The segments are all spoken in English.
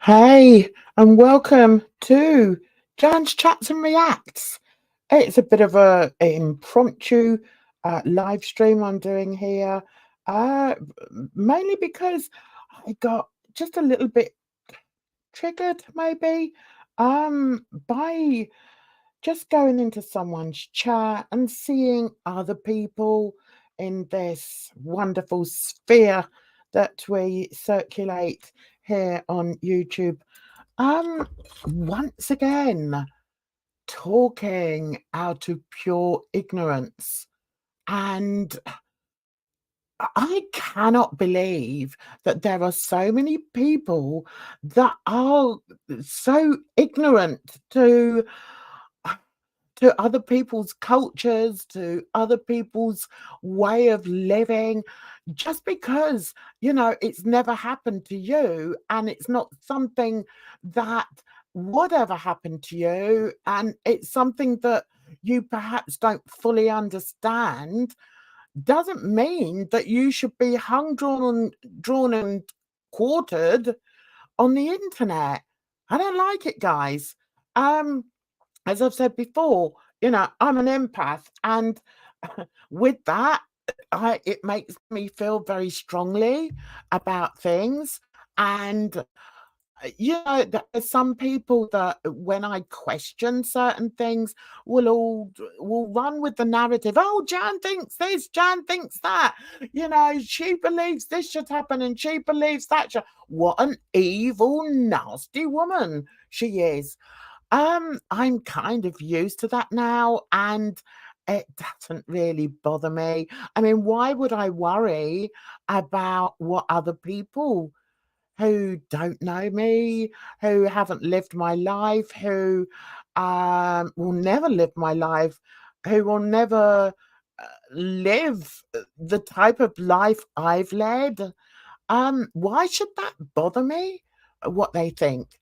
Hey, and welcome to Jan's Chats and Reacts. It's a bit of an impromptu live stream I'm doing here, mainly because I got just a little bit triggered, maybe, by just going into someone's chat and seeing other people in this wonderful sphere that we circulate here on YouTube. Once again, talking out of pure ignorance. And I cannot believe that there are so many people that are so ignorant to other people's cultures, to other people's way of living, just because, it's never happened to you and it's not something that would ever happen to you, and it's something that you perhaps don't fully understand, doesn't mean that you should be hung, drawn and quartered on the internet. I don't like it, guys. As I've said before, I'm an empath, and with that, it makes me feel very strongly about things. And there's some people that, when I question certain things, will run with the narrative. Oh, Jan thinks this, Jan thinks that. She believes this should happen, and she believes that should. What an evil, nasty woman she is. I'm kind of used to that now, and it doesn't really bother me. I mean, why would I worry about what other people who don't know me, who haven't lived my life, who will never live my life, who will never live the type of life I've led? Why should that bother me, what they think?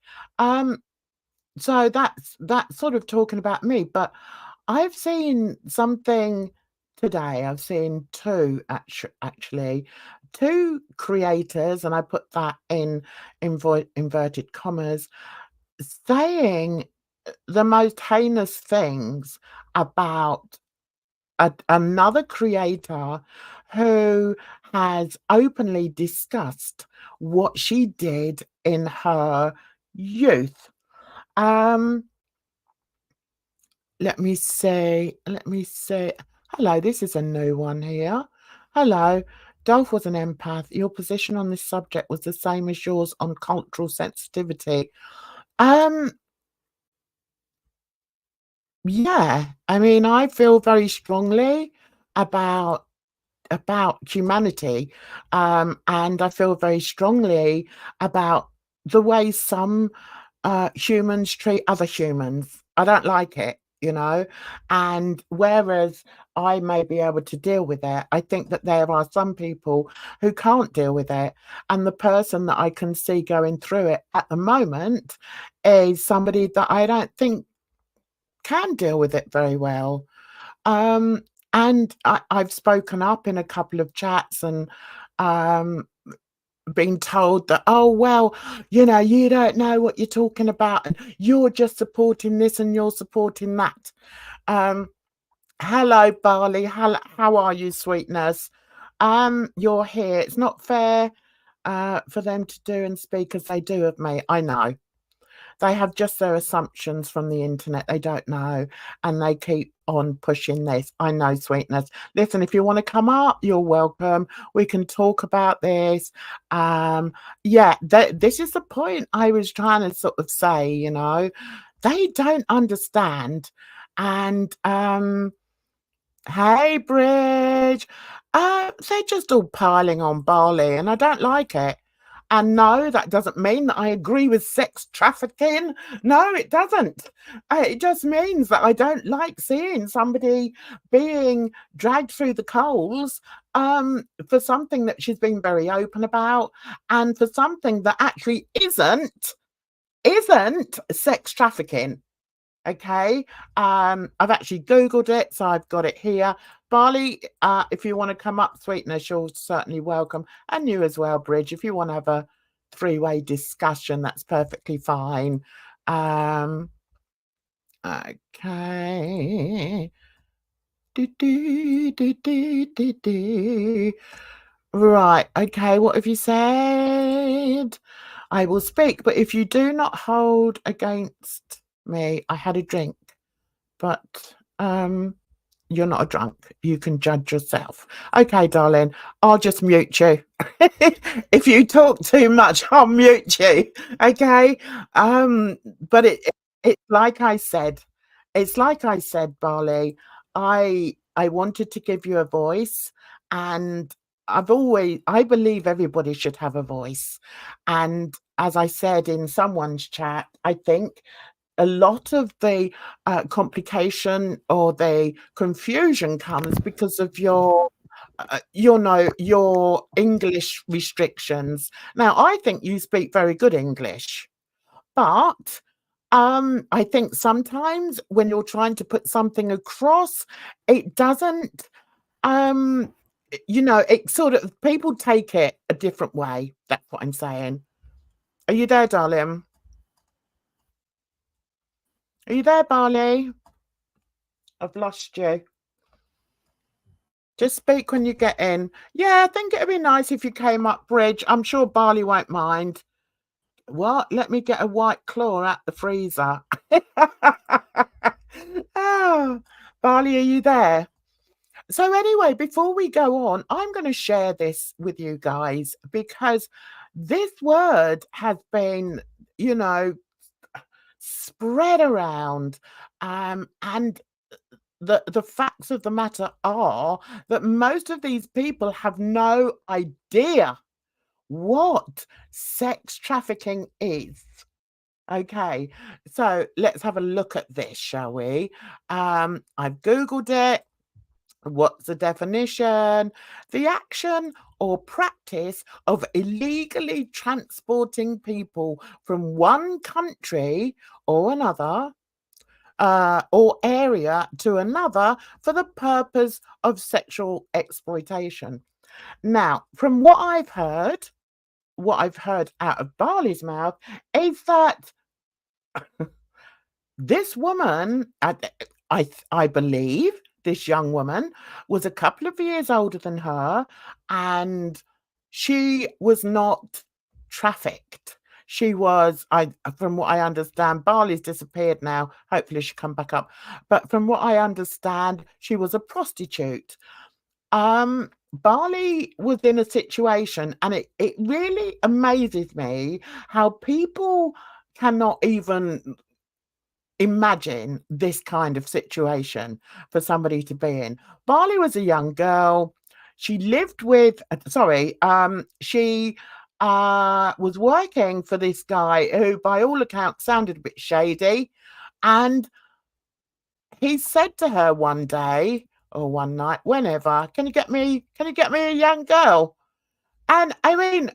So that's sort of talking about me, but I've seen something today. I've seen two actually, two creators, and I put that in inverted commas, saying the most heinous things about another creator who has openly discussed what she did in her youth. Let me say, hello, this is a new one here. Hello, Dolph was an empath. Your position on this subject was the same as yours on cultural sensitivity. Yeah, I mean, I feel very strongly about humanity, and I feel very strongly about the way some humans treat other humans. I don't like it, and whereas I may be able to deal with it, I think that there are some people who can't deal with it, and the person that I can see going through it at the moment is somebody that I don't think can deal with it very well. And I've spoken up in a couple of chats and been told that, oh, well, you don't know what you're talking about, and you're just supporting this and you're supporting that. Hello, Barley. How are you, sweetness? You're here. It's not fair for them to do and speak as they do of me. I know. they have just their assumptions from the internet. They don't know, and they keep on pushing this. I know, sweetness. Listen, if you want to come up, you're welcome. We can talk about this. Yeah, this is the point I was trying to sort of say, you know. They don't understand. And hey, Bridge. They're just all piling on Barley, and I don't like it. And no, that doesn't mean that I agree with sex trafficking. No, it doesn't. It just means that I don't like seeing somebody being dragged through the coals for something that she's been very open about, and for something that actually isn't sex trafficking. Okay, I've actually Googled it, so I've got it here. Barley, if you want to come up, sweetness, you're certainly welcome. And you as well, Bridge. If you want to have a three-way discussion, that's perfectly fine. Okay. Right, okay, what have you said? I will speak, but if you do not hold against me, I had a drink, but you're not a drunk. You can judge yourself. Okay, darling, I'll just mute you. If you talk too much, I'll mute you. Okay. But it's like I said, Barley. I wanted to give you a voice, and I believe everybody should have a voice. And as I said in someone's chat, I think a lot of the complication or the confusion comes because of your English restrictions. Now, I think you speak very good English, but I think sometimes when you're trying to put something across, it doesn't, it sort of, people take it a different way. That's what I'm saying. Are you there, darling? Are you there, Barley? I've lost you. Just speak when you get in. Yeah, I think it'd be nice if you came up, Bridge. I'm sure Barley won't mind. What? Let me get a white claw out the freezer. Oh, Barley, are you there? So anyway, before we go on, I'm going to share this with you guys because this word has been, spread around, and the facts of the matter are that most of these people have no idea what sex trafficking is. Okay, so let's have a look at this, shall we? I've Googled it. What's the definition? The action or practice of illegally transporting people from one country or another or area to another for the purpose of sexual exploitation. Now, from what I've heard out of Barley's mouth is that this woman, I believe, this young woman was a couple of years older than her, and she was not trafficked. She was, from what I understand, Barley's disappeared now. Hopefully she'll come back up. But from what I understand, she was a prostitute. Barley was in a situation, and it really amazes me how people cannot even imagine this kind of situation for somebody to be in. Barley was a young girl. She lived with, she was working for this guy who, by all accounts, sounded a bit shady. And he said to her one day or one night, whenever, can you get me a young girl? And I mean,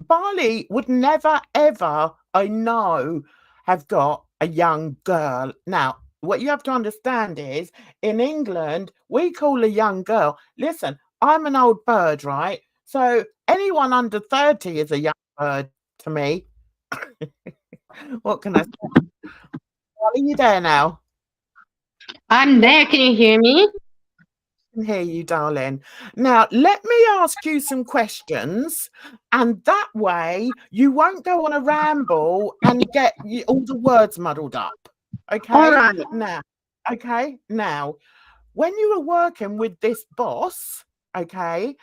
Barley would never, ever, I know, have got a young girl. Now, what you have to understand is, in England, we call a young girl, listen, I'm an old bird, right? So anyone under 30 is a young bird to me. What can I say? Are you there now? I'm there. Can you hear me? can hear you, darling. Now, let me ask you some questions, and that way you won't go on a ramble and get all the words muddled up. Okay? All right. Now, when you were working with this boss, okay,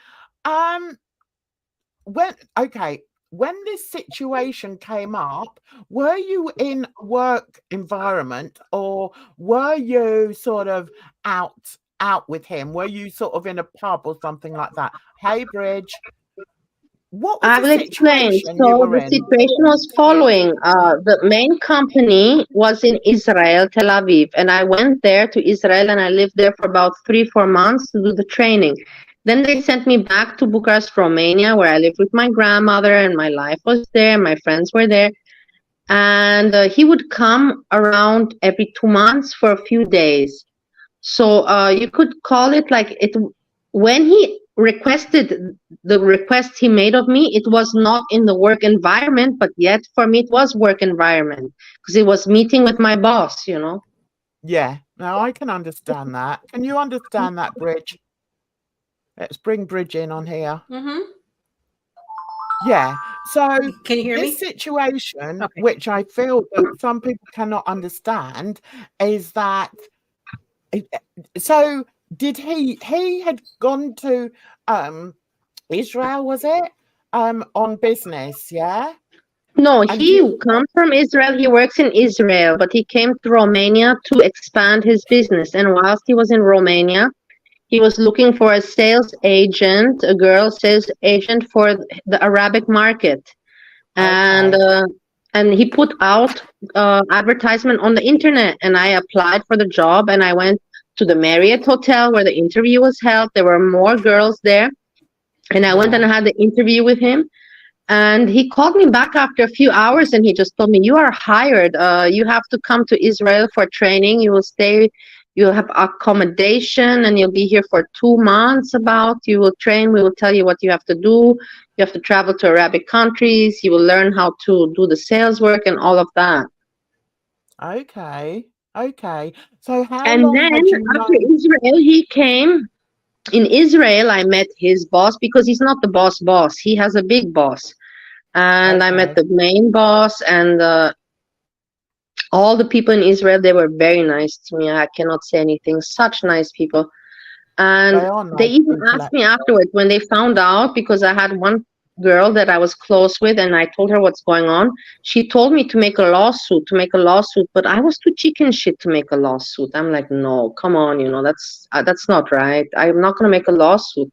when this situation came up, were you in a work environment, or were you sort of out with him? Were you sort of in a pub or something like that? Hey, Bridge, what was I the will explain. situation you So were the in? situation was following. The main company was in Israel, Tel Aviv, and I went there to Israel, and I lived there for about 3-4 months to do the training. Then they sent me back to Bucharest, Romania, where I lived with my grandmother, and my life was there. My friends were there, and he would come around every 2 months for a few days. So you could call it like it. When he requested the request he made of me, it was not in the work environment, but yet for me it was work environment because it was meeting with my boss, you know. Yeah, now I can understand that. Can you understand that, Bridge? Let's bring Bridge in on here. Yeah. So can you hear this me? situation, Okay. which I feel that some people cannot understand, is that so did he had gone to Israel, was it? On business, yeah? No, And he comes from Israel. He works in Israel, but he came to Romania to expand his business. And whilst he was in Romania, he was looking for a sales agent, a girl sales agent for the Arabic market. And he put out advertisement on the internet, and I applied for the job, and I went to the Marriott Hotel where the interview was held. There were more girls there, and I went and had the interview with him. And he called me back after a few hours, and he just told me, "You are hired. You have to come to Israel for training. You will stay. You'll have accommodation, and you'll be here for 2 months. You will train. We will tell you what you have to do. You have to travel to Arabic countries. You will learn how to do the sales work and all of that." Okay. So how And long then had you after known? Israel, he came. In Israel, I met his boss because he's not the boss. He has a big boss. And I met Okay. the main boss, and all the people in Israel. They were very nice to me. I cannot say anything. Such nice people. And They are they nice even people, asked me afterwards when they found out, because I had one girl that I was close with, and I told her what's going on. She told me to make a lawsuit, but I was too chicken shit to make a lawsuit. I'm like, no, come on, that's not right. I'm not going to make a lawsuit,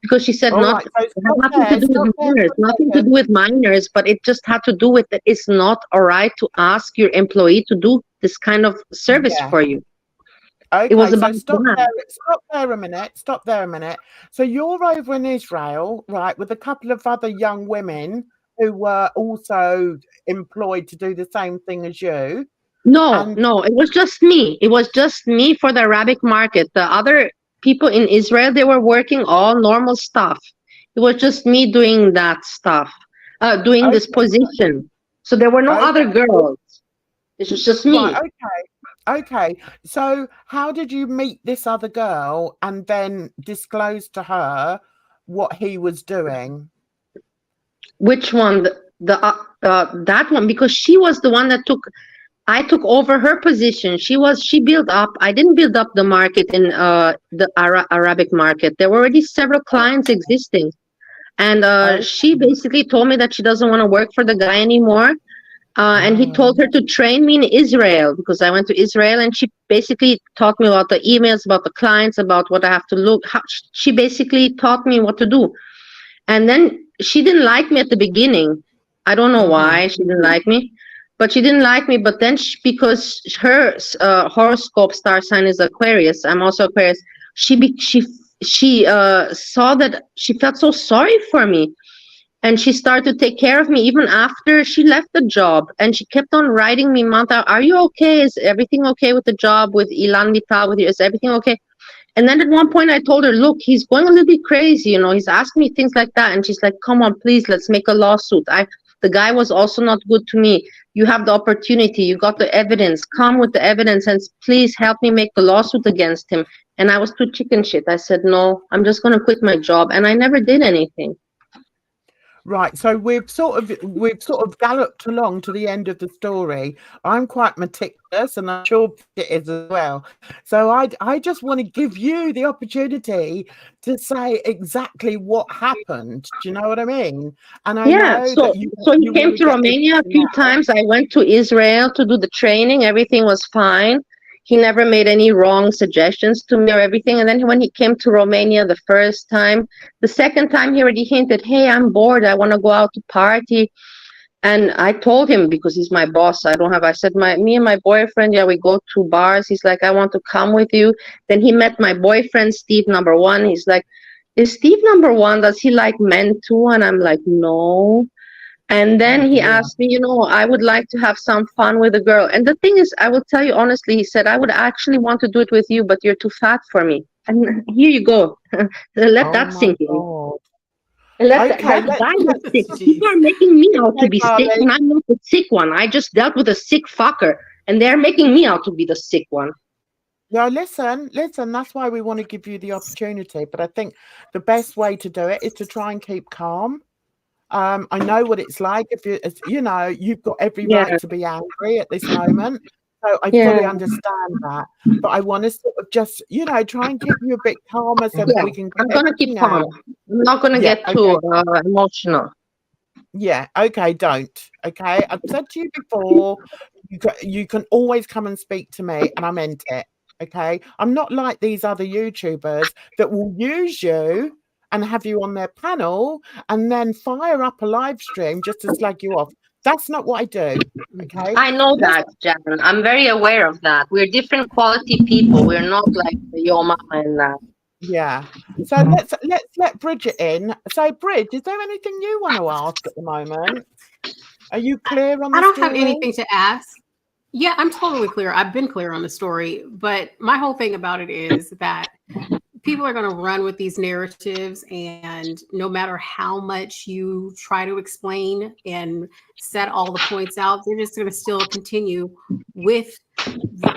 because she said all not right. So it had nothing to do with minors, stop there nothing for to a do with minors, but it just had to do with that it's not all right to ask your employee to do this kind of service Yeah. for you. It was Okay, so about that. stop there a minute. So you're over in Israel, right, with a couple of other young women who were also employed to do the same thing as you. No, And no, it was just me. It was just me for the Arabic market. The other people in Israel, they were working all normal stuff. It was just me doing that stuff, doing this okay, position. So there were no other okay, girls. It was just right, me. okay. So how did you meet this other girl and then disclose to her what he was doing? Which one? That one, because she was the one that I took over her position. She built up. I didn't build up the market in the Arabic market. There were already several clients existing. And Oh, she basically told me that she doesn't want to work for the guy anymore. And he told oh, her to train me in Israel, because I went to Israel, and she basically taught me about the emails, about the clients, about what I have to look. She basically taught me what to do. And then she didn't like me at the beginning. I don't know mm-hmm. why she didn't like me, but she didn't like me. But then because her horoscope star sign is Aquarius, I'm also Aquarius. She saw that she felt so sorry for me, and she started to take care of me even after she left the job. And she kept on writing me, Manta, are you okay? Is everything okay with the job, with Ilan Vital, with you? Is everything okay? And then at one point I told her, look, he's going a little bit crazy, he's asking me things like that. And she's like, come on, please, let's make a lawsuit. The guy was also not good to me. You have the opportunity. You got the evidence. Come with the evidence and please help me make the lawsuit against him. And I was too chicken shit. I said, no, I'm just going to quit my job. And I never did anything. Right, so we've sort of galloped along to the end of the story. I'm quite meticulous, and I'm sure it is as well. So I just want to give you the opportunity to say exactly what happened. Do you know what I mean? And I Yeah, know so that you he you came want to to get this Romania a few now. times. I went to Israel to do the training. Everything was fine. He never made any wrong suggestions to me or everything. And then when he came to Romania the first time, the second time he already hinted, "Hey, I'm bored. I want to go out to party." And I told him, because he's my boss, I said, me and my boyfriend, yeah, we go to bars. He's like, "I want to come with you." Then he met my boyfriend, Steve number one. He's like, "Is Steve number one, does he like men too?" And I'm like, "No." And then he Yeah. asked me, I would like to have some fun with a girl. And the thing is, I will tell you honestly, he said, "I would actually want to do it with you, but you're too fat for me." And here you go. Let Oh that my sink in. God. And Okay, that guy was sick. People Jeez. are making me out to okay, be sick, Barley. and I'm not the sick one. I just dealt with a sick fucker, and they're making me out to be the sick one. No, listen. That's why we want to give you the opportunity. But I think the best way to do it is to try and keep calm. I know what it's like. If you've got every Yeah, right to be angry at this moment. So I yeah, fully understand that. But I want to sort of just, try and keep you a bit calmer so that yeah. we can get I'm gonna keep everything calm. out. I'm not gonna Yeah. get too Okay. emotional. Yeah. Okay. Don't. Okay. I've said to you before, you can always come and speak to me, and I meant it. Okay. I'm not like these other YouTubers that will use you and have you on their panel and then fire up a live stream just to slag you off. That's not what I do. Okay. I know Let's that, Jan. I'm very aware of that. We're different quality people. We're not like your mama and that. yeah. So let's let Bridget in. So Bridge, is there anything you want to ask at the moment? Are you clear on I the don't have story? anything to ask. Yeah, I'm totally clear. I've been clear on the story, but my whole thing about it is that people are going to run with these narratives, and no matter how much you try to explain and set all the points out, they're just going to still continue with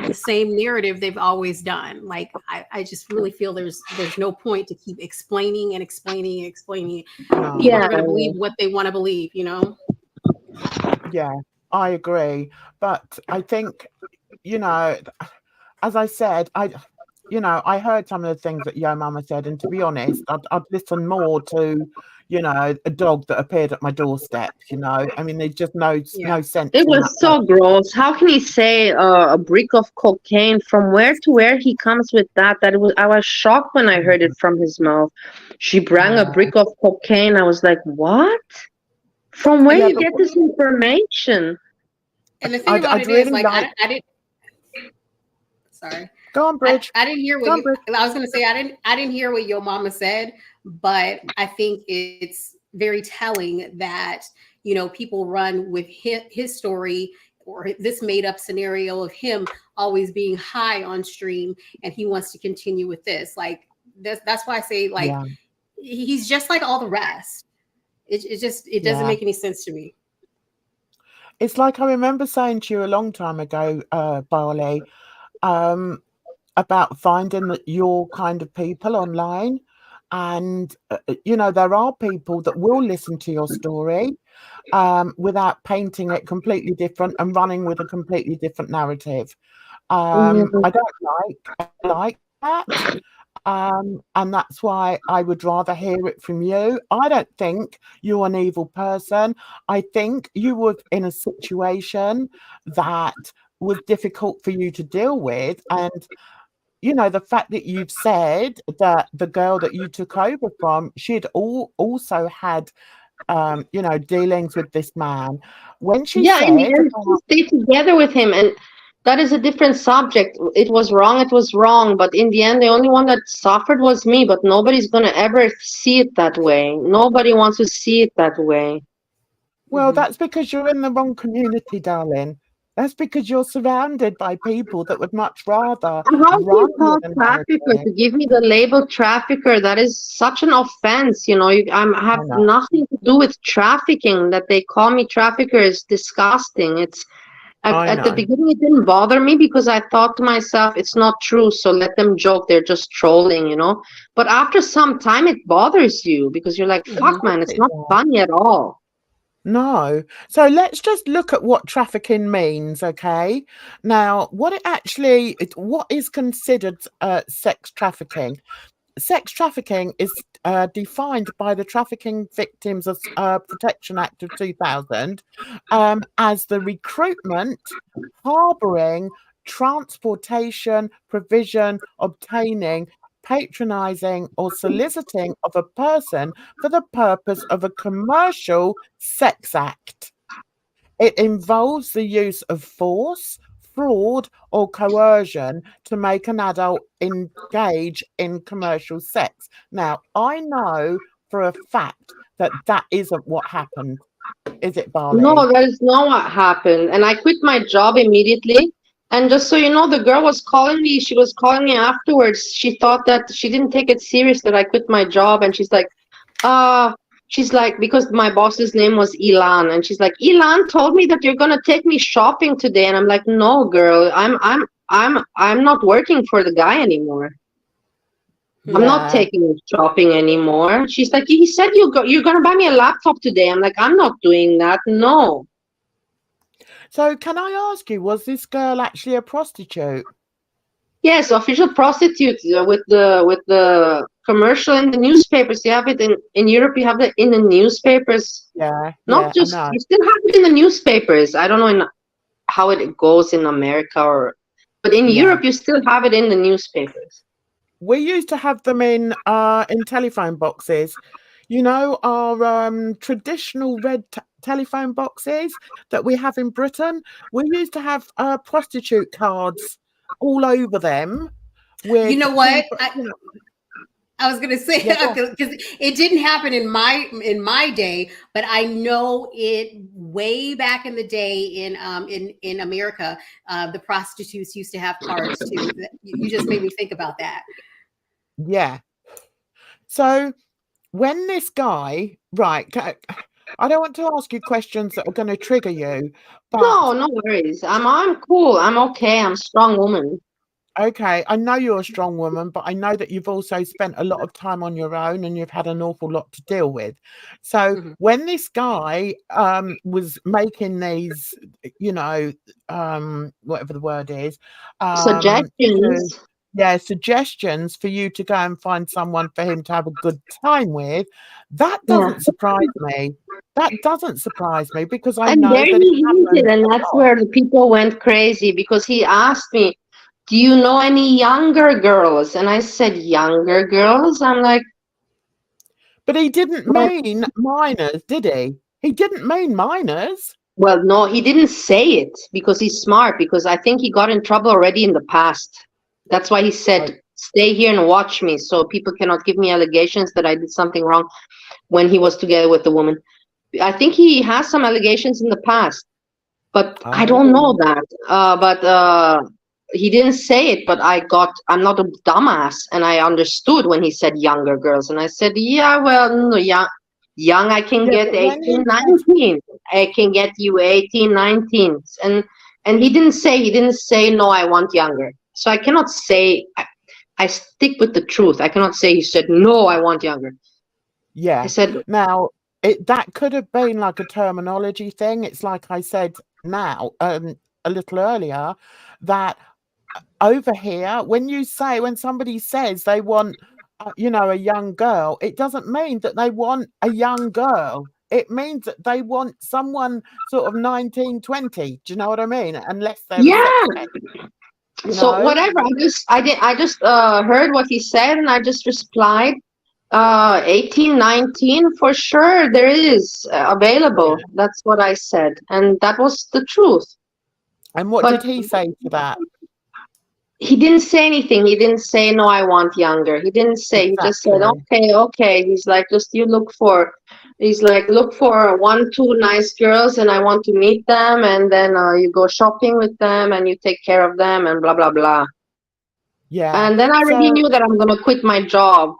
the same narrative they've always done. Like I just really feel there's no point to keep explaining and explaining and explaining. No. People Yeah, are going to believe what they want to believe, you know? Yeah, I agree. But I think, as I said, I heard some of the things that Yo Mama said, and to be honest, I'd listen more to, a dog that appeared at my doorstep. I mean, there's just Yeah. no sense it in was that so person. gross. How can he say a brick of cocaine? From where to where he comes with that? I was shocked when I heard it from his mouth. She brought a Yeah, brick of cocaine. I was like, what? From where yeah, you but get this information? And the thing about I'd it is, really like, like. I didn't. Sorry, Go on, Bridge. I didn't hear what Go on, you. Bridge. I was gonna say I didn't hear what your mama said, but I think it's very telling that people run with his story or this made up scenario of him always being high on stream, and he wants to continue with this. Like that's why I say, like, Yeah, he's just like all the rest. It doesn't yeah. make any sense to me. It's like I remember saying to you a long time ago, Barley, um, about finding your kind of people online. And, there are people that will listen to your story without painting it completely different and running with a completely different narrative. Mhm. I don't like that. And that's why I would rather hear it from you. I don't think you're an evil person. I think you were in a situation that was difficult for you to deal with. And the fact that you've said that the girl that you took over from, she'd also had, dealings with this man. When she Yeah, in the said end, she about, stayed together with him, and that is a different subject. It was wrong, but in the end, the only one that suffered was me, but nobody's gonna ever see it that way. Nobody wants to see it that way. well, Hmm. that's because you're in the wrong community, darling. That's because you're surrounded by people that would much rather And how do run you with call a trafficker? narrative. To give me the label trafficker, that is such an offense. I have I know. nothing to do with trafficking. That they call me trafficker is disgusting. At the beginning, it didn't bother me because I thought to myself, it's not true, so let them joke. They're just trolling, you know. But after some time, it bothers you because you're like, fuck, man, it's not funny at all. No. So let's just look at what trafficking means, okay? Now, what is considered sex trafficking? Sex trafficking is defined by the Trafficking Victims Protection Act of 2000 as the recruitment, harboring, transportation, provision, obtaining, patronizing, or soliciting of a person for the purpose of a commercial sex act. It involves the use of force, fraud, or coercion to make an adult engage in commercial sex. Now, I know for a fact that that isn't what happened. Is it, Barley? No, that is not what happened. And I quit my job immediately. And just so you know, the girl was calling me. She was calling me afterwards. She thought that she didn't take it serious that I quit my job. And she's like, because my boss's name was Elan. And she's like, Elan told me that you're gonna take me shopping today. And I'm like, no, girl, I'm not working for the guy anymore. I'm not taking you shopping anymore. She's like, he said you're gonna buy me a laptop today. I'm like, I'm not doing that. No. So can I ask you, was this girl actually a prostitute? Yes, official prostitute with the commercial in the newspapers. You have it in Europe. You have it in the newspapers. Yeah. Not just you still have it in the newspapers. I don't know how it goes in America but in Europe you still have it in the newspapers. We used to have them in telephone boxes. You know, our traditional red telephone boxes that we have in Britain. We used to have prostitute cards all over them. You know what? I was gonna say because it didn't happen in my day, but I know it way back in the day in America. The prostitutes used to have cards too. You just made me think about that. Yeah. So when this guy, right? I don't want to ask you questions that are going to trigger you. But no worries. I'm cool. I'm okay. I'm a strong woman. Okay, I know you're a strong woman, but I know that you've also spent a lot of time on your own and you've had an awful lot to deal with. So when this guy was making these, you know, whatever the word is, suggestions. Suggestions for you to go and find someone for him to have a good time with, that doesn't surprise me. That doesn't surprise me because I know that he hinted, and that's where the people went crazy because he asked me, do you know any younger girls? And I said, younger girls? I'm like... But he didn't mean minors, did he? He didn't mean minors. Well, no, he didn't say it because he's smart, because I think he got in trouble already in the past. That's why he said, stay here and watch me so people cannot give me allegations that I did something wrong when he was together with the woman. I think he has some allegations in the past, but I don't know that. He didn't say it, but I'm not a dumbass, and I understood when he said younger girls, and I said, yeah, well, no, young, I can get 18, 19. I can get you 18, 19. And he didn't say, no, I want younger. So I cannot say, I stick with the truth. I cannot say he said, no, I want younger. Yeah. I said, now, that could have been like a terminology thing. It's like I said now, a little earlier, that over here, when somebody says they want, a young girl, it doesn't mean that they want a young girl. It means that they want someone sort of 19, 20. Do you know what I mean? Unless they're So whatever. I just heard what he said, and I just replied, 18, 19 for sure there is available. That's what I said, and that was the truth. And what did he say to that? He didn't say anything. He didn't say, no, I want younger. He didn't say. He just said, okay. He's like, just look for 1, 2 nice girls, and I want to meet them, and then you go shopping with them, and you take care of them, and blah blah blah. Yeah. And then I already knew that I'm gonna quit my job.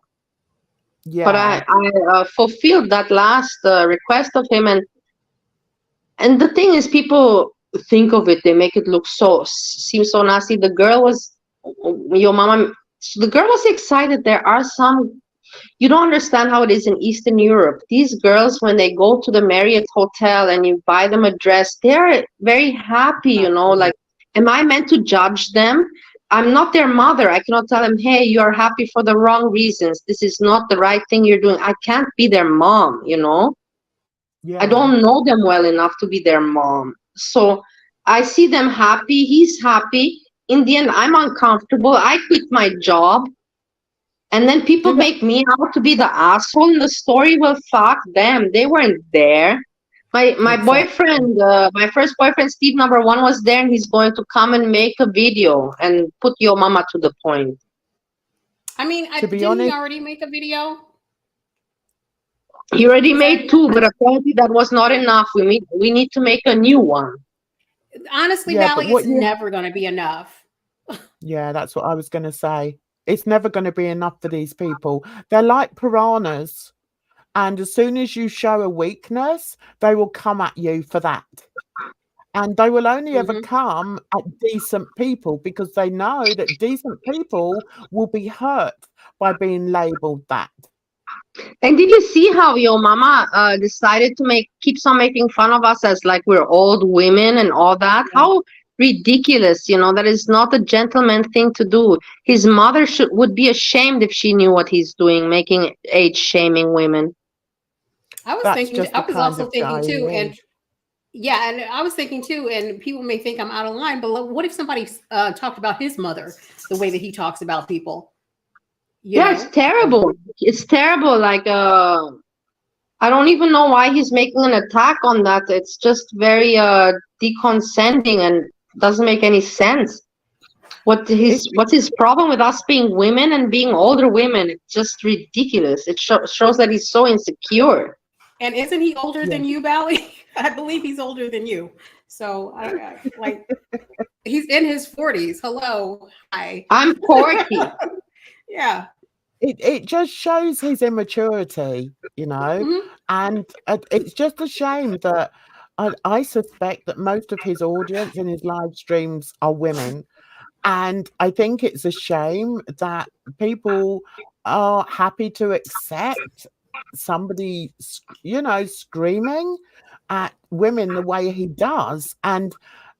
Yeah. But I fulfilled that last request of him, and the thing is, people think of it, they make it look seems so nasty. The girl was your mama. The girl was excited. There are some. You don't understand how it is in Eastern Europe. These girls, when they go to the Marriott hotel and you buy them a dress, they're very happy, you know. Like, am I meant to judge them? I'm not their mother. I cannot tell them, hey, you're happy for the wrong reasons. This is not the right thing you're doing. I can't be their mom, you know. Yeah. I don't know them well enough to be their mom. So I see them happy. He's happy. In the end, I'm uncomfortable. I quit my job. And then people make me out to be the asshole in the story. Well, fuck them. They weren't there. My boyfriend, my first boyfriend, Steve #1, was there, and he's going to come and make a video and put your mama to the point. I mean, didn't he already make a video? He already made 2, but apparently that was not enough. We need to make a new one. Honestly, Barley, it's never going to be enough. Yeah, that's what I was going to say. It's never going to be enough for these people. They're like piranhas. And as soon as you show a weakness, they will come at you for that. And they will only ever come at decent people because they know that decent people will be hurt by being labeled that. And did you see how your mama decided to keeps on making fun of us as like we're old women and all that? Yeah. How ridiculous, you know, that is not a gentleman thing to do. His mother would be ashamed if she knew what he's doing, making age shaming women. I was also thinking too, and yeah, and I was thinking too, and people may think I'm out of line, but what if somebody talked about his mother the way that he talks about people? Yeah, it's terrible. It's terrible. Like, I don't even know why he's making an attack on that. It's just very decondescending and doesn't make any sense. What's his problem with us being women and being older women? It's just ridiculous. It shows that he's so insecure. And isn't he older than you, Barley? I believe he's older than you. So, like, he's in his 40s. Hello. Hi. I'm 40. Yeah. It just shows his immaturity, you know, and it's just a shame that I suspect that most of his audience in his live streams are women. And I think it's a shame that people are happy to accept somebody, you know, screaming at women the way he does. And,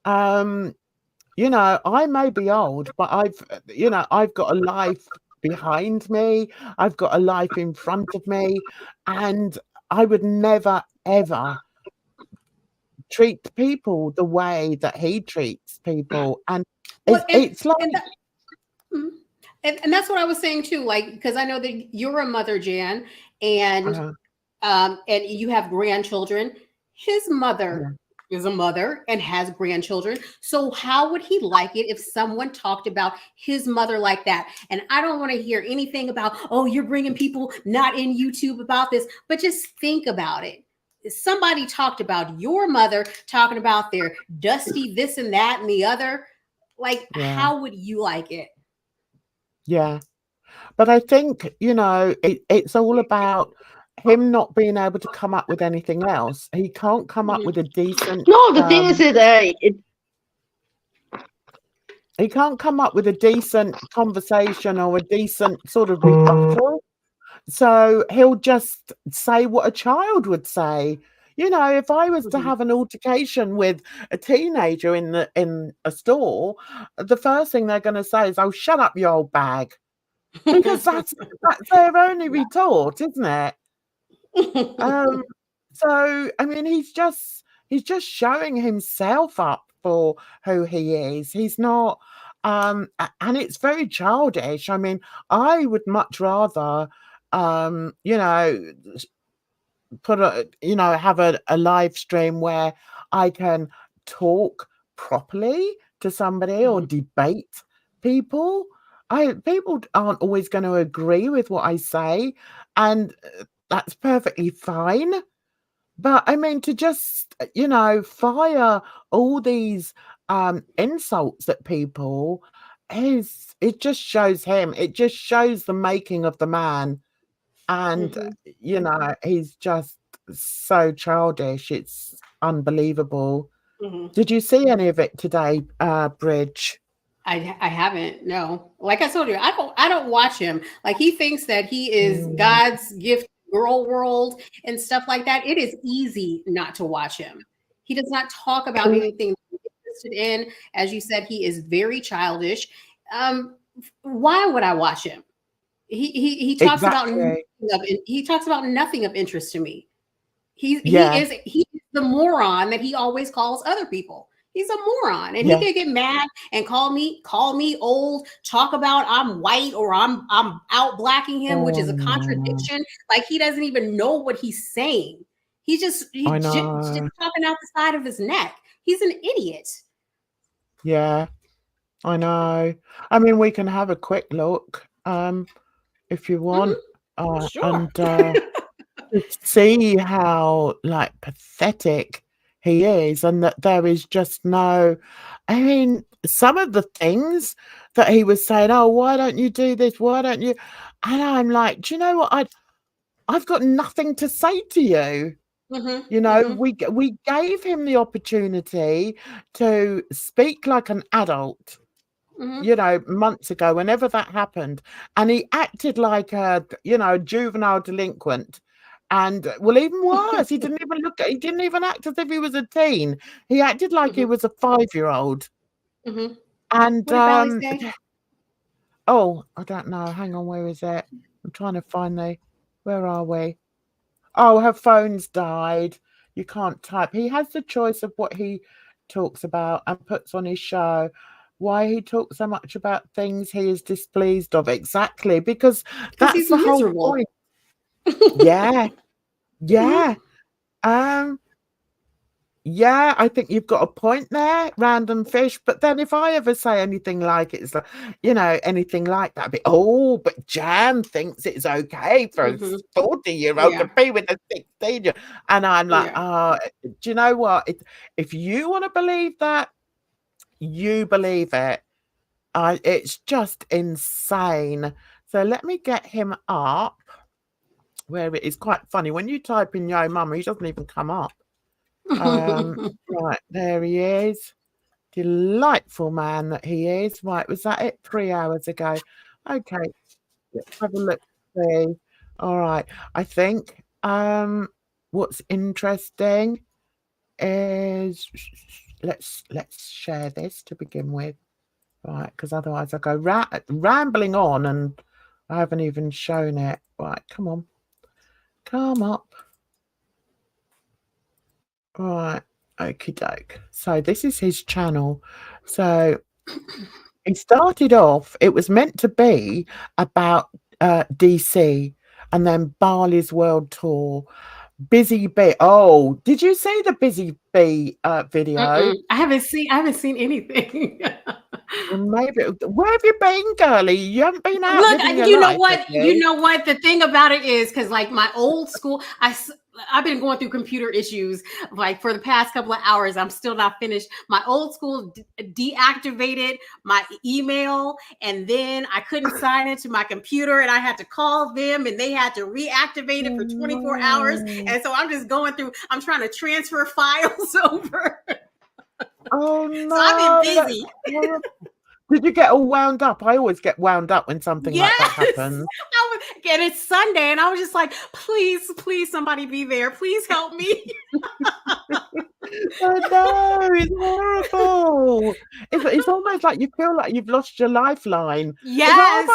you know, I may be old, but I've got a life behind me. I've got a life in front of me. And I would never, ever treat people the way that he treats people. And it's like... And that's what I was saying too, like, because I know that you're a mother, Jan, and you have grandchildren. His mother is a mother and has grandchildren. So how would he like it if someone talked about his mother like that? And I don't want to hear anything about, oh, you're bringing people not in YouTube about this, but just think about it. If somebody talked about your mother talking about their dusty this and that and the other, like, how would you like it? Yeah. But I think, you know, it's all about him not being able to come up with anything else. He can't come up with a decent... No, the thing is he can't come up with a decent conversation or a decent sort of rebuttal. So he'll just say what a child would say. You know, if I was to have an altercation with a teenager in a store, the first thing they're going to say is, "Oh, shut up, you old bag," because that's their only retort, isn't it? So I mean, he's just showing himself up for who he is. He's not, and it's very childish. I mean, I would much rather, you know, have a live stream where I can talk properly to somebody or debate people. People aren't always going to agree with what I say, and that's perfectly fine. But I mean, to just, you know, fire all these insults at people it just shows him. It just shows the making of the man. And, you know, he's just so childish. It's unbelievable. Did you see any of it today, Bridge? I haven't. No, like I told you, I don't watch him. Like he thinks that he is God's gift girl world and stuff like that. It is easy not to watch him. He does not talk about anything he's interested in. As you said, he is very childish. Why would I watch him? He talks about nothing of interest to me. He is the moron that he always calls other people. He's a moron, and he can get mad and call me old, talk about I'm white or I'm out blacking him, which is a contradiction. Like he doesn't even know what he's saying. He's just talking out the side of his neck. He's an idiot. Yeah, I know. I mean, we can have a quick look if you want, Sure. and to see how like pathetic he is, and that there is just no, I mean, some of the things that he was saying, oh, why don't you do this? Why don't you? And I'm like, do you know what? I've got nothing to say to you. You know, we gave him the opportunity to speak like an adult, you know, months ago, whenever that happened, and he acted like a, you know, juvenile delinquent. And well, even worse, he didn't even act as if he was a teen. He acted like he was a 5-year-old. And oh, I don't know. Hang on, where is it? I'm trying to find where are we? Oh, her phone's died. You can't type. He has the choice of what he talks about and puts on his show. Why he talks so much about things he is displeased of. Exactly, because that's the whole point. Yeah. Yeah, I think you've got a point there, random fish. But then if I ever say anything like it's like, you know, anything like that, but Jan thinks it's okay for a 40-year-old to be with a 16-year-old. And I'm like, do you know what? If you want to believe that, you believe it. It's just insane. So let me get him up. Where it is quite funny when you type in "Yo Mama," he doesn't even come up. Right, there he is. Delightful man that he is. Right, was that it? 3 hours ago. Okay, let's have a look. See. All right, I think what's interesting is let's share this to begin with, right? Because otherwise I go rambling on and I haven't even shown it. Right, come on. Come up. Right, okie doke. So this is his channel. So he started off, it was meant to be about DC and then Barley's World Tour. Busy Bee. Oh, did you see the Busy Bee video? I haven't seen anything. Well, maybe. Where have you been, girlie? You haven't been out. Look, you know what? You know what? The thing about it is, because like my old school, I've been going through computer issues like for the past couple of hours. I'm still not finished. My old school deactivated my email, and then I couldn't sign into my computer, and I had to call them, and they had to reactivate it for 24 hours. And so I'm just going through. I'm trying to transfer files over. Oh no! So I've been busy. Did you get all wound up? I always get wound up when something like that happens. And it's Sunday, and I was just like, please, somebody be there. Please help me. Oh no, it's horrible. It's almost like you feel like you've lost your lifeline. Yes,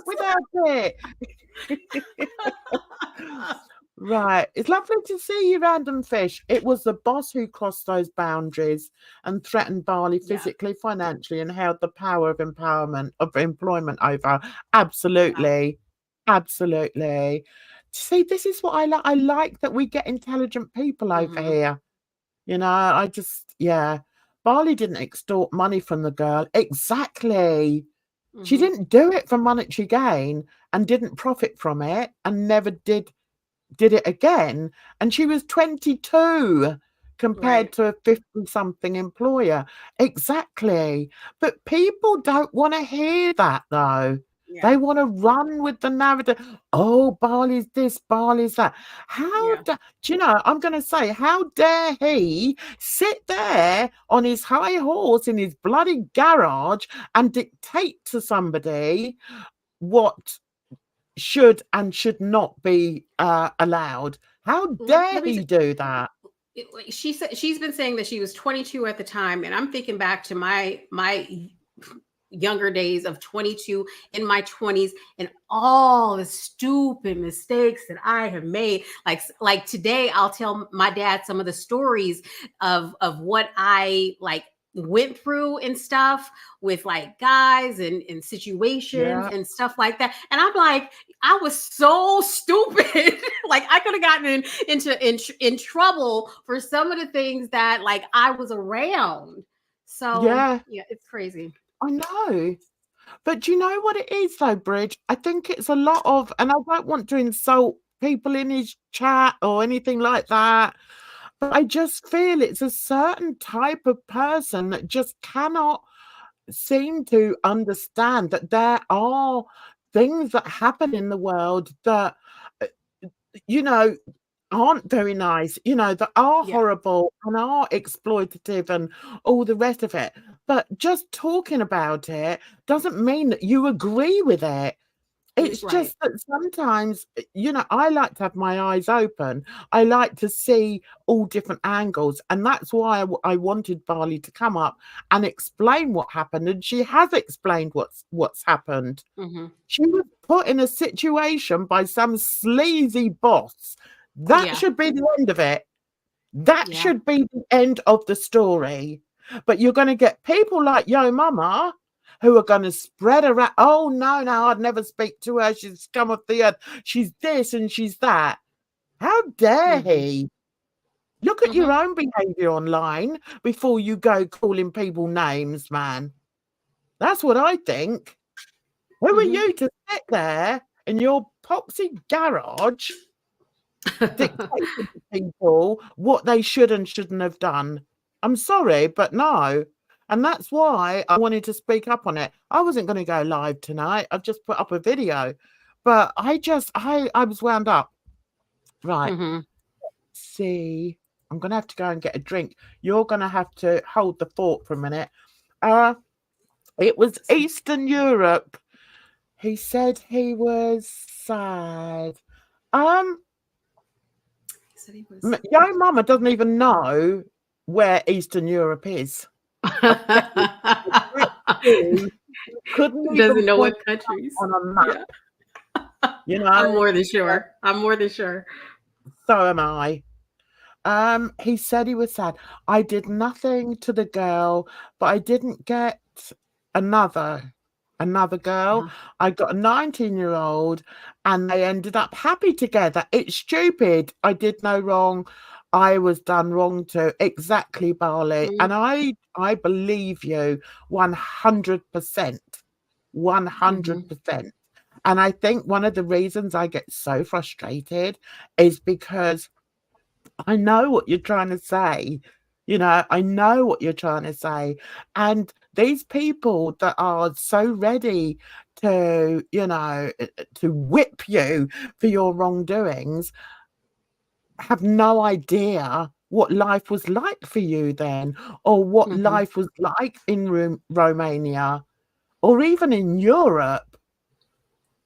without it. Right. It's lovely to see you, random fish. It was the boss who crossed those boundaries and threatened Barley physically, financially, and held the power of employment over. Absolutely. Absolutely. See, this is what I like. I like that we get intelligent people over here. You know, Barley didn't extort money from the girl. Exactly. She didn't do it for monetary gain and didn't profit from it and never did it again, and she was 22 compared to a 50-something employer. Exactly. But people don't want to hear that, though. They want to run with the narrative. Oh, Barley's this, Barley's that. How do you know? I'm going to say, how dare he sit there on his high horse in his bloody garage and dictate to somebody what should and should not be allowed? How dare he do that? She said she's been saying that she was 22 at the time, and I'm thinking back to my younger days of 22 in my 20s and all the stupid mistakes that I have made. Like today, I'll tell my dad some of the stories of what I like went through and stuff with like guys and situations and stuff like that. And I'm like, I was so stupid. Like I could have gotten in trouble for some of the things that like I was around. So yeah, it's crazy. I know. But do you know what it is though, Bridge? I think it's a lot of, and I don't want to insult people in his chat or anything like that, but I just feel it's a certain type of person that just cannot seem to understand that there are things that happen in the world that, you know, aren't very nice, you know, that are horrible and are exploitative and all the rest of it. But just talking about it doesn't mean that you agree with it. It's just that sometimes, you know, I like to have my eyes open. I like to see all different angles. And that's why I wanted Barley to come up and explain what happened. And she has explained what's happened. She was put in a situation by some sleazy boss. That should be the end of it. That should be the end of the story. But you're going to get people like Yo Mama who are going to spread around. Oh, no, I'd never speak to her. She's scum of the earth. She's this and she's that. How dare he? Look at your own behavior online before you go calling people names, man. That's what I think. Who are you to sit there in your poxy garage dictating to people what they should and shouldn't have done? I'm sorry, but no. And that's why I wanted to speak up on it. I wasn't going to go live tonight. I've just put up a video. But I was wound up. Right. Let's see. I'm going to have to go and get a drink. You're going to have to hold the fort for a minute. It was Eastern Europe. He said he was sad. Yo Mama doesn't even know where Eastern Europe is. Doesn't know what countries on a map. You know, I'm more than sure. So am I. He said he was sad. I did nothing to the girl, but I didn't get another girl. I got a 19-year-old and they ended up happy together. It's stupid. I did no wrong. I was done wrong too. Exactly, Barley. And I believe you 100%. 100%. And I think one of the reasons I get so frustrated is because I know what you're trying to say. You know, I know what you're trying to say. And these people that are so ready to, you know, to whip you for your wrongdoings have no idea what life was like for you then, or what life was like in Romania, or even in Europe,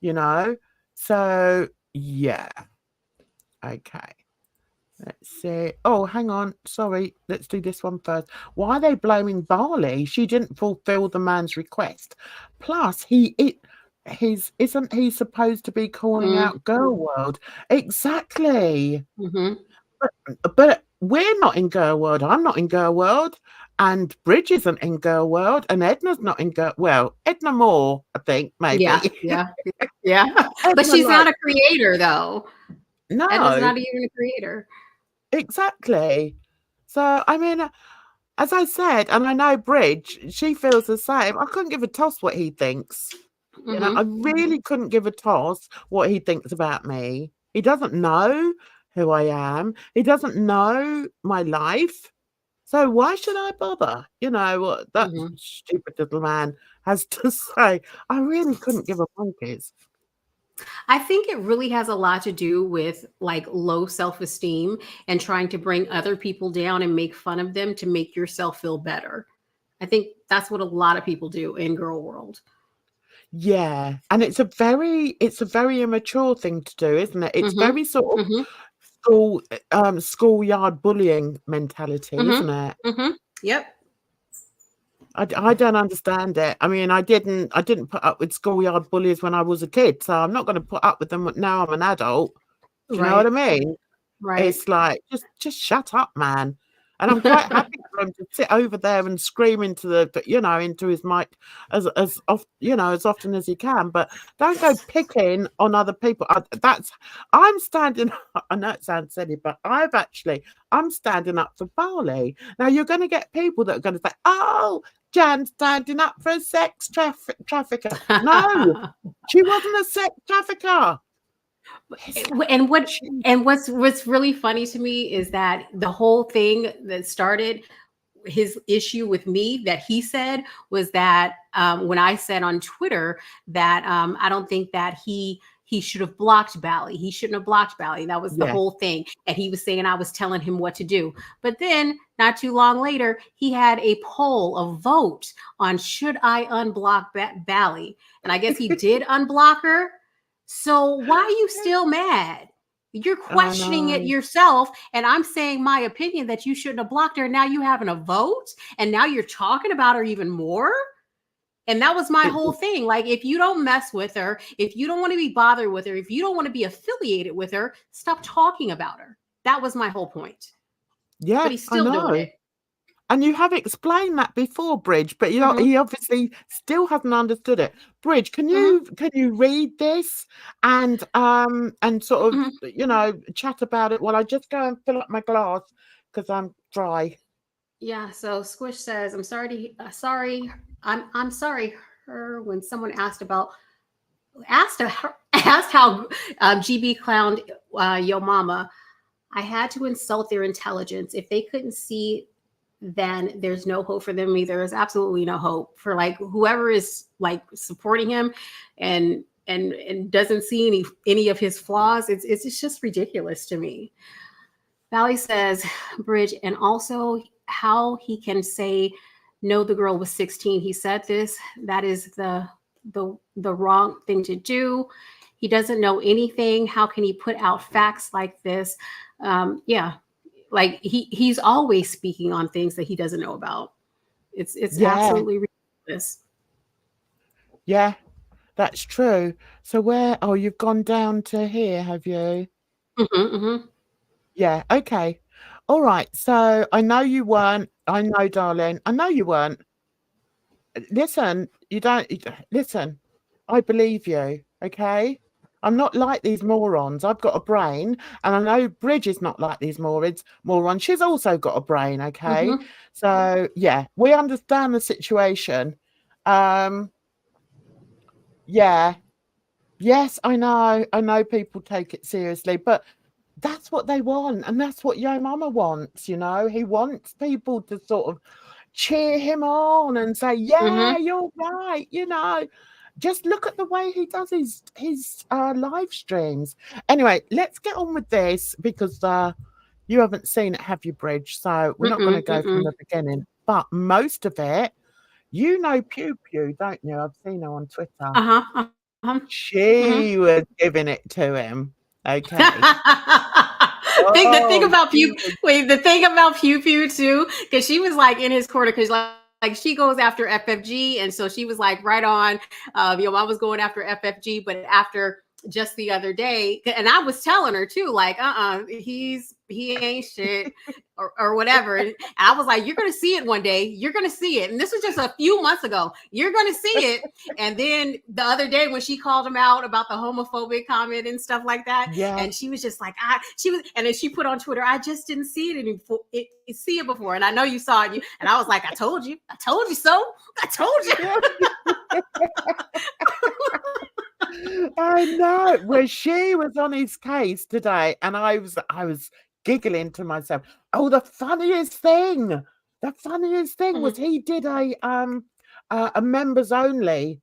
you know? So, yeah. Okay. Let's see. Oh, hang on. Sorry. Let's do this one first. Why are they blaming Barley? She didn't fulfill the man's request. Plus, isn't he supposed to be calling out Girl World? Exactly. But we're not in Girl World. I'm not in Girl World. And Bridge isn't in Girl World. And Edna's not in Girl... Well, Edna Moore, I think, maybe. Yeah. But she's not a creator, though. No. Edna's not even a creator. Exactly. So, I mean... As I said, and I know Bridge, she feels the same. I couldn't give a toss what he thinks. You know, I really couldn't give a toss what he thinks about me. He doesn't know who I am. He doesn't know my life. So why should I bother? You know what that stupid little man has to say. I really couldn't give a monkey's. I think it really has a lot to do with like low self-esteem and trying to bring other people down and make fun of them to make yourself feel better. I think that's what a lot of people do in girl world. Yeah, and it's a very immature thing to do, isn't it? It's very sort of schoolyard bullying mentality, isn't it? Yep. I don't understand it. I mean, I didn't put up with schoolyard bullies when I was a kid, so I'm not going to put up with them now I'm an adult. Do you know what I mean? Right. It's like just shut up, man. And I'm quite happy for him to sit over there and scream into into his mic as often as he can. But don't go picking on other people. I'm standing. I know it sounds silly, but I'm standing up for Barley. Now you're going to get people that are going to say, "Oh, Jan's standing up for a sex trafficker." No, she wasn't a sex trafficker. And what's really funny to me is that the whole thing that started his issue with me that he said was that when I said on Twitter that I don't think that he should have blocked Bally. He shouldn't have blocked Bally. That was the whole thing. And he was saying I was telling him what to do. But then not too long later, he had a poll, a vote on should I unblock Bally. And I guess he did unblock her. So why are you still mad? You're questioning it yourself. And I'm saying my opinion that you shouldn't have blocked her. Now you having a vote and now you're talking about her even more. And that was my whole thing. Like, if you don't mess with her, if you don't want to be bothered with her, if you don't want to be affiliated with her, stop talking about her. That was my whole point. Yeah, but he's still doing it. And you have explained that before, Bridge, but he obviously still hasn't understood it. Bridge, can you read this and sort of chat about it while I just go and fill up my glass because I'm dry. Yeah. So Squish says, "I'm sorry. I'm sorry." Her when someone asked how GB clowned Yo Mama, I had to insult their intelligence. If they couldn't see, then there's no hope for them either. There's absolutely no hope for like whoever is like supporting him and doesn't see any of his flaws. It's just ridiculous to me. Barley says, Bridge, and also how he can say no, the girl was 16. He said this. That is the wrong thing to do. He doesn't know anything. How can he put out facts like this? Like he's always speaking on things that he doesn't know about. It's absolutely ridiculous. Yeah, that's true. So you've gone down to here, have you? Yeah, okay. All right. So I know you weren't. I know, darling. I know you weren't. Listen, listen. I believe you, okay? I'm not like these morons. I've got a brain, and I know Bridge is not like these morons. She's also got a brain, okay? So yeah, we understand the situation. Yeah. Yes, I know people take it seriously, but that's what they want, and that's what Yo Mama wants, He wants people to sort of cheer him on and say, yeah, you're right, Just look at the way he does his live streams. Anyway, let's get on with this because you haven't seen it, have you, Bridge? So we're not going to go from the beginning. But most of it, Pew Pew, don't you? I've seen her on Twitter. She was giving it to him. Okay. The thing about Pew Pew too, because she was like in his corner because like she goes after FFG, and so she was like right on. I was going after FFG, but after just the other day, and I was telling her too, like, he ain't shit or whatever. And I was like, you're gonna see it one day. You're gonna see it. And this was just a few months ago. You're gonna see it. And then the other day when she called him out about the homophobic comment and stuff like that, and she was just like, and then she put on Twitter, I just didn't see it before. And I know you saw it. And I was like, I told you so. I told you. I know. Well, she was on his case today, and I was giggling to myself. Oh, the funniest thing the funniest thing was he did a members only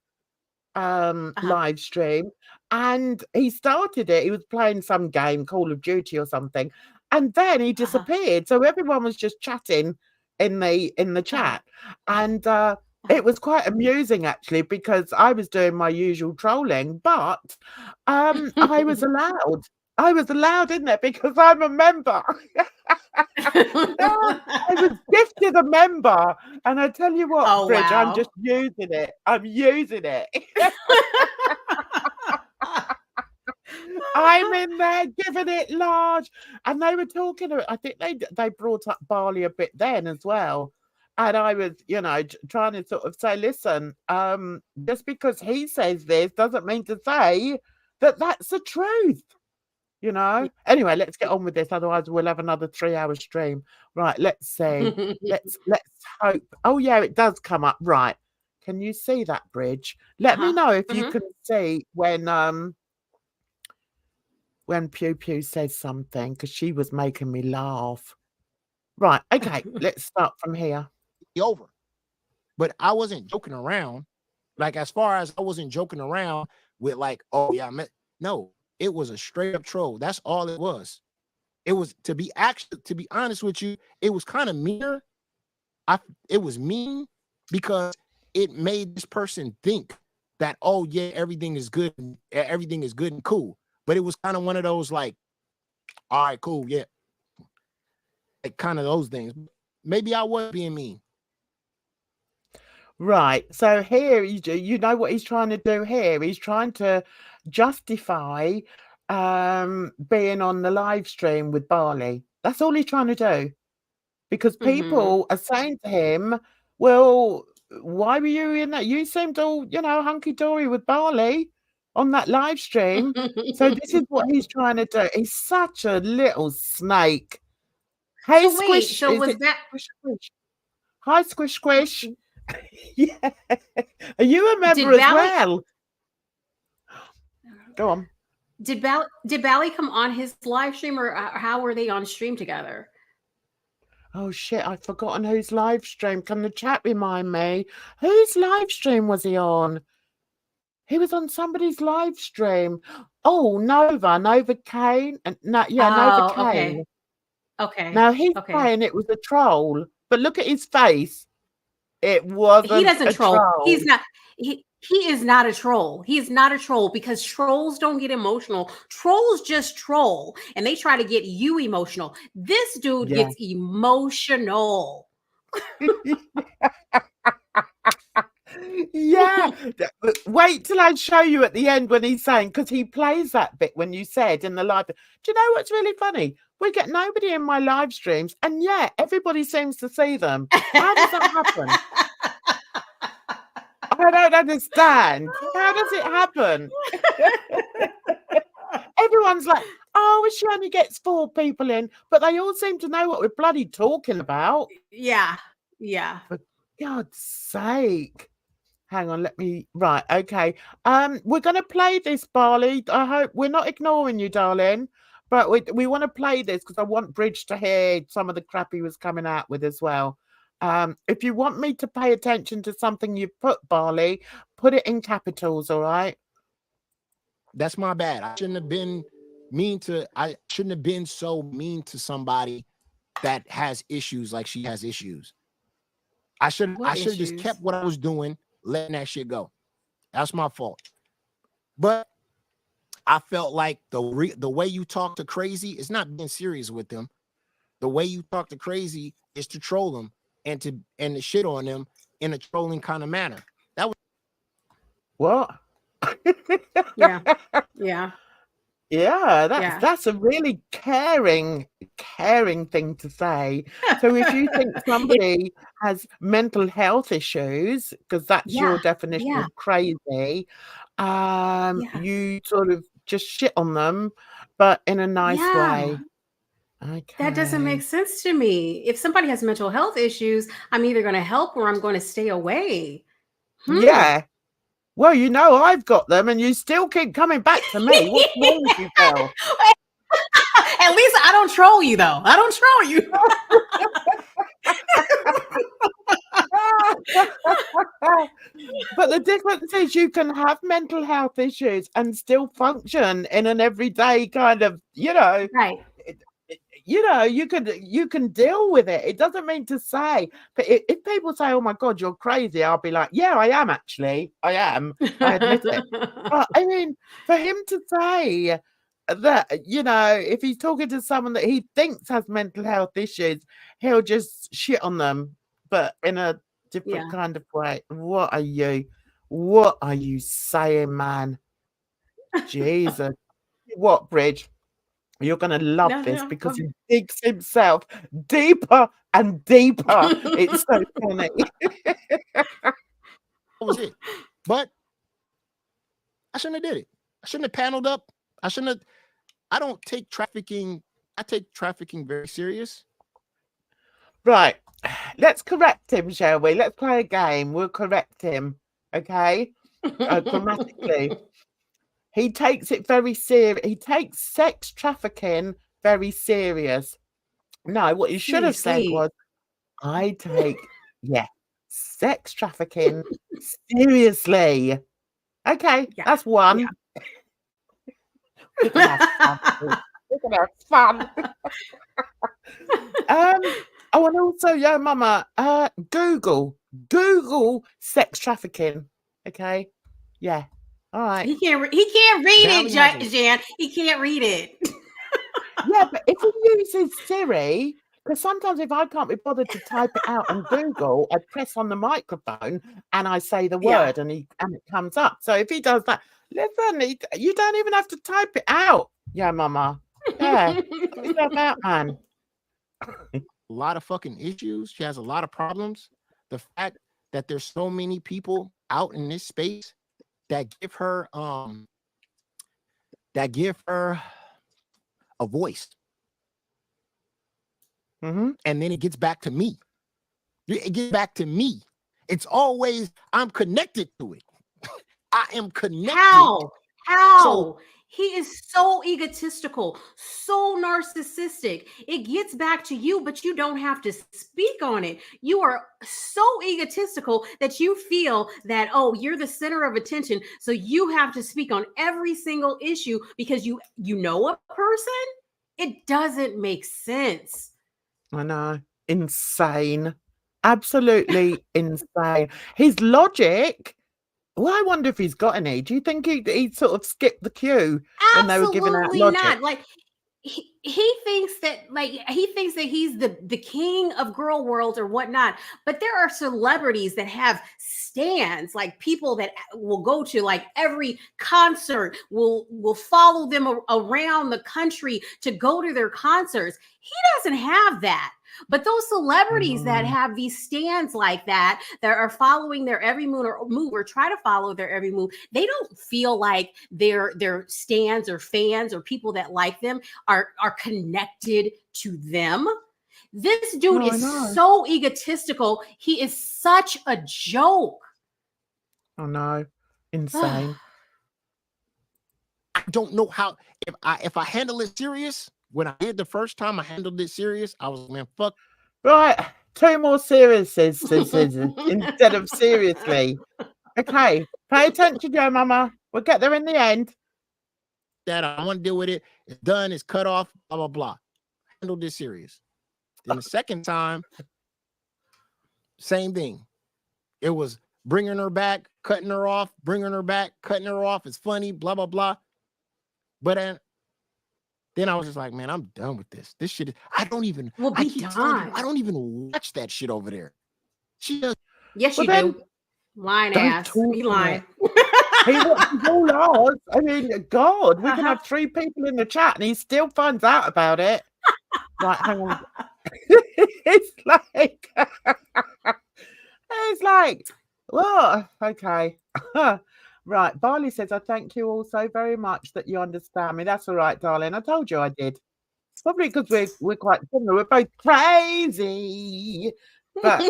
live stream, and he started it. He was playing some game, Call of Duty or something, and then he disappeared. So everyone was just chatting in the chat, and it was quite amusing actually, because I was doing my usual trolling, but I was allowed in there because I'm a member. I was gifted a member, and I tell you what, Bridge, wow. I'm just using it. I'm using it. I'm in there giving it large, and they were talking. I think they brought up Barley a bit then as well, and I was, trying to sort of say, listen, just because he says this doesn't mean to say that that's the truth. Anyway, let's get on with this, otherwise we'll have another 3-hour stream. Right, let's see. let's hope. Oh yeah, it does come up. Right, can you see that, Bridge? Let me know if you can see when Pew Pew says something, because she was making me laugh. Right, okay, let's start from here. Over, but I wasn't joking around. Like, as far as I wasn't joking around with like, oh yeah, no. It was a straight up troll. That's all it was. It was, to be honest with you, it was kind of meaner. It was mean because it made this person think that, oh yeah, everything is good and cool. But it was kind of one of those like, all right, cool, yeah. Like kind of those things. Maybe I was being mean. Right. So here, you know what he's trying to do here? He's trying to justify being on the live stream with Barley. That's all he's trying to do. Because people are saying to him, well, why were you in that? You seemed all, hunky-dory with Barley on that live stream. So this is what he's trying to do. He's such a little snake. Hey, so Squish. Wait, so was that... Squish? Hi, Squish Squish. Yeah. Are you a member as well? Go on. Did Barley come on his live stream, or how were they on stream together? Oh shit, I've forgotten whose live stream. Can the chat remind me? Whose live stream was he on? He was on somebody's live stream. Oh, Nova Kane. Nova Kane. Okay. Now he's saying it was a troll, but look at his face. It wasn't. He doesn't troll. He's not. He is not a troll. He is not a troll, because trolls don't get emotional. Trolls just troll and they try to get you emotional. This dude gets emotional. Yeah. Wait till I show you at the end when he's saying, because he plays that bit when you said in the live. Do you know what's really funny? We get nobody in my live streams, and yet everybody seems to see them. How does that happen? I don't understand. How does it happen? Everyone's like, oh, she only gets 4 people in, but they all seem to know what we're bloody talking about. Yeah. For God's sake. Hang on, right, okay. We're going to play this, Barley. I hope we're not ignoring you, darling, but we want to play this because I want Bridge to hear some of the crap he was coming out with as well. If you want me to pay attention to something you put, Barley, put it in capitals, all right? That's my bad. I shouldn't have been so mean to somebody that has issues like she has issues. I should have just kept what I was doing, letting that shit go. That's my fault. But I felt like the way you talk to Crazy is not being serious with them. The way you talk to Crazy is to troll them and to shit on them in a trolling kind of manner. That was what? Yeah. That's a really caring thing to say. So if you think somebody has mental health issues, because that's your definition of crazy, you sort of just shit on them, but in a nice way. Okay. That doesn't make sense to me. If somebody has mental health issues, I'm either going to help or I'm going to stay away. Yeah. Well, I've got them, and you still keep coming back to me. What's wrong with you, girl? At least I don't troll you, though. I don't troll you. But the difference is you can have mental health issues and still function in an everyday kind of, Right. you can deal with it. It doesn't mean to say, but if people say, "Oh my God, you're crazy," I'll be like, "Yeah, I am actually. I am. I admit it." But I mean, for him to say that, if he's talking to someone that he thinks has mental health issues, he'll just shit on them, but in a different kind of way. What are you saying, man? Jesus. What, Bridge? You're going to love this because he digs himself deeper and deeper. It's so funny. That was it. But I shouldn't have did it. I shouldn't have paneled up. I don't take trafficking. I take trafficking very serious. Right. Let's correct him, shall we? Let's play a game. We'll correct him. Okay? Grammatically. He takes it very serious. He takes sex trafficking very serious. No, what he should have said was, I take, sex trafficking seriously. Okay, that's one. Yeah. We're gonna have fun. Oh, and also, Mama, Google sex trafficking. Okay, yeah. All right. He can't read it, Jan. He can't read it. Yeah, but if he uses Siri, because sometimes if I can't be bothered to type it out on Google, I press on the microphone and I say the word and it comes up. So if he does that, listen, you don't even have to type it out. Yeah, Mama. Yeah. It's about, man. A lot of fucking issues. She has a lot of problems. The fact that there's so many people out in this space that give her a voice. Mm-hmm. And then it gets back to me. It gets back to me. It's always, I'm connected to it. I am connected. How? So, He is so egotistical, so narcissistic. It gets back to you, but you don't have to speak on it. You are so egotistical that you feel that, oh, you're the center of attention. So you have to speak on every single issue because you know a person. It doesn't make sense. I know. Insane. Absolutely insane. His logic. Well, I wonder if he's got any. Do you think he sort of skipped the queue when they were giving out logic? Not. Like he thinks that he's the king of girl world or whatnot. But there are celebrities that have stands, like people that will go to like every concert, will follow them around the country to go to their concerts. He doesn't have that. But those celebrities that have these stands like that are following their every move or try to follow their every move, they don't feel like their stands or fans or people that like them are connected to them. This dude is so egotistical. He is such a joke. Oh no, insane. I don't know how, if I handle it serious. When I did the first time, I handled it serious. I was like, man, fuck. Right, 2 more seriouses instead of seriously. Okay, pay attention, Joe Mama. We'll get there in the end. That I want to deal with it. It's done. It's cut off. Blah blah blah. Handled this serious. Then the second time, same thing. It was bringing her back, cutting her off, bringing her back, cutting her off. It's funny. Blah blah blah. But then I was just like, man, I'm done with this. This shit is, I don't even watch that shit over there. She does. Yes, you do. Lying ass. He lying. He watches all ours. I mean, God, we can have 3 people in the chat and he still finds out about it. Right, hang on. It's like, well, okay. Right, Barley says, I thank you all so very much that you understand me. That's all right, darling. I told you I did. It's probably because we're quite similar. We're both crazy. But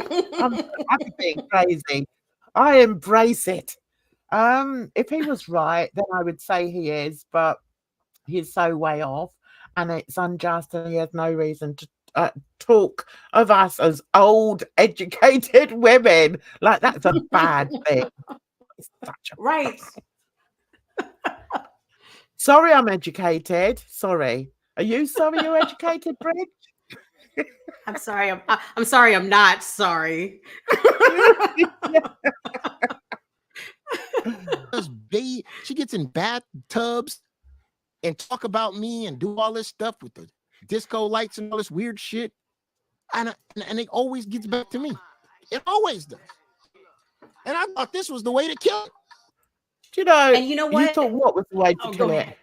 I'm happy being crazy. I embrace it. If he was right, then I would say he is, but he's so way off and it's unjust and he has no reason talk of us as old, educated women. Like, that's a bad thing. It's such a Right. Sorry, I'm educated. Sorry. Are you sorry you're educated, Bridge? I'm sorry. I'm sorry. I'm not sorry. She gets in bathtubs and talk about me and do all this stuff with the disco lights and all this weird shit. And it always gets back to me. It always does. And I thought this was the way to kill it. Do you know? And you know what? You thought what was the way to kill it?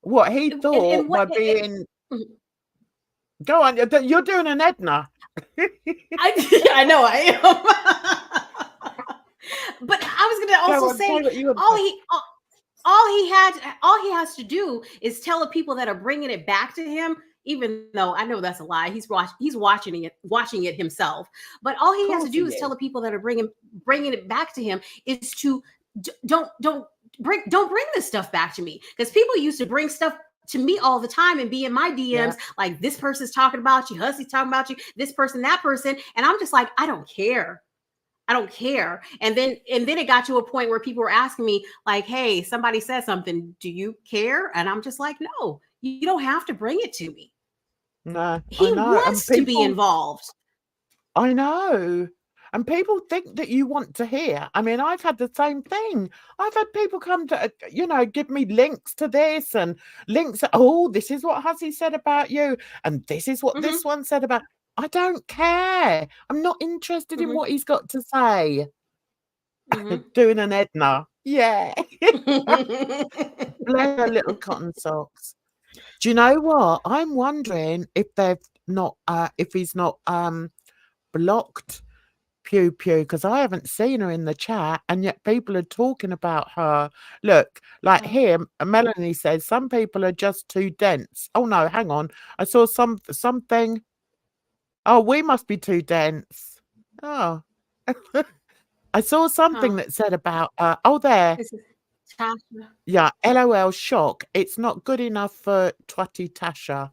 What he thought by being. Go on, you're doing an Edna. I know I am. But I was going to also say, all he has to do is tell the people that are bringing it back to him. Even though I know that's a lie, he's watching it himself. But all he has to do is tell the people that are bringing it back to him is to don't bring this stuff back to me, because people used to bring stuff to me all the time and be in my DMs like, this person's talking about you, Hussy's talking about you, this person, that person, and I'm just like, I don't care. And then it got to a point where people were asking me like, hey, somebody said something, do you care? And I'm just like, no, you don't have to bring it to me. No, he wants to be involved. I know. And people think that you want to hear. I mean, I've had the same thing. I've had people come to, give me links to this and links. This is what Hussy said about you. And this is what this one said about. I don't care. I'm not interested in what he's got to say. Doing an Edna. Yeah. Bless her little cotton socks. Do you know what? I'm wondering if if he's not blocked Pew Pew, because I haven't seen her in the chat, and yet people are talking about her. Look, like here, Melanie says some people are just too dense. Oh no, hang on. I saw something. Oh, we must be too dense. Oh. I saw something that said about there. Yeah, LOL shock. It's not good enough for Twatty Tasha.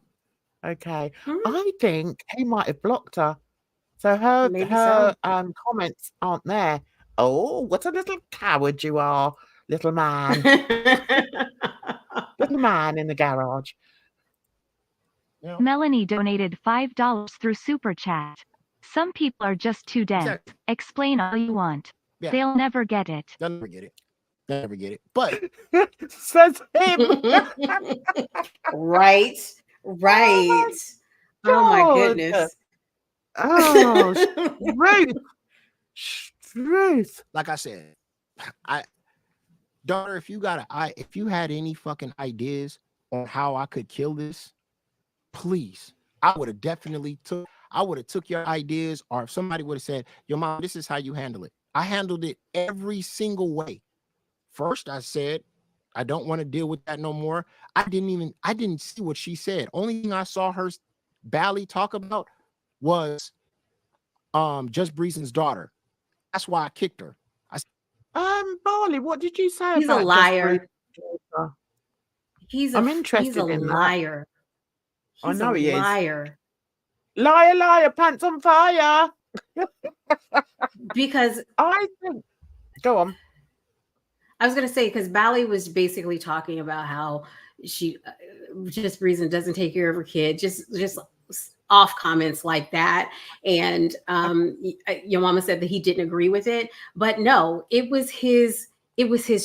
Okay. I think he might have blocked her. So her comments aren't there. Oh, what a little coward you are, little man. Little man in the garage. Yeah. Melanie donated $5 through Super Chat. Some people are just too dense. Exactly. Explain all you want. Yeah. They'll never get it. They'll never get it. They'll never get it. But says him. Right. Oh my goodness. Oh, truth. Like I said, daughter, if you had any fucking ideas on how I could kill this, please, I would have definitely took your ideas, or if somebody would have said, your mom, this is how you handle it. I handled it every single way. First, I said, I don't want to deal with that no more. I didn't see what she said. Only thing I saw her Barley talk about was Just Breezen's daughter. That's why I kicked her. Barley, what did you say? He's about a liar. I'm interested he's a in liar. I know he liar. Is. Liar, pants on fire. Because I think. Go on. I was going to say, because Barley was basically talking about how she Just Breezen doesn't take care of her kid, just off comments like that. And your mama said that he didn't agree with it, but no, it was his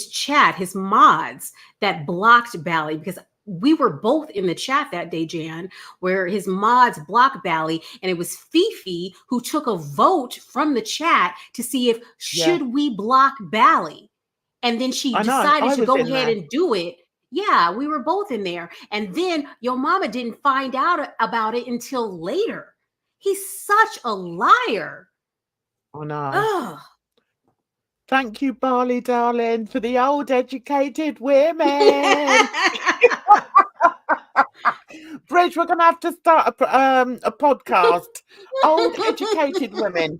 chat, his mods that blocked Barley, because we were both in the chat that day, Jan, where his mods blocked Barley, and it was Fifi who took a vote from the chat to see if should we block Barley. And then she decided to go ahead and do it. Yeah, we were both in there. And then your mama didn't find out about it until later. He's such a liar. Oh, no. Ugh. Thank you, Barley, darling, for the old educated women. Bridge, we're going to have to start a podcast. Old educated women.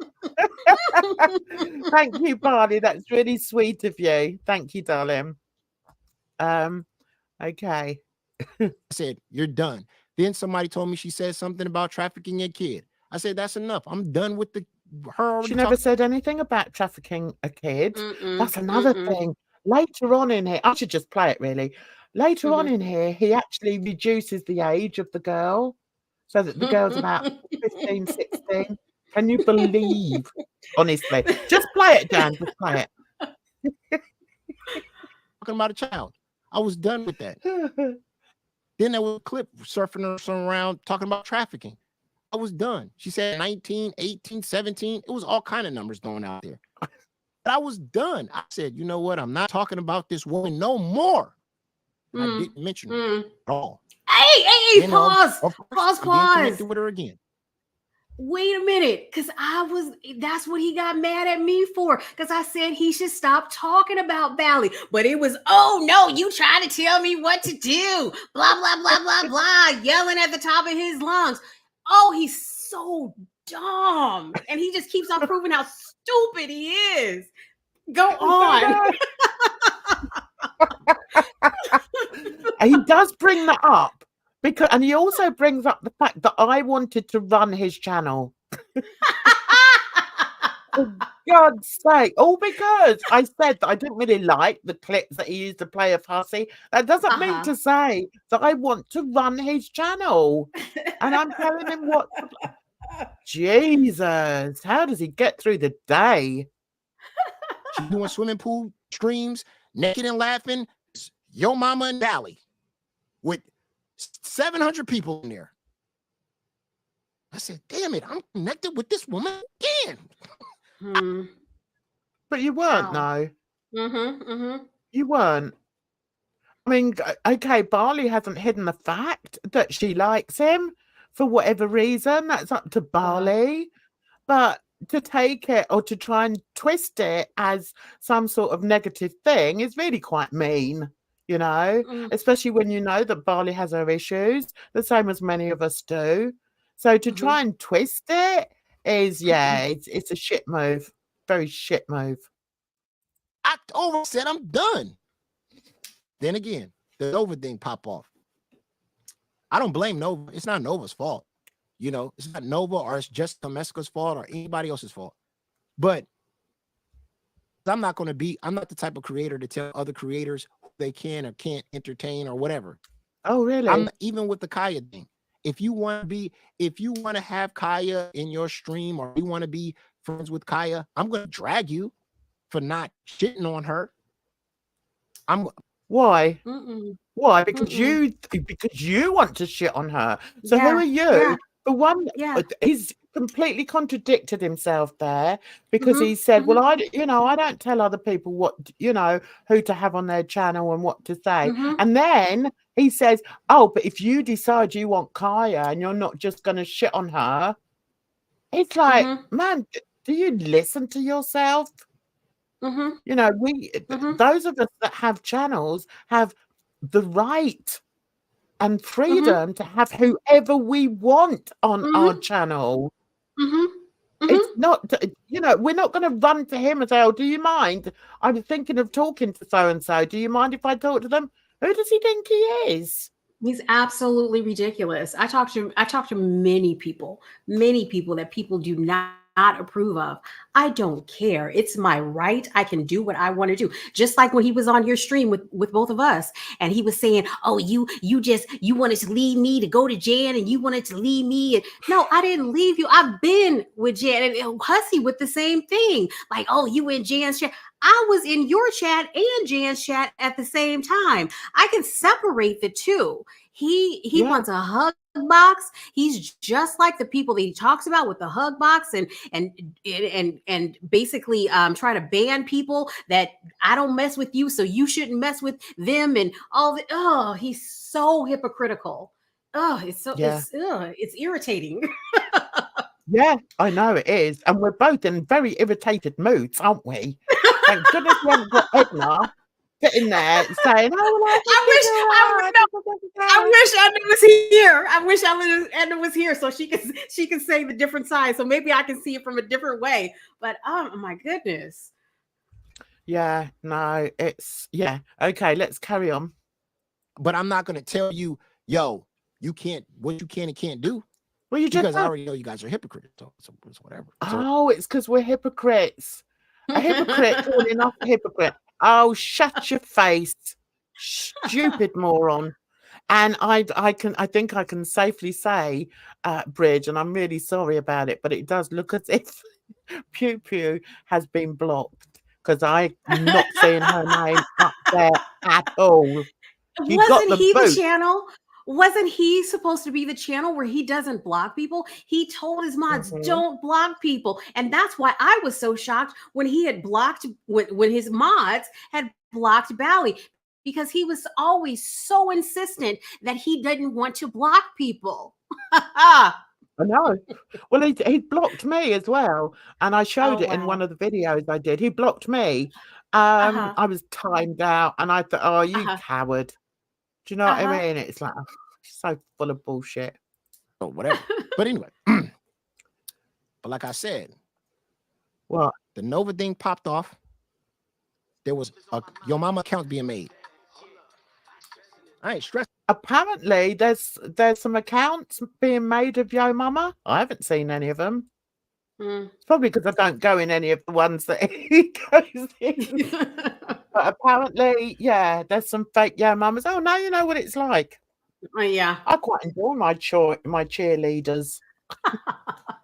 Thank you, Barley. That's really sweet of you. Thank you, darling. Okay. I said, you're done. Then somebody told me she said something about trafficking a kid. I said, that's enough. I'm done with her. She never said anything about trafficking a kid. That's another thing. Later on in here, I should just play it really. Later on in here, he actually reduces the age of the girl so that the girl's about 15, 16. Can you believe? Honestly, just play it, Dan. Just play it. Talking about a child. I was done with that. Then there was a clip surfing around talking about trafficking. I was done. She said 19, 18, 17. It was all kind of numbers going out there. But I was done. I said, you know what? I'm not talking about this woman no more. I didn't mention her at all. Hey, Then, pause. Pause. Connected with her again. Wait a minute, because that's what he got mad at me for, because I said he should stop talking about BALI. But it was, oh no, you trying to tell me what to do, blah, blah, blah, blah, blah, yelling at the top of his lungs. Oh, he's so dumb. And he just keeps on proving how stupid he is. Go on. He does bring that up. And he also brings up the fact that I wanted to run his channel. For God's sake. All because I said that I didn't really like the clips that he used to play of Hussey. That doesn't mean to say that I want to run his channel. And I'm telling him what. Jesus, how does he get through the day? She's doing swimming pool streams, naked and laughing, Yo Mama and BALI, with 700 people in there. I said, damn it, I'm connected with this woman again. But you weren't, no. You weren't. I mean, okay, Barley hasn't hidden the fact that she likes him for whatever reason. That's up to Barley. But to take it or to try and twist it as some sort of negative thing is really quite mean. You know, especially when you know that Barley has her issues, the same as many of us do. So to try and twist it is, it's a shit move. Very shit move. I said I'm done. Then again, the Nova thing pop off. I don't blame Nova. It's not Nova's fault. You know, it's not Nova or it's just Domestica's fault or anybody else's fault. But I'm not the type of creator to tell other creators who they can or can't entertain or whatever. Oh, really? Even with the Kaya thing. If you want to have Kaya in your stream or you want to be friends with Kaya, I'm going to drag you for not shitting on her. Why? Why? Because you want to shit on her. So who are you? The one he's completely contradicted himself there because he said, well, I don't tell other people what, who to have on their channel and what to say. And then he says, oh, but if you decide you want Kaya and you're not just going to shit on her, it's like, man, do you listen to yourself? You know, those of us that have channels have the right and freedom to have whoever we want on our channel. It's not, we're not going to run to him and say, oh, do you mind? I'm thinking of talking to so-and-so. Do you mind if I talk to them? Who does he think he is? He's absolutely ridiculous. I talk to many people that people do not approve of. I don't care. It's my right. I can do what I want to do. Just like when he was on your stream with both of us and he was saying, oh, you wanted to leave me to go to Jan and you wanted to leave me. And no, I didn't leave you. I've been with Jan and Hussey with the same thing. Like, oh, you in Jan's chat. I was in your chat and Jan's chat at the same time. I can separate the two. He wants a hug box. He's just like the people that he talks about with the hug box and basically trying to ban people that I don't mess with you, so you shouldn't mess with them and all that. Oh, he's so hypocritical. Oh, it's so it's irritating. Yeah, I know it is. And we're both in very irritated moods, aren't we? Thank goodness we haven't got Edna sitting there saying, oh, I wish Edna was here. I wish Edna was here so she can say the different sides. So maybe I can see it from a different way. But oh my goodness. Yeah, no, it's okay, let's carry on. But I'm not gonna tell you, yo, you can't, what you can and can't do. Well, you just because I already know you guys are hypocrites, so it's whatever. Oh, it's because we're hypocrites. A hypocrite calling off a hypocrite. Oh, shut your face, stupid moron. And I think I can safely say, Bridge, and I'm really sorry about it, but it does look as if Pew Pew has been blocked because I'm not seeing her name up there at all. Wasn't he the channel? Wasn't he supposed to be the channel where he doesn't block people? He told his mods, don't block people. And that's why I was so shocked when he had blocked, when his mods had blocked Barley, because he was always so insistent that he didn't want to block people. I know. Well, he blocked me as well. And I showed it in one of the videos I did. He blocked me. I was timed out and I thought, oh, you coward. Do you know what I mean? It's like, so full of bullshit. Oh, whatever. But anyway, but like I said, what? The Nova thing popped off. There was your mama account being made. I ain't stressed. Apparently, there's some accounts being made of Yo Mama. I haven't seen any of them. It's probably because I don't go in any of the ones that he goes in. But apparently, yeah, there's some fake Yo Mamas. Oh, now you know what it's like. Oh, yeah. I quite enjoy my cheerleaders.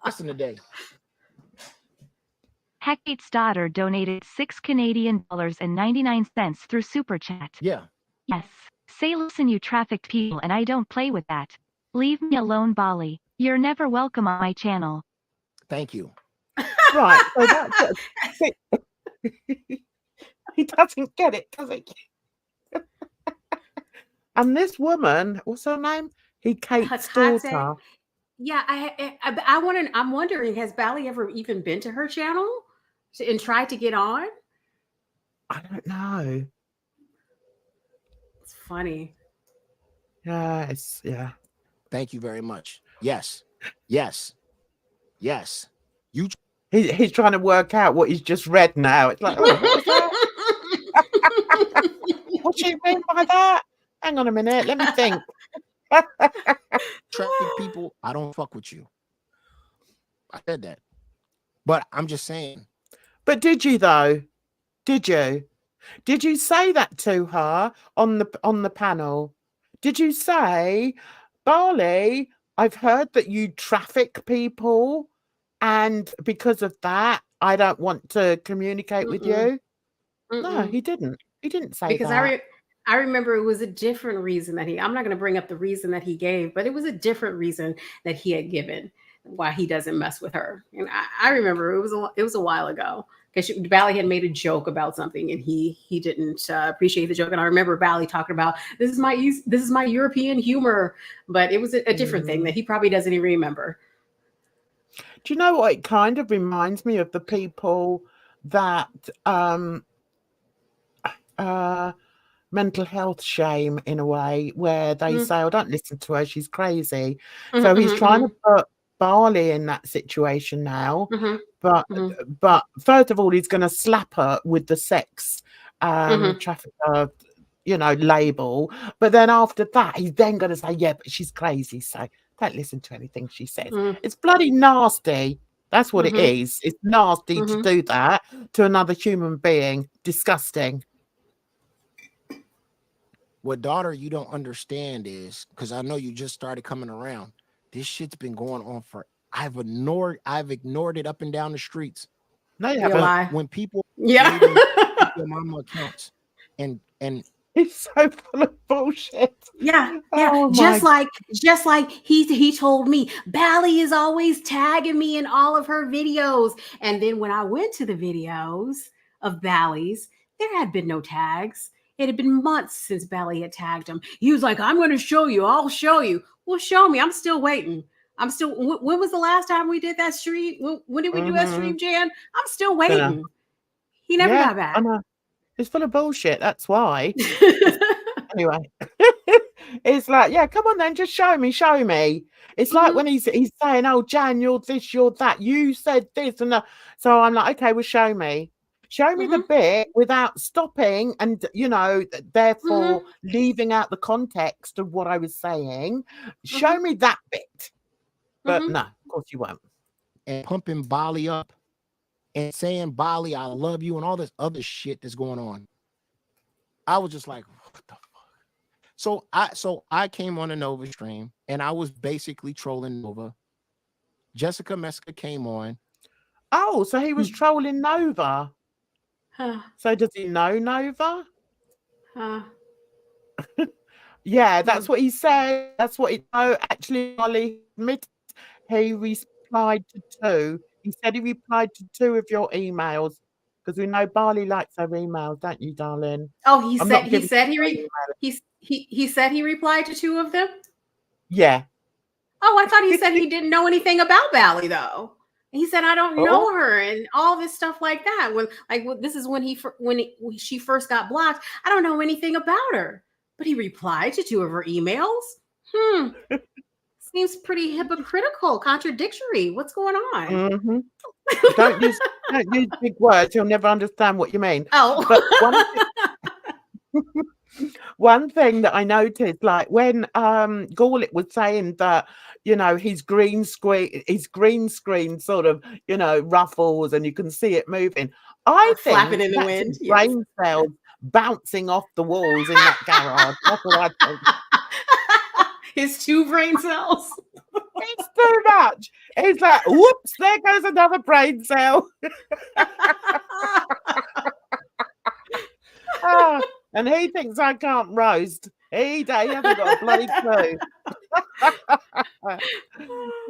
Listen today. Hecate's daughter donated $6 Canadian and 99 cents through Super Chat. Yeah. Yes. Say, listen, you trafficked people, and I don't play with that. Leave me alone, Barley. You're never welcome on my channel. Thank you. Right. So that's he doesn't get it, does he? And this woman, what's her name? Kate's daughter. Yeah, I'm wondering, has Barley ever even been to her channel and tried to get on? I don't know. It's funny. Yeah. Thank you very much. Yes. He's trying to work out what he's just read now. It's like, oh, what was that? What do you mean by that? Hang on a minute, let me think. Traffic people, I don't fuck with you. I said that. But I'm just saying. But did you though? Did you? Did you say that to her on the panel? Did you say, Barley, I've heard that you traffic people, and because of that, I don't want to communicate with you? No, he didn't. He didn't say because that. I remember it was a different reason that I'm not going to bring up the reason that he gave, but it was a different reason that he had given why he doesn't mess with her. And I remember it was a while ago because Barley had made a joke about something and he didn't appreciate the joke. And I remember Barley talking about, this is my European humor, but it was a different thing that he probably doesn't even remember. Do you know what? It kind of reminds me of the people that mental health shame in a way, where they say, oh, don't listen to her, she's crazy. So he's trying to put Barley in that situation now. But first of all, he's going to slap her with the sex trafficker, label. But then after that, he's then going to say, yeah, but she's crazy, so don't listen to anything she says. It's bloody nasty. That's what it is. It's nasty to do that to another human being. Disgusting. What, daughter, you don't understand is, because I know you just started coming around, this shit's been going on for, I've ignored it up and down the streets. No, you haven't. When people their mama accounts and it's so full of bullshit. Yeah. Just like he told me, Barley is always tagging me in all of her videos. And then when I went to the videos of Barley's, there had been no tags. It had been months since Barley had tagged him. He was like, I'm going to show you. I'll show you. Well, show me. I'm still waiting. When was the last time we did that stream? When did we do that stream, Jan? I'm still waiting. He never got back. It's full of bullshit. That's why. Anyway, it's like, yeah, come on then, just show me. It's like when he's saying, oh, Jan, you're this, you're that. You said this and that. So I'm like, okay, well, show me. Show me the bit without stopping and, you know, therefore leaving out the context of what I was saying. Show me that bit. But no, of course you won't. And pumping Barley up and saying, Barley, I love you, and all this other shit that's going on. I was just like, what the fuck? So I came on a Nova stream and I was basically trolling Nova. Jessica Meska came on. Oh, so he was trolling Nova. So does he know Nova? Yeah, that's what he said. That's what he. No, actually, Barley admitted he replied to 2. He said he replied to 2 of your emails because we know Barley likes her emails, don't you, darling? Oh, he said he said he replied to 2 of them. Yeah. Oh, I thought he said he didn't know anything about Barley though. He said, I don't know her and all this stuff like that. This is when she first got blocked. I don't know anything about her, but he replied to 2 of her emails. Seems pretty hypocritical, contradictory. What's going on? Don't use big words. You'll never understand what you mean. Oh, but one thing that I noticed, like when Gaulick was saying that, you know, his green screen sort of, you know, ruffles and you can see it moving. I think flapping in the wind. His brain cells bouncing off the walls in that garage. That's what I think. His 2 brain cells. It's too much. He's like, whoops, there goes another brain cell. And he thinks I can't roast. He hasn't got a bloody clue.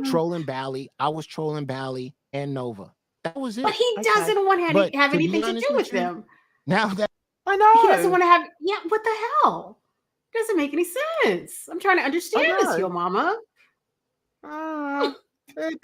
Trolling Barley. I was trolling Barley and Nova. That was it. But he doesn't want to have anything to do with them. Now that I know. He doesn't want to have, what the hell? It doesn't make any sense. I'm trying to understand this, your mama.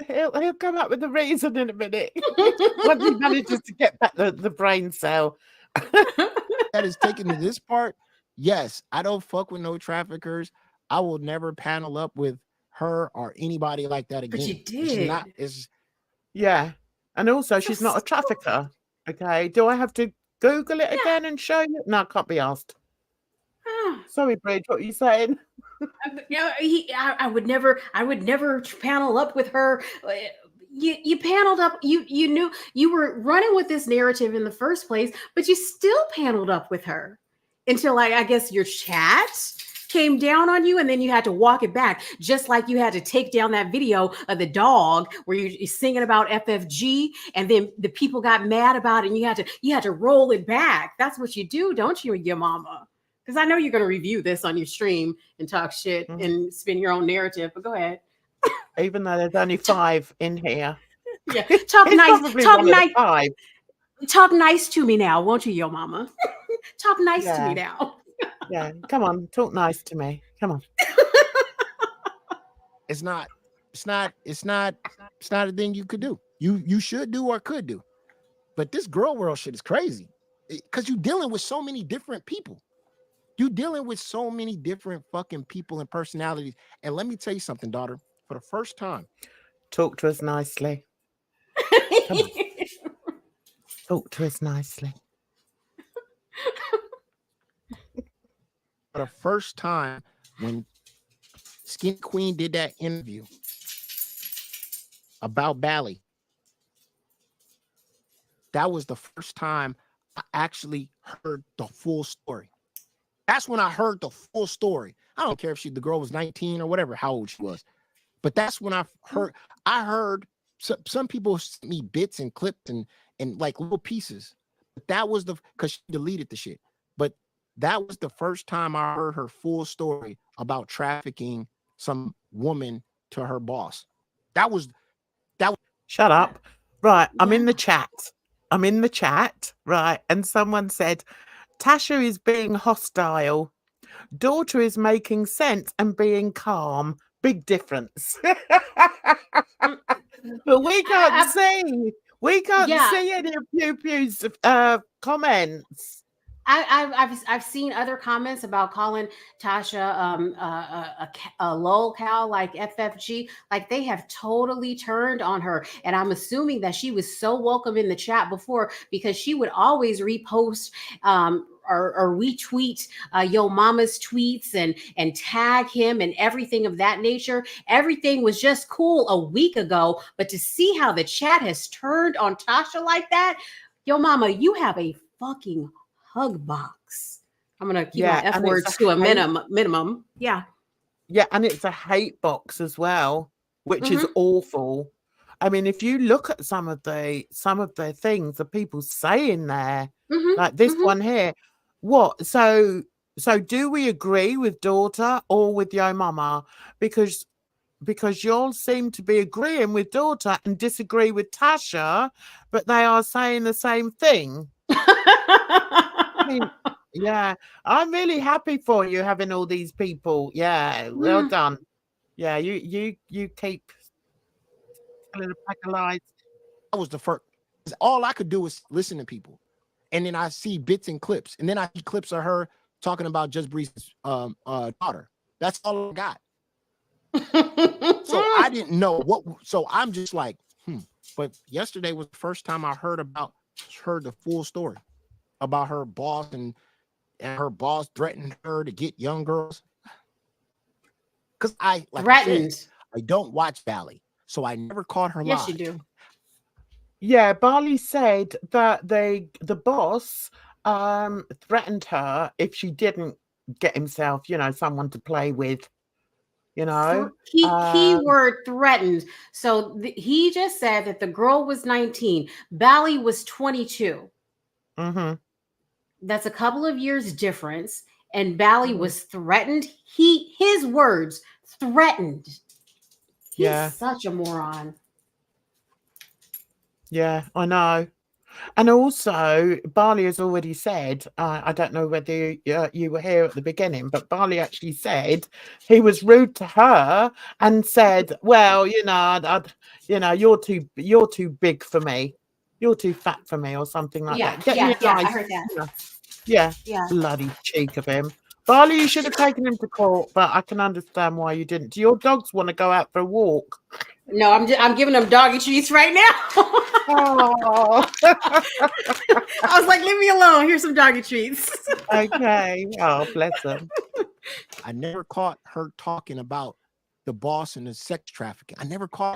He'll come up with a reason in a minute. Once he manages to get back the brain cell. That is taken to this part. Yes, I don't fuck with no traffickers. I will never panel up with her or anybody like that again. But you did. Yeah. And also, she's not a trafficker. Okay. Do I have to Google it again and show you? No, I can't be asked. Sorry, Bridge, what are you saying? I would never panel up with her. You paneled up. You knew you were running with this narrative in the first place, but you still paneled up with her until I guess your chat came down on you, and then you had to walk it back, just like you had to take down that video of the dog where you're singing about FFG, and then the people got mad about it, and you had to roll it back. That's what you do, don't you, your mama? Because I know you're going to review this on your stream and talk shit and spin your own narrative, but go ahead. Even though there's only 5 in here. Yeah, talk nice to me now, won't you, your mama? Talk nice to me now. Yeah, come on, talk nice to me. Come on. It's not a thing you could do. You should do or could do. But this girl world shit is crazy. Because you're dealing with so many different people. You're dealing with so many different fucking people and personalities. And let me tell you something, daughter. For the first time, talk to us nicely. Come on. Talk to us nicely. For the first time, when Skin Queen did that interview about Barley, that was the first time I actually heard the full story. That's when I heard the full story. I don't care if the girl was 19 or whatever, how old she was. But that's when I heard some people sent me bits and clips and like little pieces. But that was because she deleted the shit. But that was the first time I heard her full story about trafficking some woman to her boss. That was. Shut up. Right. I'm in the chat. Right. And someone said, Tasha is being hostile. Daughter is making sense and being calm. Big difference. But we can't see. We can't see any of Pew Pew's comments. I've seen other comments about calling Tasha a lol cow like FFG. Like they have totally turned on her, and I'm assuming that she was so welcome in the chat before because she would always repost or retweet Yo Mama's tweets and tag him and everything of that nature. Everything was just cool a week ago, but to see how the chat has turned on Tasha like that, Yo Mama, you have a fucking hug box. I'm gonna keep my F words to a minimum. Yeah. Yeah, and it's a hate box as well, which is awful. I mean, if you look at some of the things that people say in there, like this one here, what? So do we agree with daughter or with Yo Mama? Because y'all seem to be agreeing with daughter and disagree with Tasha, but they are saying the same thing. I mean, yeah, I'm really happy for you having all these people. Yeah, well done. Yeah, you keep telling a pack of lies. I was the first. All I could do was listen to people, and then I see bits and clips, and then I see clips of her talking about Just Breeze's daughter. That's all I got. So I didn't know what. So I'm just like, But yesterday was the first time I heard the full story about her boss and her boss threatened her to get young girls. Because I don't watch BALI, so I never caught her live. Yes, you do. Yeah, Barley said that the boss threatened her if she didn't get himself, someone to play with, Keyword threatened. So he just said that the girl was 19. BALI was 22. That's a couple of years difference. And BALI was threatened. His words, threatened. He's such a moron. Yeah, I know. And also, Barley has already said, I don't know whether you were here at the beginning, but Barley actually said he was rude to her and said, well, you're too big for me. You're too fat for me or something like that. I heard that. Yeah, bloody cheek of him. Barley, you should have taken him to court, but I can understand why you didn't. Do your dogs want to go out for a walk? No, I'm giving them doggy treats right now. Oh. I was like, leave me alone. Here's some doggy treats. Okay. Oh, bless them. I never caught her talking about the boss and the sex trafficking. I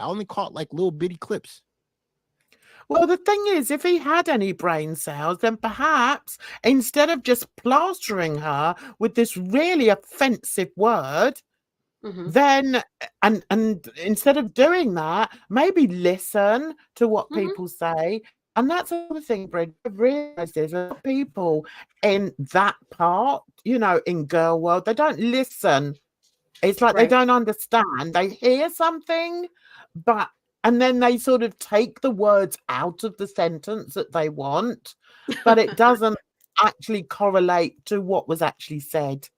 only caught like little bitty clips. Well, the thing is, if he had any brain cells, then perhaps instead of just plastering her with this really offensive word, then and instead of doing that, maybe listen to what people say. And that's another thing, Bridget. I've realized there's a lot of people in that part, in girl world, they don't listen. It's like they don't understand. They hear something, and then they sort of take the words out of the sentence that they want, but it doesn't actually correlate to what was actually said.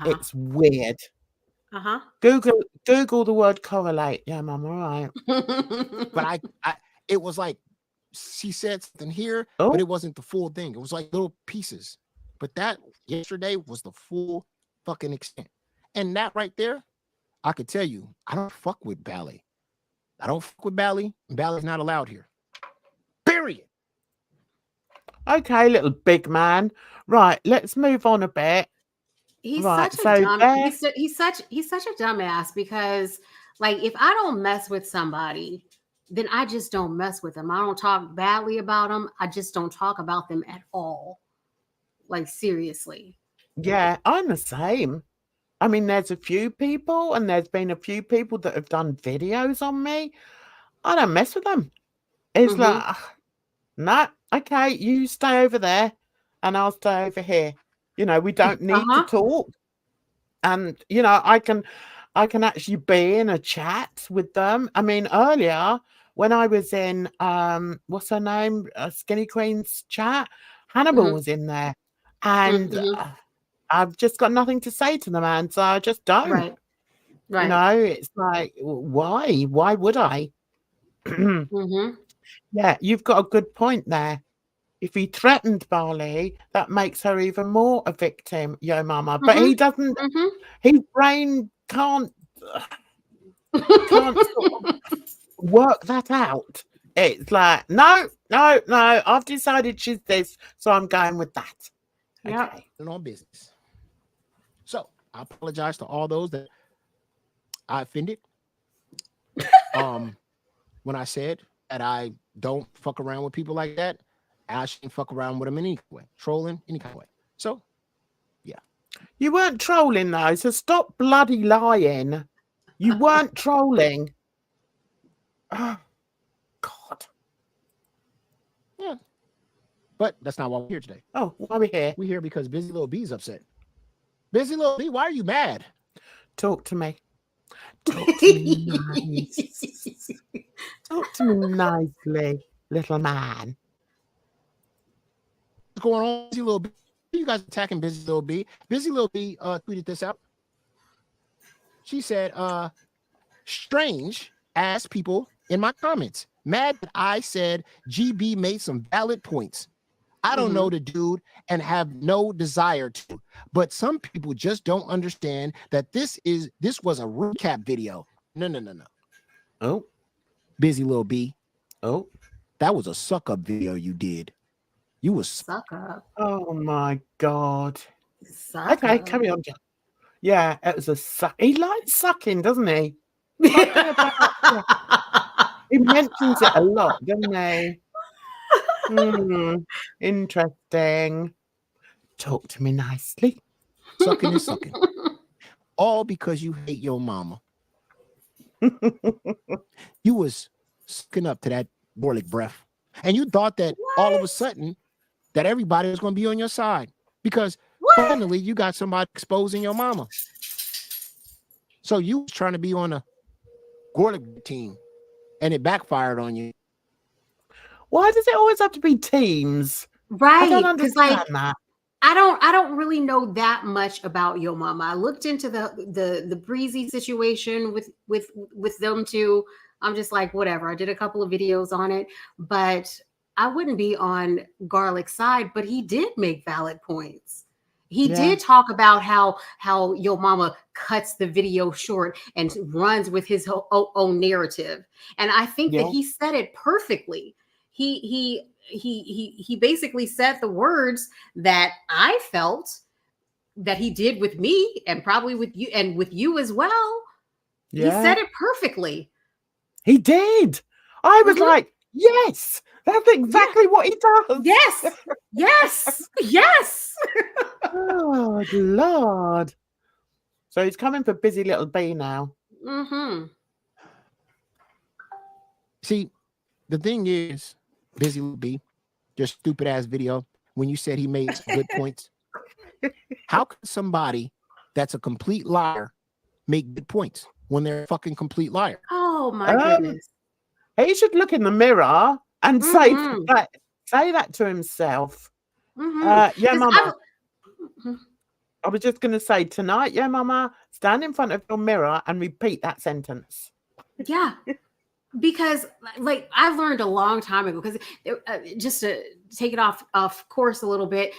It's weird. Google the word correlate. Yeah, Mum, all right. But it was like she said something here, but it wasn't the full thing. It was like little pieces. But that yesterday was the full fucking extent. And that right there, I could tell you, I don't fuck with BALI. I don't fuck with BALI. BALI's not allowed here. Period. Okay, little big man. Right, let's move on a bit. He's such a dumbass because, like, if I don't mess with somebody, then I just don't mess with them. I don't talk badly about them. I just don't talk about them at all. Like, seriously. Yeah, I'm the same. I mean, there's a few people, and there's been a few people that have done videos on me. I don't mess with them. It's like, nah, okay, you stay over there, and I'll stay over here. We don't need to talk. And, I can actually be in a chat with them. I mean, earlier when I was in, what's her name? Skinny Queen's chat, Hannibal was in there. And I've just got nothing to say to the man, so I just don't. Right. It's like, why? Why would I? Yeah, you've got a good point there. if he threatened Barley, that makes her even more a victim, yo mama. But he doesn't, his brain can't sort of work that out. It's like, no, I've decided she's this, so I'm going with that. Yeah. Okay. On business. So I apologize to all those that I offended. When I said that I don't fuck around with people like that, I shouldn't fuck around with them in any way, trolling any kind of way. So, yeah. You weren't trolling though, so stop bloody lying. You weren't trolling. Oh, God. Yeah. But that's not why we're here today. Oh, why are we here? We're here because Busy Little B's upset. Busy Little B, why are you mad? Talk to me. Talk to me nice. Talk to me nicely, little man. What's going on, Busy Little B? You guys attacking Busy Little B? Busy Little B tweeted this out. She said, strange ass people in my comments. Mad that I said GB made some valid points. I don't know the dude and have no desire to, but some people just don't understand that this was a recap video. No. Oh, Busy Little B. oh, that was a suck up video you did. You was Suck up. oh my God. Suck Okay, up. carry on, John. Yeah, it was a suck. He likes sucking, doesn't he? He mentions it a lot, doesn't he? Interesting. Talk to me nicely. Sucking is sucking. All because you hate your mama. You was sucking up to that Barley breath. And you thought that all of a sudden that everybody was going to be on your side because finally you got somebody exposing your mama. So you was trying to be on a Gorlick team and it backfired on you. Why does it always have to be teams? Right. I don't understand that. I don't really know that much about Yo Mama. I looked into the Breezy situation with them two. I'm just like, whatever. I did a couple of videos on it, but I wouldn't be on Garlic's side, but he did make valid points. He did talk about how Yo Mama cuts the video short and runs with his own narrative. And I think that he said it perfectly. He basically said the words that I felt that he did with me and probably with you and with you as well. He said it perfectly. He did. I was like, yes, that's exactly what he does. Yes. Oh, Lord. So he's coming for Busy Little B now. See, the thing is, Busy Little B, your stupid ass video when you said he made some good points. How can somebody that's a complete liar make good points when they're a fucking complete liar? Oh my goodness. He should look in the mirror and say that to himself. Yeah, Mama. I was just going to say tonight, yeah, Mama, stand in front of your mirror and repeat that sentence. Yeah. Because like I learned a long time ago, because just to take it off course a little bit,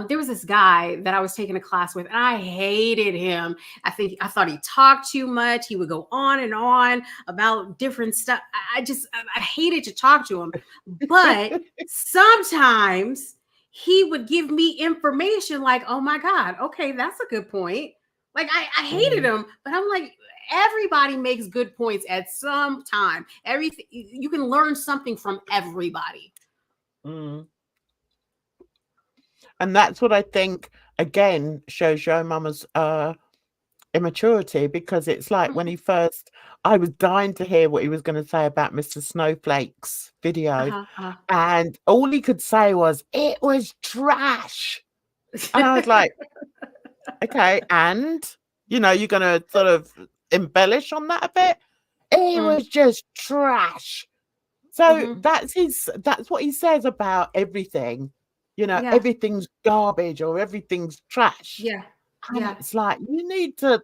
there was this guy that I was taking a class with and I hated him. I thought he talked too much. He would go on and on about different stuff. I hated to talk to him, but sometimes he would give me information like, oh my God, okay, that's a good point. Like I hated him, but I'm like, everybody makes good points at some time. Everything you can learn something from everybody. And that's what I think again shows Yo Mama's immaturity, because it's like when he first, I was dying to hear what he was going to say about Mr. Snowflake's video, and all he could say was, it was trash. And I was like, okay, and you're going to sort of embellish on that a bit. It was just trash. So that's what he says about everything. Everything's garbage or everything's trash. It's like you need to,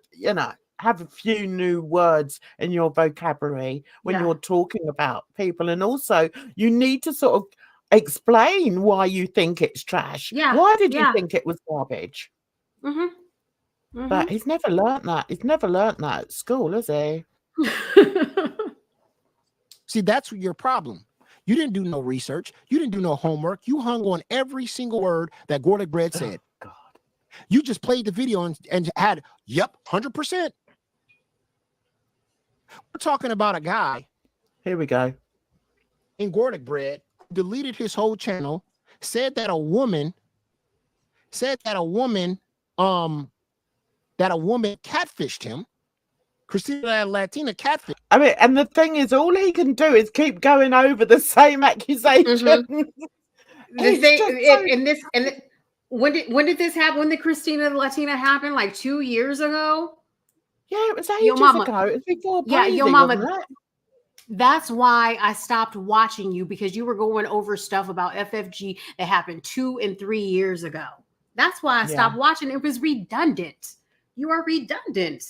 have a few new words in your vocabulary when you're talking about people, and also you need to sort of explain why you think it's trash. Yeah. Why did you think it was garbage? But he's never learnt that. He's never learnt that at school, has he? See, that's your problem. You didn't do no research. You didn't do no homework. You hung on every single word that Garlic Bread said. Oh, God. You just played the video and had, yep, 100%. We're talking about a guy. Here we go. In Garlic Bread, deleted his whole channel, said that a woman catfished him. Christina Latina catfish. I mean, and the thing is, all he can do is keep going over the same accusations. When did this happen? When did Christina Latina happen? Like 2 years ago? Yeah, it was ages ago. It was before Barley, your mama. wasn't it? That's why I stopped watching you, because you were going over stuff about FFG that happened 2 and 3 years ago. That's why I stopped watching. It was redundant. You are redundant.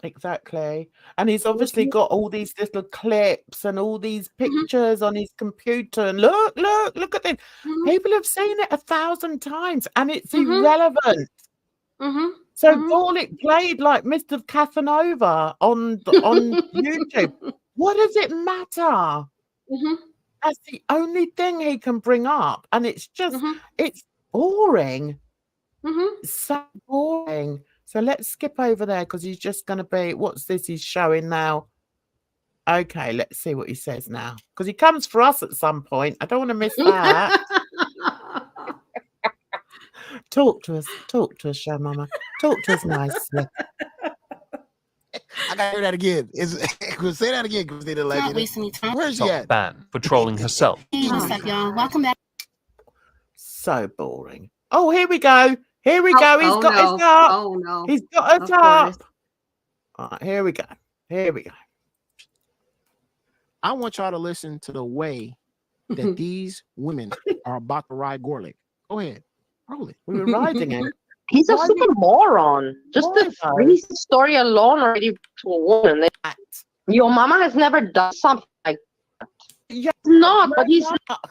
Exactly. And he's obviously got all these little clips and all these pictures on his computer. And look at this. People have seen it 1,000 times and it's irrelevant. So Garlic played like Mr. Casanova on YouTube. What does it matter? That's the only thing he can bring up. And it's just, it's boring. So boring. So let's skip over there because he's just going to be, what's this he's showing now? Okay, let's see what he says now. Because he comes for us at some point. I don't want to miss that. Talk to us, show mama. Talk to us nicely. I gotta hear that again. Say that again, Christina. Not wasting any time. Where's she at? Ban for trolling herself. Hey, what's up, y'all? Welcome back. So boring. Oh, here we go. Here we go. He's got us up. Oh no. He's got us up. All right, here we go. Here we go. I want y'all to listen to the way that these women are about to ride Garlic. Go ahead. Roll it. We were riding him. He's a super moron. Just the free story alone already to a woman. Your mama has never done something like that. Yeah, he's not.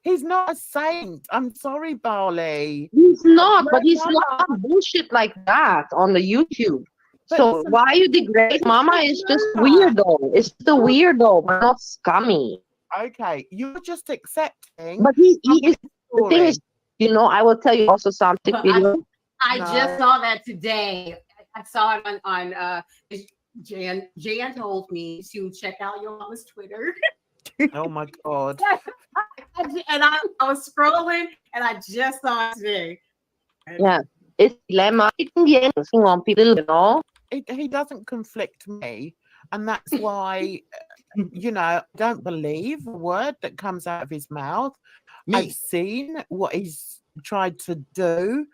He's not a saint. I'm sorry, Barley. He's not, but he's not bullshit like that on the YouTube. So why you degrade? Mama is just weirdo. It's the weirdo, but not scummy. Okay, you're just accepting. But he is. The thing is, I will tell you also something. I just saw that today. I saw it on Jan told me to check out your mama's Twitter. Oh my God. And I was scrolling and I just saw it today. Yeah. It's dilemma. On people, He doesn't conflict me. And that's why, I don't believe a word that comes out of his mouth. I've seen what he's tried to do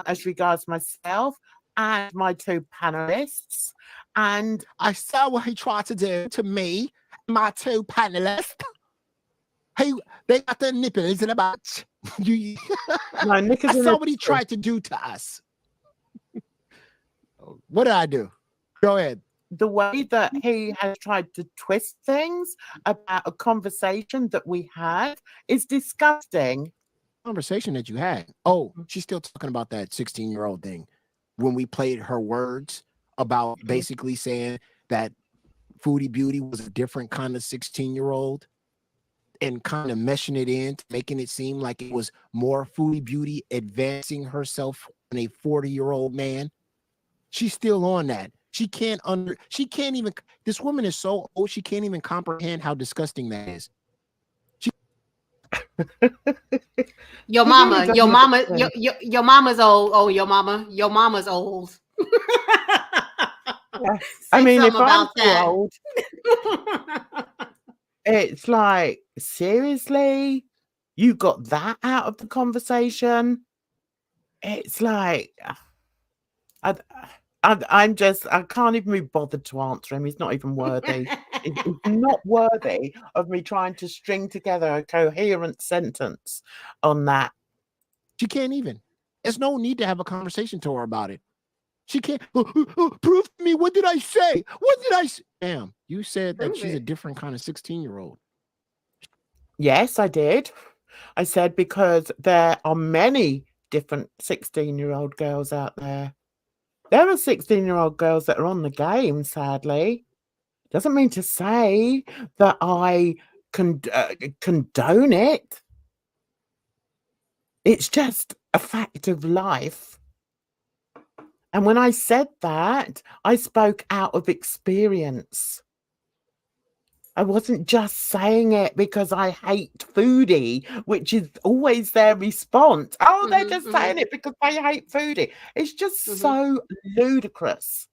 as regards myself and my 2 panelists. And I saw what he tried to do to me, my 2 panelists. Hey, they got their nipples in about you. No, I saw what he tried to do to us. What did I do? Go ahead. The way that he has tried to twist things about a conversation that we had is disgusting. Conversation that you had. Oh, she's still talking about that 16-year-old thing. When we played her words about basically saying that Foodie Beauty was a different kind of 16-year-old and kind of meshing it in, making it seem like it was more Foodie Beauty advancing herself on a 40-year-old man. She's still on that. She can't even, this woman is so old, she can't even comprehend how disgusting that is. Your mama's old. Oh, your mama's old. Yeah. I mean, if I'm too old, it's like, seriously, you got that out of the conversation? It's like, I can't even be bothered to answer him. He's not even worthy. He's not worthy of me trying to string together a coherent sentence on that. She can't even. There's no need to have a conversation to her about it. She can't. Prove to me. What did I say? What did I say? Damn, you said that she's a different kind of 16-year-old. Yes, I did. I said because there are many different 16-year-old girls out there. There are 16-year-old girls that are on the game, sadly. Doesn't mean to say that I condone it. It's just a fact of life. And when I said that, I spoke out of experience. I wasn't just saying it because I hate foodie, which is always their response. Oh, they're just saying it because they hate foodie. It's just so ludicrous.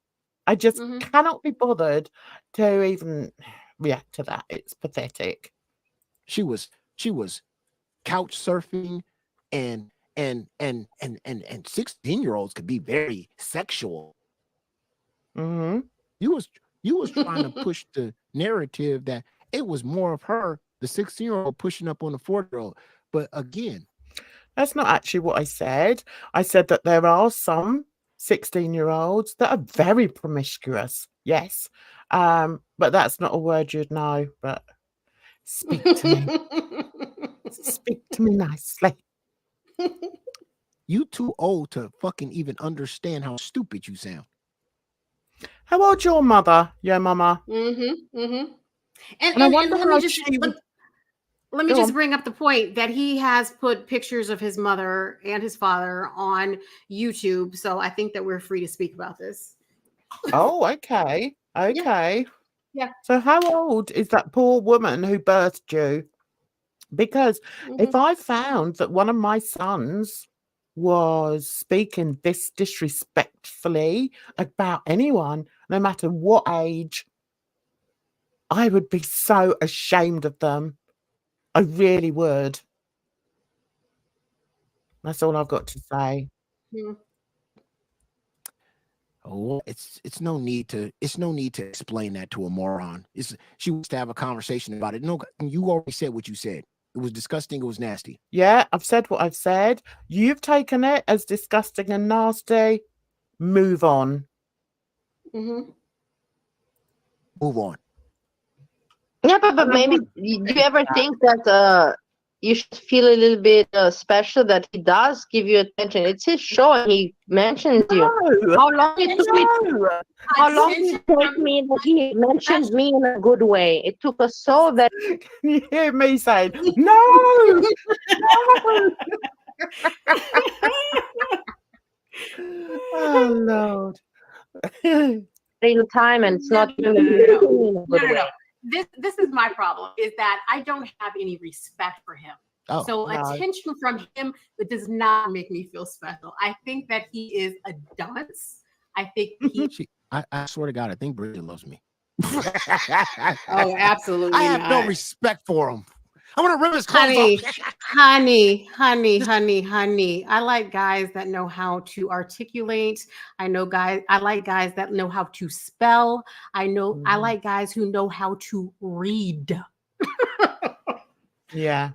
I just cannot be bothered to even react to that. It's pathetic. She was couch surfing, and 16-year-olds could be very sexual. You was trying to push the narrative that it was more of her, the 16-year-old, pushing up on the 4-year-old. But again, that's not actually what I said. I said that there are some 16-year-olds that are very promiscuous. Yes. But that's not a word you'd know. But speak to me. Speak to me nicely. You too old to fucking even understand how stupid you sound. How old's your mother? Your mama? And I wonder how let me just bring up the point that he has put pictures of his mother and his father on YouTube. So I think that we're free to speak about this. Oh, okay. Okay. Yeah. So how old is that poor woman who birthed you? Because if I found that one of my sons was speaking this disrespectfully about anyone, no matter what age, I would be so ashamed of them. I really would. That's all I've got to say. Oh, it's no need to explain that to a moron. She wants to have a conversation about it. No, you already said what you said. It was disgusting. It was nasty. Yeah, I've said what I've said. You've taken it as disgusting and nasty. Move on. Move on. Yeah, but maybe do you ever think that you should feel a little bit special that he does give you attention? It's his show and he mentions you. How long it took me? How long did it take me that he mentioned me in a good way? It took us so that. Can you hear me saying no? Oh Lord. Real time, and it's not even no. This is my problem, is that I don't have any respect for him. So attention from him, it does not make me feel special. I think that he is a dunce. I think I swear to God, I think Bridget loves me. Oh, absolutely. I have no respect for him. I want to rip his clothes off. honey. I like guys that know how to articulate. I like guys that know how to spell. I like guys who know how to read. Yeah.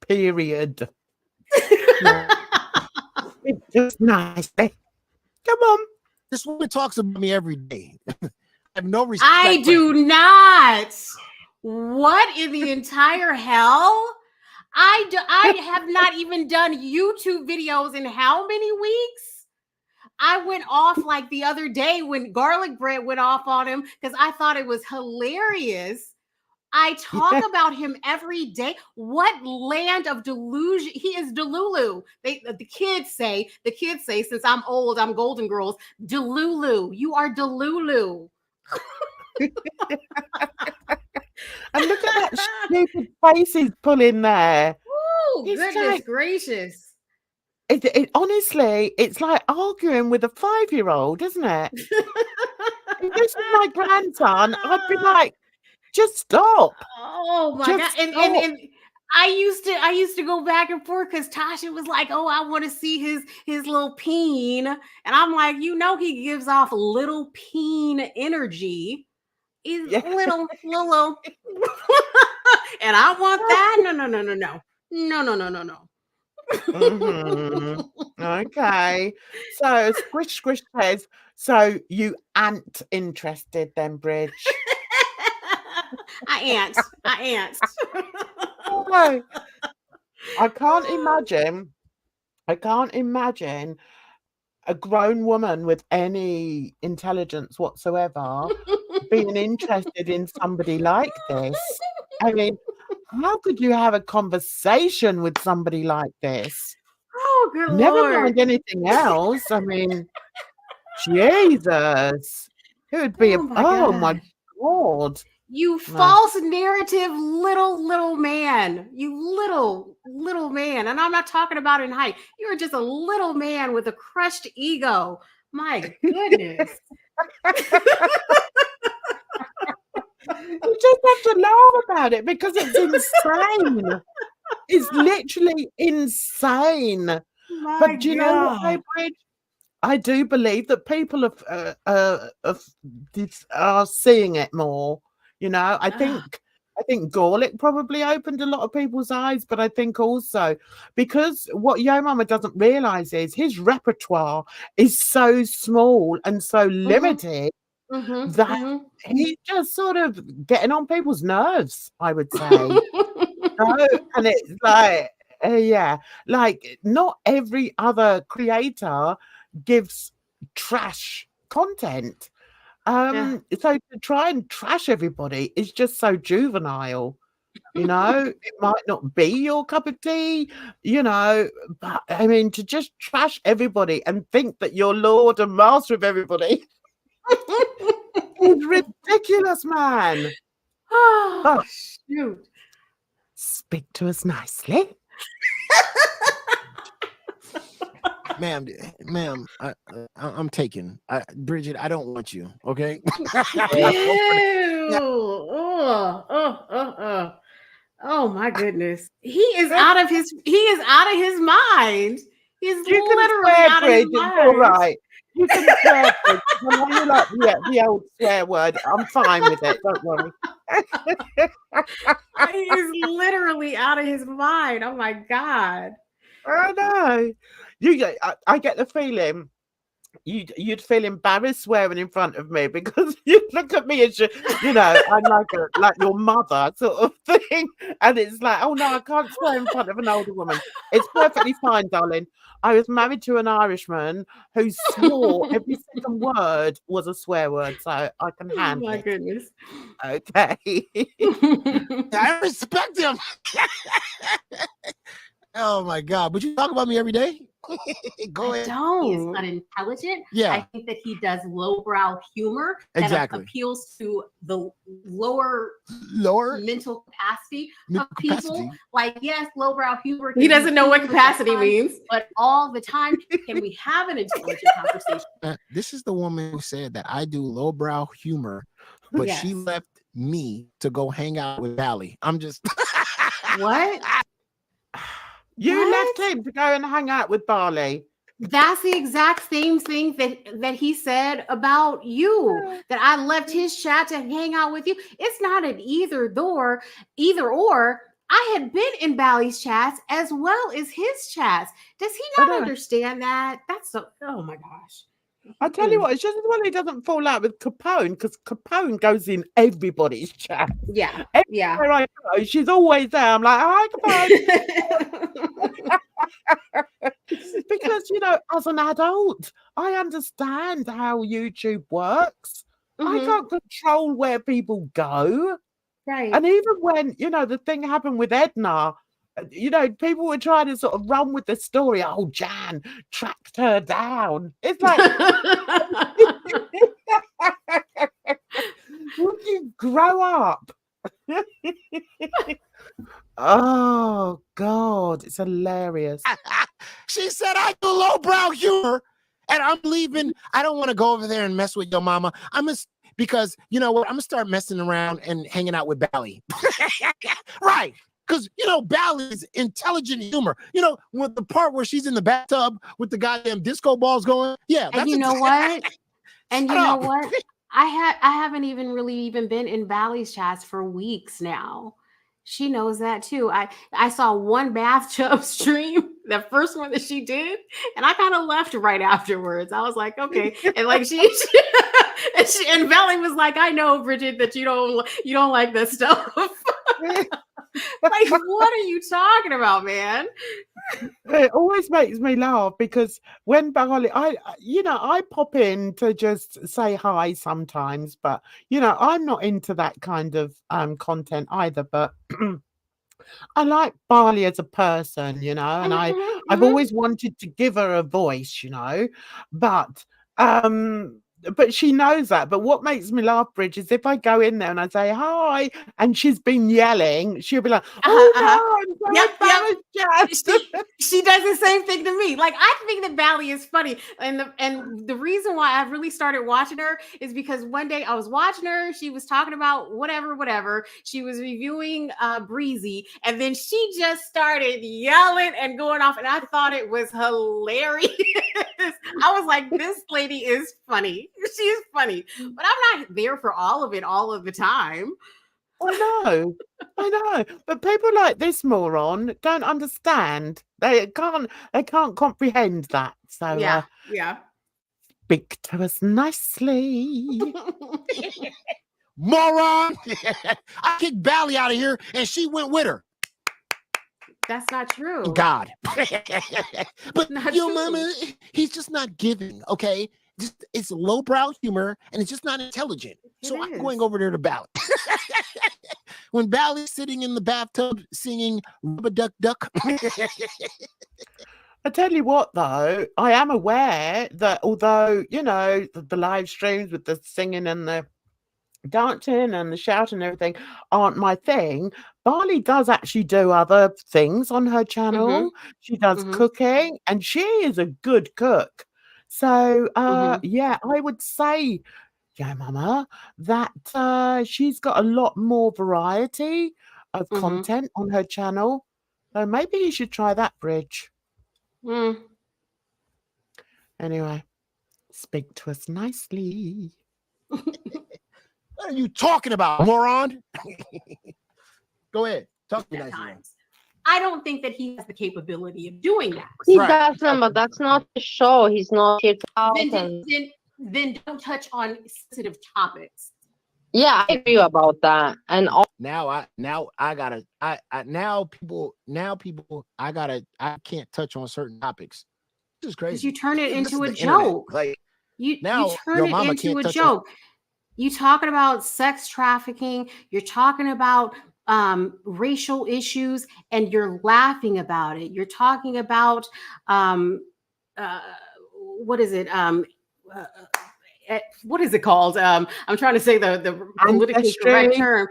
Period. It's just nice. Come on. This woman talks about me every day. I have no respect. I do not. What in the entire hell? I have not even done YouTube videos in how many weeks? I went off like the other day when garlic bread went off on him because I thought it was hilarious. I talk about him every day. What land of delusion? He is Delulu. The kids say, since I'm old, I'm Golden Girls. Delulu. You are Delulu. And look at that stupid face he's pulling there. Oh, goodness gracious. It honestly, it's like arguing with a 5-year-old, isn't it? If this was my grandson, I'd be like, just stop. Oh my God. And I used to go back and forth because Tasha was like, oh, I want to see his little peen. And I'm like, he gives off little peen energy. He's little. And I want that. No. Okay. So Squish says, so you ain't interested then, Bridge? I ain't. I can't imagine a grown woman with any intelligence whatsoever being interested in somebody like this. I mean, how could you have a conversation with somebody like this? Oh, good Never Lord. mind anything else. I mean, Jesus. It would be my God. You false narrative little man. You little man. And I'm not talking about in height. You're just a little man with a crushed ego. My goodness. You just have to laugh about it because it's insane. It's literally insane. But do you know what, though, Bridge? I do believe that people are seeing it more. You know, I think Gorlick probably opened a lot of people's eyes, but I think also because what Yo Mama doesn't realize is his repertoire is so small and so limited that he's just sort of getting on people's nerves, I would say. And it's like, like not every other creator gives trash content. So to try and trash everybody is just so juvenile, you know. It might not be your cup of tea, you know, but I mean, to just trash everybody and think that you're lord and master of everybody is ridiculous, man. Oh, shoot. Speak to us nicely. Ma'am, I'm taken. Bridget, I don't want you. Okay. Oh my goodness. He is out of his mind. He's literally out of his mind. All right. You can swear, Bridget. You like the old swear word. I'm fine with it. Don't worry. He is literally out of his mind. Oh my God. I know. I get the feeling you'd feel embarrassed swearing in front of me because you look at me as you know, I'm like your mother sort of thing, and it's like, oh no, I can't swear in front of an older woman. It's perfectly fine, darling. I was married to an Irishman who swore every second word was a swear word, so I can handle it. Oh my goodness. Okay. I respect him. Oh my God. But you talk about me every day? Go ahead. He is unintelligent. Yeah. I think that he does lowbrow humor that appeals to the lower mental capacity of people. Like, yes, lowbrow humor. He doesn't know what capacity means. But all the time, can we have an intelligent conversation? This is the woman who said that I do lowbrow humor, but she left me to go hang out with Barley. I'm just... What? You left him to go and hang out with Barley. That's the exact same thing that he said about you, that I left his chat to hang out with you. It's not an either or. I had been in Barley's chats as well as his chats. Does he not understand that? That's so, oh my gosh. I'll tell you what, it's just as well he doesn't fall out with Capone, because Capone goes in everybody's chat. Yeah. Everywhere I go, she's always there. I'm like, hi, Capone. Because, you know, as an adult, I understand how YouTube works. I can't control where people go. Right. And even when, you know, the thing happened with Edna, you know, people were trying to sort of run with the story. Oh, Jan tracked her down. It's like, would you grow up? Oh, God, it's hilarious. She said I do lowbrow humor, and I'm leaving. I don't want to go over there and mess with your mama. Because, you know what, I'm going to start messing around and hanging out with Barley. Right. Because, you know, Barley's intelligent humor. You know, with the part where she's in the bathtub with the goddamn disco balls going. Yeah. And you know what? And you know what? I haven't even been in Barley's chats for weeks now. She knows that too. I saw one bathtub stream, the first one that she did, and I kind of left right afterwards. I was like, okay. And like and Barley was like, I know, Bridget, that you don't like that stuff. Like, what are you talking about, man? It always makes me laugh because when Barley, I pop in to just say hi sometimes, but I'm not into that kind of content either. But I like Barley as a person, and I've always wanted to give her a voice, but she knows that. But what makes me laugh, Bridge, is if I go in there and I say hi and she's been yelling, she'll be like, "Oh no, I'm so embarrassed." She does the same thing to me. Like, I think that Barley is funny, and the reason why I really started watching her is because one day I was watching her. She was talking about whatever. She was reviewing Breezy, and then she just started yelling and going off, and I thought it was hilarious. I was like, this lady is funny. She is funny, but I'm not there for all of it all of the time. I know, but people like this moron don't understand. They can't comprehend that. So yeah. Speak to us nicely. Moron! I kicked Barley out of here, and she went with her. That's not true. God. But not yo, true. mama, he's just not giving, okay? It's lowbrow humor, and it's just not intelligent. I'm going over there to Barley. When Barley's sitting in the bathtub singing Rubber Duck Duck. I tell you what, though, I am aware that although, the live streams with the singing and the dancing and the shouting and everything aren't my thing, Barley does actually do other things on her channel. She does cooking, and she is a good cook. So, I would say, Mama, that she's got a lot more variety of content on her channel. So maybe you should try that, Bridge. Anyway, speak to us nicely. What are you talking about, moron? Go ahead. Talk to me nicely. I don't think that he has the capability of doing that. He doesn't, but that's not the show. He's not here to then don't touch on sensitive topics. Yeah, I agree about that. And I can't touch on certain topics. This is crazy. Because you turn it into a joke. Like you turn it into a joke. You talking about sex trafficking, you're talking about racial issues, and you're laughing about it. You're talking about what is it? What is it called? I'm trying to say the politically correct term,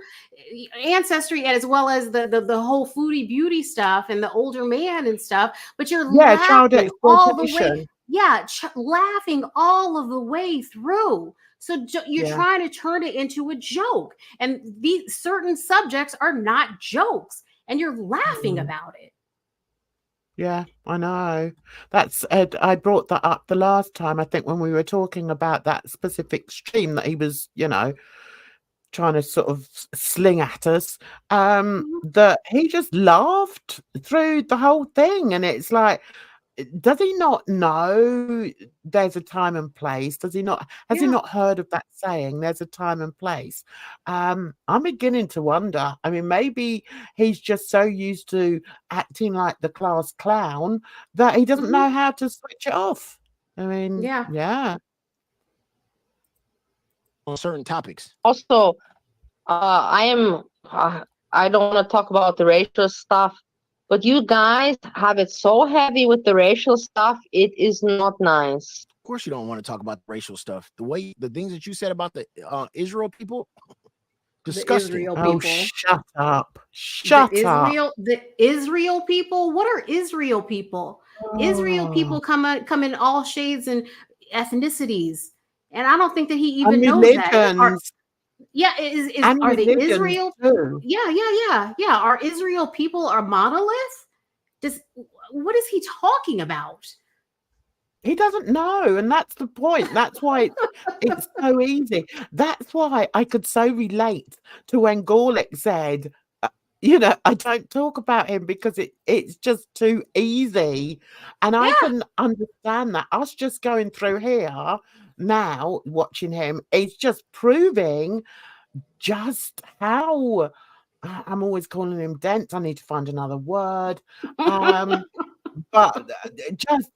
ancestry, as well as the whole foodie beauty stuff and the older man and stuff. But you're laughing all the way. Yeah, laughing all of the way through. So you're trying to turn it into a joke, and these certain subjects are not jokes, and you're laughing about it. Yeah, I know. That's I brought that up the last time, I think, when we were talking about that specific stream that he was, trying to sort of sling at us. That he just laughed through the whole thing, and it's like, does he not know there's a time and place? Does he not? Has he not heard of that saying? There's a time and place. I'm beginning to wonder. I mean, maybe he's just so used to acting like the class clown that he doesn't know how to switch it off. I mean, yeah. On certain topics. Also, I don't want to talk about the racial stuff. But you guys have it so heavy with the racial stuff. It is not nice. Of course, you don't want to talk about racial stuff. The things that you said about the Israel people, disgusting. Shut up! Shut up! The Israel people. What are Israel people? Israel people come in all shades and ethnicities, and I don't think that he even knows that. Are they Israel? Too. Yeah. Are Israel people a monolith? What is he talking about? He doesn't know, and that's the point. That's why it's so easy. That's why I could so relate to when Gorlick said, I don't talk about him because it's just too easy. And I can understand that. Us just going through here now, watching him, it's just proving just how I'm always calling him dense. I need to find another word. But just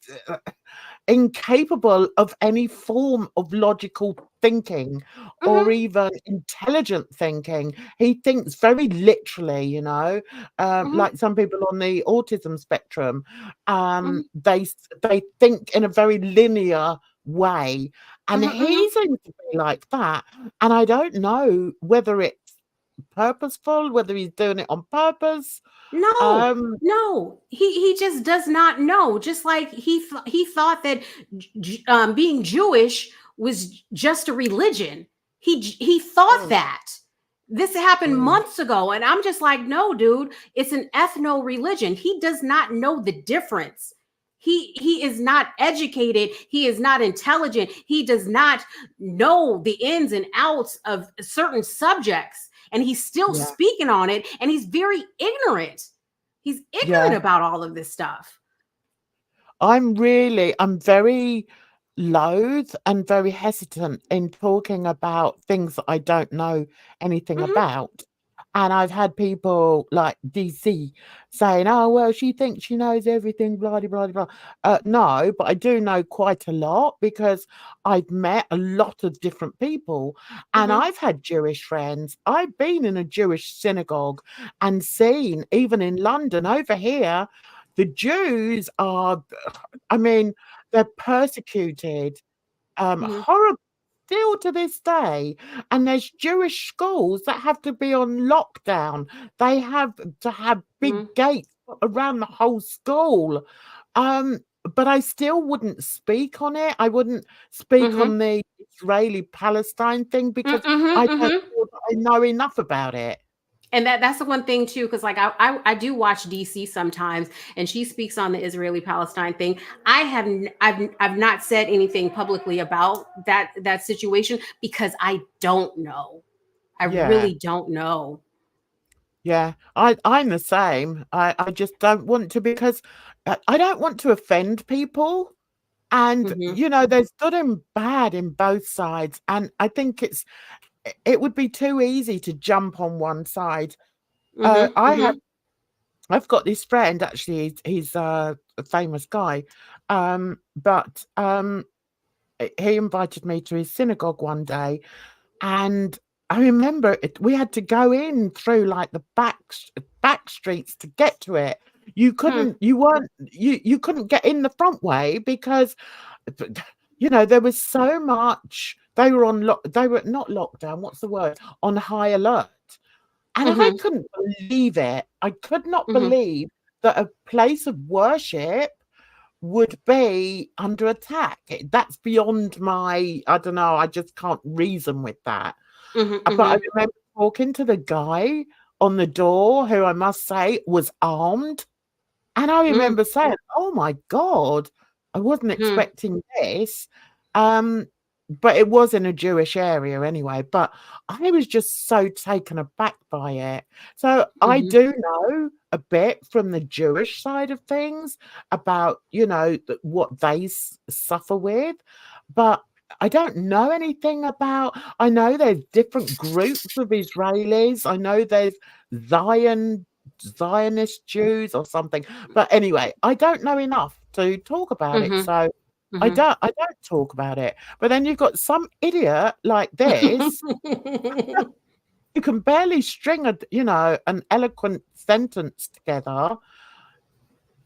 incapable of any form of logical thinking or even intelligent thinking. He thinks very literally, you know, like some people on the autism spectrum. They think in a very linear way, and he seems to be like that. And I don't know whether it's purposeful, whether he's doing it on purpose. No, he just does not know. Just like he thought that being Jewish was just a religion. He thought that. This happened months ago, and I'm just like, no, dude, it's an ethno religion. He does not know the difference. He is not educated. He is not intelligent. He does not know the ins and outs of certain subjects, and he's still speaking on it, and he's very ignorant. He's ignorant about all of this stuff. I'm very loath and very hesitant in talking about things that I don't know anything about. And I've had people like DC saying, oh, well, she thinks she knows everything, blah, blah, blah, blah. No, but I do know quite a lot because I've met a lot of different people. And I've had Jewish friends. I've been in a Jewish synagogue and seen, even in London, over here, the Jews are, I mean, they're persecuted horribly still to this day. And there's Jewish schools that have to be on lockdown. They have to have big gates around the whole school. But I still wouldn't speak on it. I wouldn't speak on the Israeli-Palestine thing because I don't feel that I know enough about it. And that's the one thing too, because like I do watch DC sometimes, and she speaks on the Israeli-Palestine thing. I've not said anything publicly about that situation because I don't know. I really don't know. Yeah, I'm the same. I just don't want to, because I don't want to offend people. And you know, there's good and bad in both sides, and I think it would be too easy to jump on one side. I've got this friend, actually, he's a famous guy, but he invited me to his synagogue one day, and I remember we had to go in through like the back streets to get to it. You couldn't you couldn't get in the front way because, you know, there was so much. They were they were not lockdown, what's the word, on high alert. And I couldn't believe it. I could not believe that a place of worship would be under attack. That's beyond my, I don't know, I just can't reason with that. But I remember talking to the guy on the door, who I must say was armed. And I remember saying, oh my God, I wasn't expecting this. But it was in a Jewish area anyway. But I was just so taken aback by it. So I do know a bit from the Jewish side of things about, you know, what they suffer with. But I don't know anything about, I know there's different groups of Israelis. I know there's Zionist Jews or something. But anyway, I don't know enough to talk about it. So I don't talk about it. But then you've got some idiot like this who can barely string an eloquent sentence together,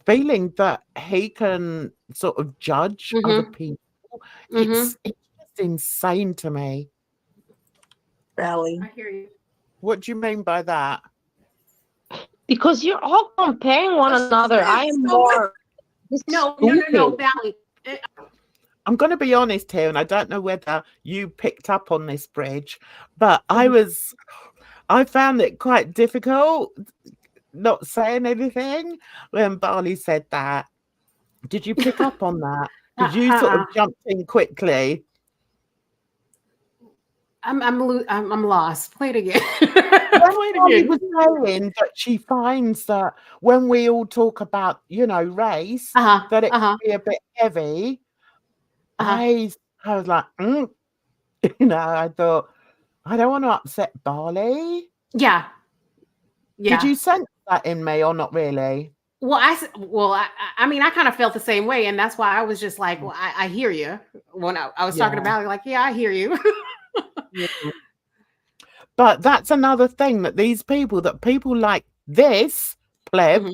feeling that he can sort of judge other people. It's just insane to me. Barley. I hear you. What do you mean by that? Because you're all comparing one another. I am more. No, Barley. I'm going to be honest here, and I don't know whether you picked up on this, Bridge, but I found it quite difficult not saying anything when Barley said that. Did you pick up on that? Did you sort of jump in quickly? I'm lost. Play it again. Barley was saying that she finds that when we all talk about, you know, race, that it can be a bit heavy. I was like, you know, I thought, I don't want to upset Barley. Yeah. Did you sense that in me or not really? Well, I mean, I kind of felt the same way, and that's why I was just like, well, I hear you. When I was talking about it, like, yeah, I hear you. But that's another thing that people like this pleb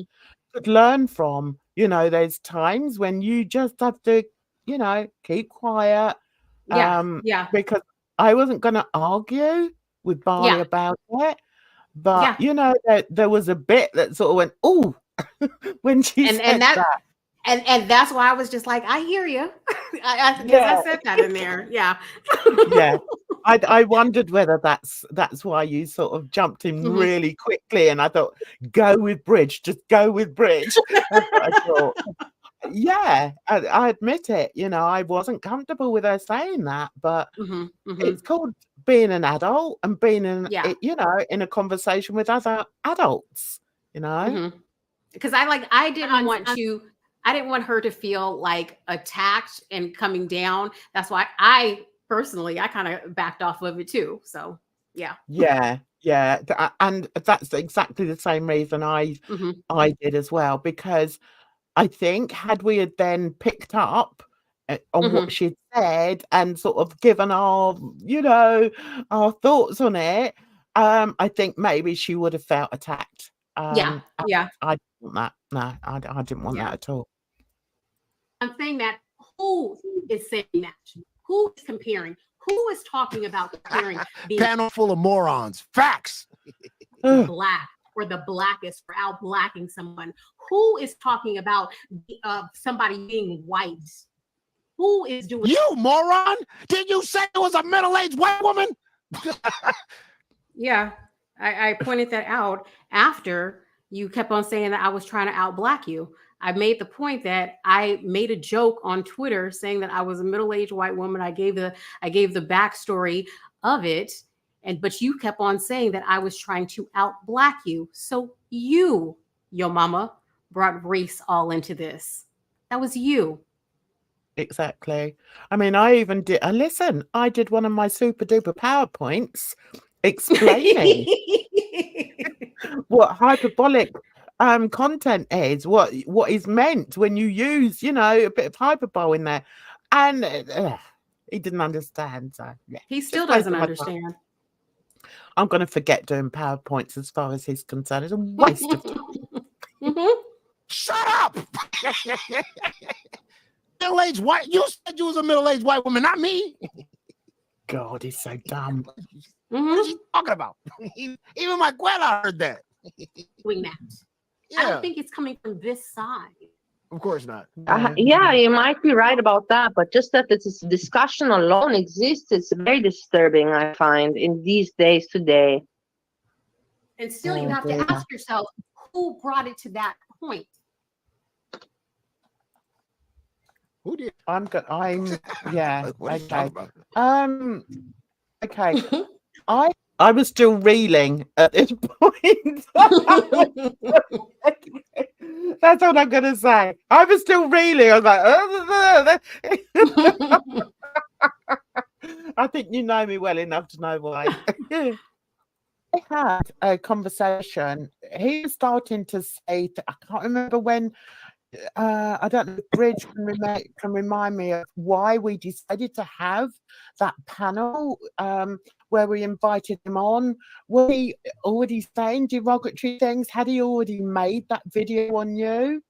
could learn from. You know, there's times when you just have to, you know, keep quiet. Because I wasn't going to argue with Barley about it. But, you know, there was a bit that sort of went, oh, when she said that. And that's why I was just like, I hear you. I said that in there. Yeah. Yeah. I wondered whether that's why you sort of jumped in really quickly. And I thought, go with Bridge. Just go with Bridge. That's what I thought. Yeah, I admit it. You know, I wasn't comfortable with her saying that, but it's called being an adult and being you know, in a conversation with other adults. You know, because I didn't want her to feel like attacked and coming down. That's why I personally kind of backed off of it too. So yeah, and that's exactly the same reason I did as well, because I think had we had then picked up on what she'd said and sort of given our, you know, our thoughts on it, I think maybe she would have felt attacked. I didn't want that. No, I didn't want that at all. I'm saying that who is saying that? Who is comparing? Who is talking about comparing? Panel full of morons. Facts. Black. Or the blackest for out blacking someone. Who is talking about somebody being white? Who is doing you moron? Did you say it was a middle-aged white woman? Yeah, I pointed that out after you kept on saying that I was trying to out black you. I made the point that I made a joke on Twitter saying that I was a middle-aged white woman. I gave the backstory of it. But you kept on saying that I was trying to out black you. So your mama, brought race all into this. That was you. Exactly. I mean, I even did. Listen, I did one of my super duper PowerPoints explaining what hyperbolic content is, what is meant when you use, you know, a bit of hyperbole in there, and he didn't understand. So yeah, he still doesn't understand. I'm going to forget doing PowerPoints as far as he's concerned. It's a waste of time. Shut up! Middle-aged white. You said you was a middle-aged white woman, not me. God, he's so dumb. What is he talking about? Even my Gwella heard that. Doing that. Yeah. I don't think it's coming from this side. Of course not. Yeah, you might be right about that, but just that this discussion alone exists, it's very disturbing, I find, in these days today. And still, you have to ask yourself, who brought it to that point? Who did? Yeah. Okay. Okay. I was still reeling at this point. That's what I'm going to say. I was still reeling. I was like, I think you know me well enough to know why. I had a conversation. He was starting to say, I can't remember when, I don't know if Bridge can remind me of why we decided to have that panel where we invited him on. Were he already saying derogatory things? Had he already made that video on you?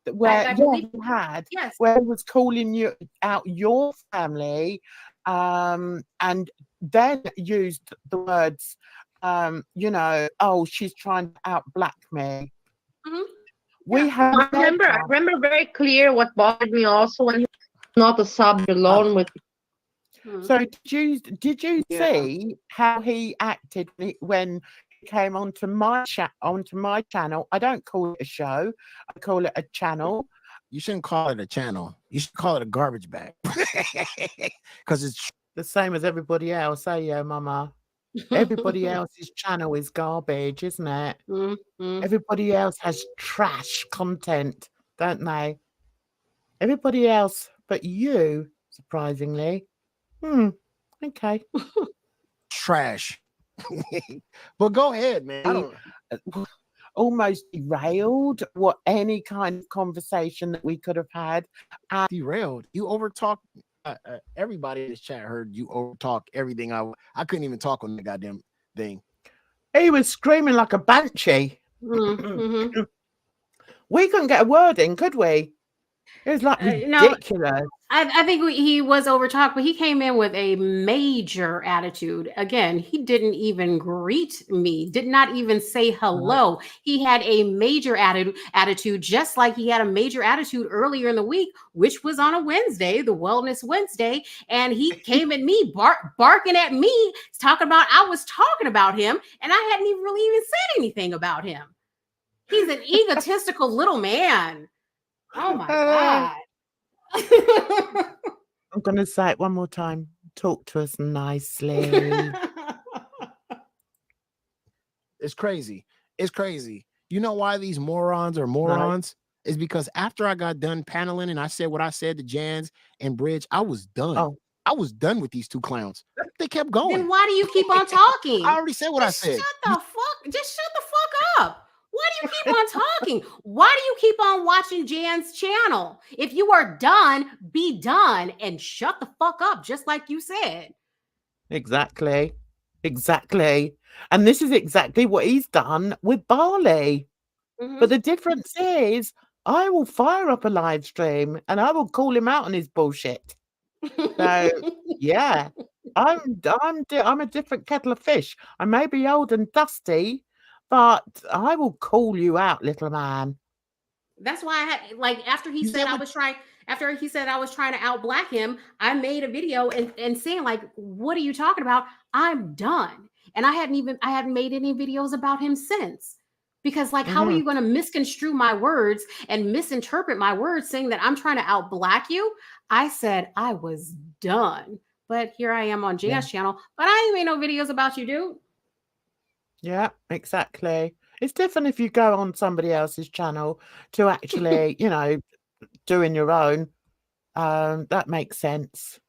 Where he had, yes, where he was calling you out your family, and then used the words, you know, oh, she's trying to out black me. I remember very clear what bothered me also when he was not a subject alone with. So did you see how he acted when he came onto my channel? I don't call it a show. I call it a channel. You shouldn't call it a channel. You should call it a garbage bag. Because it's the same as everybody else. Yeah, Mama. Everybody else's channel is garbage, isn't it? Everybody else has trash content, don't they? Everybody else but you, surprisingly. Okay. Trash. But go ahead, man. almost derailed what any kind of conversation that we could have had. Derailed. You overtalk. Everybody in this chat heard you overtalk everything. I couldn't even talk on the goddamn thing. He was screaming like a banshee. Mm-hmm. We couldn't get a word in, could we? It was like ridiculous. I think he was overtalked, but he came in with a major attitude. Again, he didn't even greet me, did not even say hello. He had a major attitude, just like he had a major attitude earlier in the week, which was on a Wednesday, the Wellness Wednesday. And he came at me, barking at me, talking about I was talking about him, and I hadn't even said anything about him. He's an egotistical little man. Oh my God. I'm going to say it one more time. Talk to us nicely. It's crazy. It's crazy. You know why these morons are morons? No. Is because after I got done paneling and I said what I said to Jans and Bridge, I was done. Oh. I was done with these two clowns. They kept going. Then why do you keep on talking? I already said what I said. Just shut the fuck up. Why do you keep on talking? Why do you keep on watching Jan's channel? If you are done, be done and shut the fuck up, just like you said. Exactly. And this is exactly what he's done with Barley. Mm-hmm. But the difference is I will fire up a live stream and I will call him out on his bullshit. So, yeah, I'm a different kettle of fish. I may be old and dusty, but I will call you out, little man. That's why I had after he said I was trying to out-black him, I made a video and saying what are you talking about? I'm done. And I hadn't made any videos about him since. Because how are you going to misconstrue my words and misinterpret my words saying that I'm trying to out-black you? I said I was done. But here I am on Jan's channel, but I ain't made no videos about you, dude. Yeah, exactly. It's different if you go on somebody else's channel to actually, doing your own. That makes sense.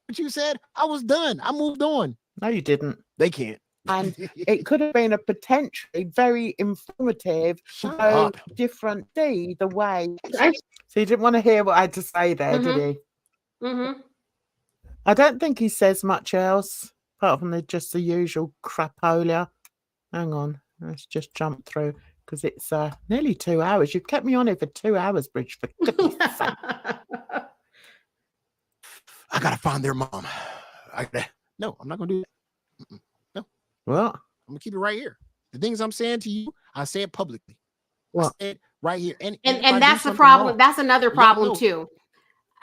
But you said I was done. I moved on. No, you didn't. They can't. And it could have been a potentially very informative, different the way. So you didn't want to hear what I had to say there, did he? Mm-hmm. I don't think he says much else apart from just the usual crapola. Hang on, let's just jump through because it's nearly 2 hours. You've kept me on here for 2 hours, Bridge, for goodness sake. I gotta find their mom. No, I'm not gonna do that. No. What? I'm gonna keep it right here. The things I'm saying to you, I say it publicly. What? I say it right here. And that's the problem. That's another problem too.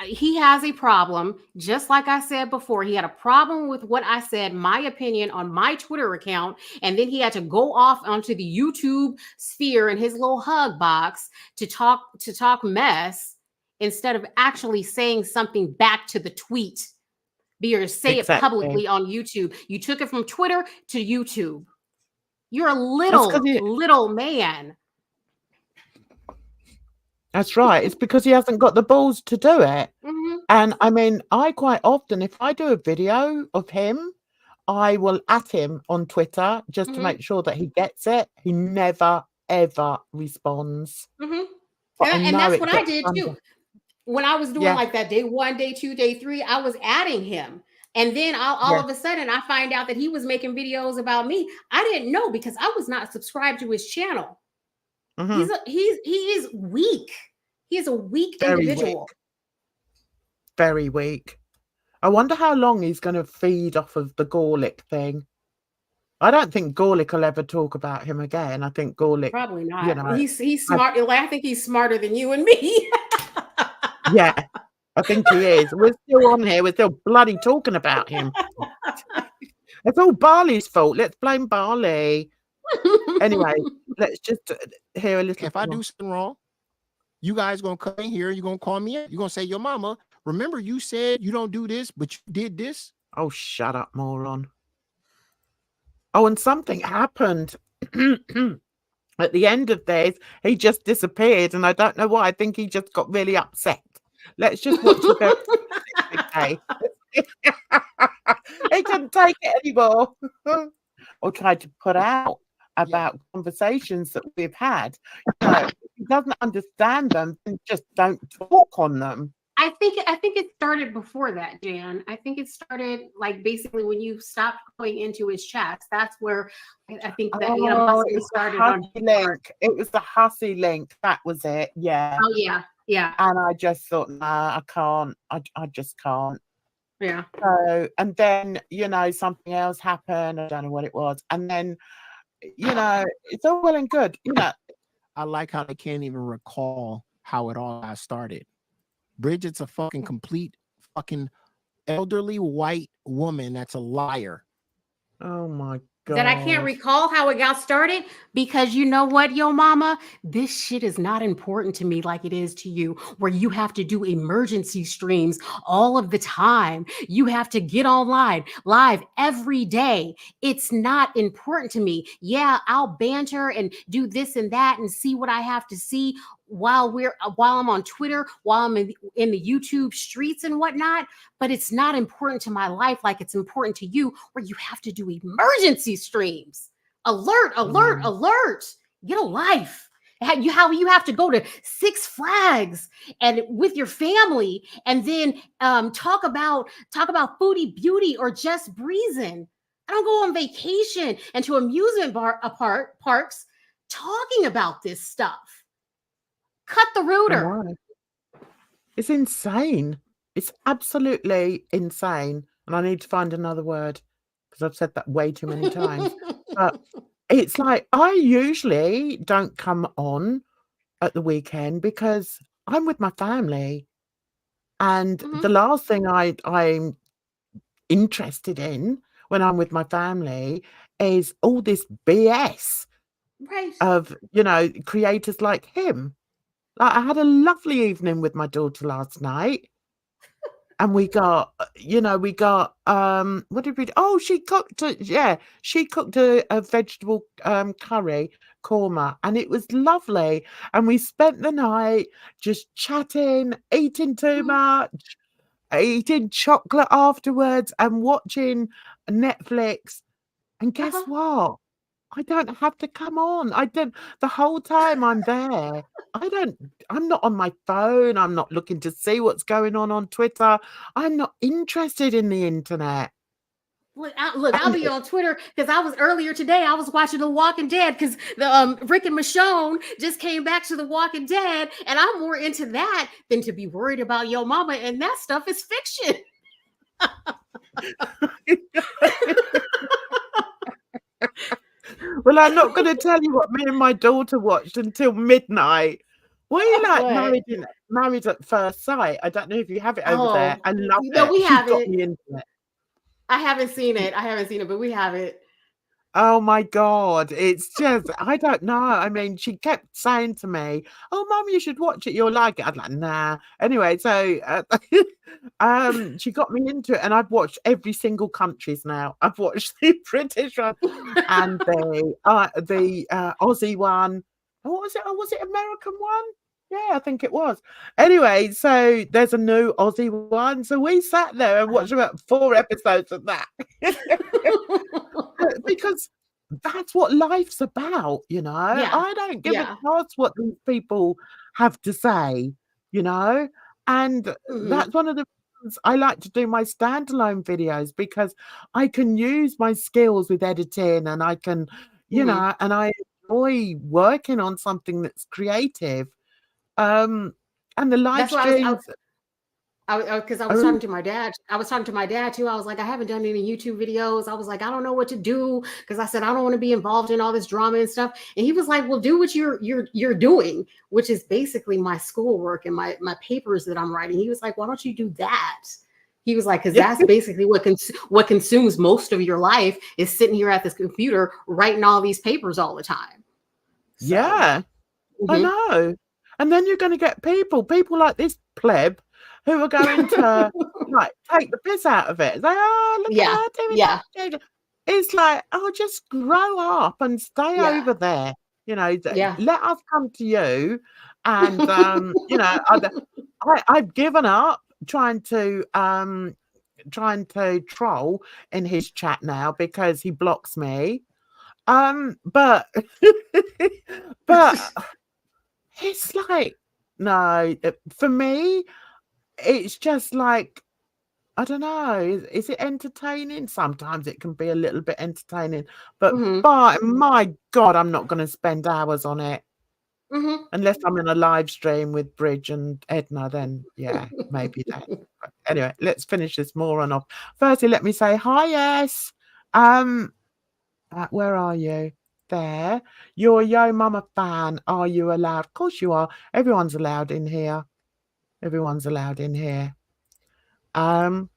He has a problem, just like I said before. He had a problem with what I said, my opinion on my Twitter account, and then he had to go off onto the YouTube sphere in his little hug box to talk mess instead of actually saying something back to the tweet. Or say it publicly on YouTube. You took it from Twitter to YouTube. You're a little man. That's right. It's because he hasn't got the balls to do it. Mm-hmm. And I mean, I quite often, if I do a video of him, I will at him on Twitter just to make sure that he gets it. He never, ever responds. Mm-hmm. And that's what I did too. When I was doing that day 1, day 2, day 3, I was adding him. And then all of a sudden I find out that he was making videos about me. I didn't know because I was not subscribed to his channel. Mm-hmm. He is weak. He is a weak individual. Very weak. I wonder how long he's going to feed off of the Gorlick thing. I don't think Gorlick will ever talk about him again. I think Gorlick probably not. He's smart. I think he's smarter than you and me. Yeah, I think he is. We're still on here. We're still bloody talking about him. It's all Barley's fault. Let's blame Barley. Anyway, let's just hear a little. If I do something wrong, you guys gonna come in here. You're gonna call me up. You're gonna say, "Your mama, remember you said you don't do this, but you did this." Oh, shut up, moron. Oh, and something happened. At the end of this, he just disappeared, and I don't know why. I think he just got really upset. Let's just watch it go. Okay. He couldn't take it anymore. Or tried to put out. about conversations that we've had. You know, if he doesn't understand them, then just don't talk on them. I think it started before that, Jan. I think it started like basically when you stopped going into his chats. That's where I think that it started on link. It was the hussy link. That was it. Yeah. Oh yeah, yeah. And I just thought, nah, I can't. I just can't. Yeah. So, and then something else happened. I don't know what it was. And then it's all well and good. I like how they can't even recall how it all got started. Bridget's a fucking complete fucking elderly white woman that's a liar. Oh my God. That I can't recall how it got started because you know what, yo mama, this shit is not important to me like it is to you, where you have to do emergency streams all of the time. You have to get online live every day. It's not important to me. Yeah, I'll banter and do this and that and see what I have to see while I'm on Twitter, while I'm in the YouTube streets and whatnot, but it's not important to my life like it's important to you, where you have to do emergency streams. Alert, alert. Get a life. How you have to go to Six Flags and with your family and then talk about foodie beauty or just breezing. I don't go on vacation and to amusement parks talking about this stuff. Cut the router. It's insane. It's absolutely insane. And I need to find another word because I've said that way too many times. But it's like I usually don't come on at the weekend because I'm with my family. And the last thing I'm interested in when I'm with my family is all this BS of, creators like him. Like, I had a lovely evening with my daughter last night. And we got, what did we do? Oh, she cooked a vegetable curry korma, and it was lovely. And we spent the night just chatting, eating too much, eating chocolate afterwards, and watching Netflix. And guess what? I don't have to come on. The whole time I'm there. I'm not on my phone. I'm not looking to see what's going on Twitter. I'm not interested in the internet. I'll be on Twitter because earlier today I was watching The Walking Dead because the Rick and Michonne just came back to The Walking Dead, and I'm more into that than to be worried about your mama, and that stuff is fiction. Well, I'm not going to tell you what me and my daughter watched until midnight. We married at first sight. I don't know if you have it over there. I love it. No, we have got it. Me into it. I haven't seen it, but we have it. Oh my God. It's just, I don't know. I mean, she kept saying to me, oh, Mum, you should watch it. You'll like it. I'm like, nah. Anyway, so she got me into it, and I've watched every single countries now. I've watched the British one and the Aussie one. What was it? Oh, was it American one? Yeah, I think it was. Anyway, so there's a new Aussie one. So we sat there and watched about 4 episodes of that. Because that's what life's about, Yeah. I don't give a toss what these people have to say, and that's one of the reasons I like to do my standalone videos, because I can use my skills with editing, and I can, and I enjoy working on something that's creative. And the live streams. Because I was talking to my dad. I was talking to my dad too. I was like, I haven't done any YouTube videos. I was like, I don't know what to do, because I said I don't want to be involved in all this drama and stuff. And he was like, well, do what you're doing, which is basically my schoolwork and my papers that I'm writing. He was like, why don't you do that? He was like, because that's basically what consumes most of your life, is sitting here at this computer writing all these papers all the time. So, yeah, I know. And then you're going to get people like this pleb who are going to like take the piss out of it. It's like, oh, look at her doing that. It's like, oh, just grow up and stay over there. Let us come to you. And I've given up trying to troll in his chat now, because he blocks me. But but it's like, no, for me, it's just like, I don't know. Is it entertaining? Sometimes it can be a little bit entertaining, but my God, I'm not going to spend hours on it. Unless I'm in a live stream with Bridge and Edna, then yeah, maybe that. But anyway, let's finish this moron off. Firstly, let me say hi, yes. Where are you? There. You're a Yo Mama fan. Are you allowed? Of course you are. Everyone's allowed in here. Everyone's allowed in here. Anyway,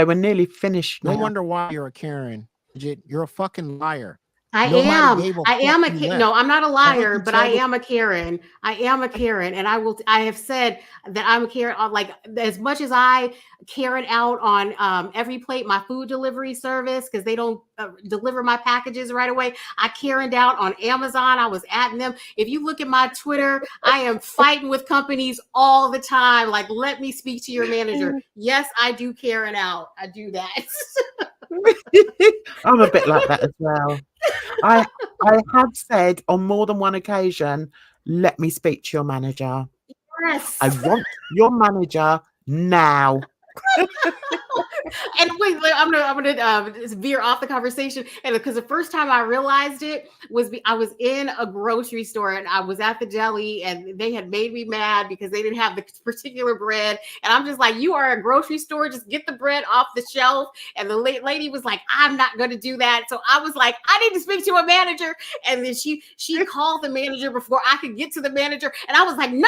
we're nearly finished now. No wonder why you're a Karen. You're a fucking liar. I am a Karen. No, I'm not a liar, but I am a Karen. I am a Karen, and I have said that I'm a Karen. Like, as much as I Karen out on every plate, my food delivery service, because they don't deliver my packages right away. I Karened out on Amazon. I was at them. If you look at my Twitter, I am fighting with companies all the time. Like, let me speak to your manager. Yes, I do Karen out. I do that. I'm a bit like that as well. I have said on more than one occasion, let me speak to your manager. Yes. I want your manager now. And wait, I'm gonna veer off the conversation, and because the first time I realized it was I was in a grocery store and I was at the deli and they had made me mad because they didn't have the particular bread, and I'm just like, you are a grocery store, just get the bread off the shelf. And the lady was like, I'm not going to do that. So I was like, I need to speak to a manager, and then she called the manager before I could get to the manager, and I was like, no.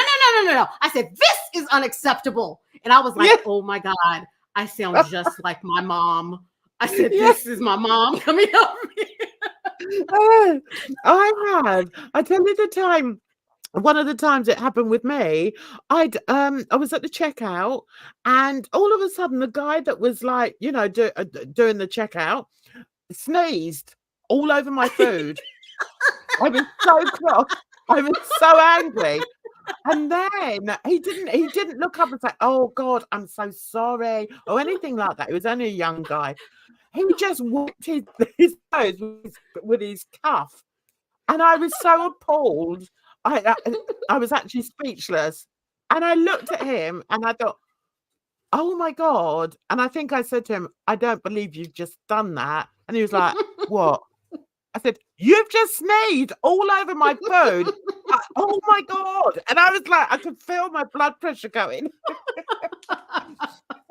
I said, this is unacceptable. And I was like, oh my God, I sound just like my mom. I said, this is my mom coming up. I have. I tell you the time. One of the times it happened with me, I was at the checkout, and all of a sudden the guy that was like, you know, doing the checkout sneezed all over my food. I was so cross. I was so angry. And then he didn't look up and say, oh God, I'm so sorry, or anything like that. He was only a young guy. He just wiped his nose with his cuff. And I was so appalled. I was actually speechless. And I looked at him and I thought, oh my God. And I think I said to him, I don't believe you've just done that. And he was like, what? I said, you've just sneezed all over my food. Oh my God. And I was like, I could feel my blood pressure going. So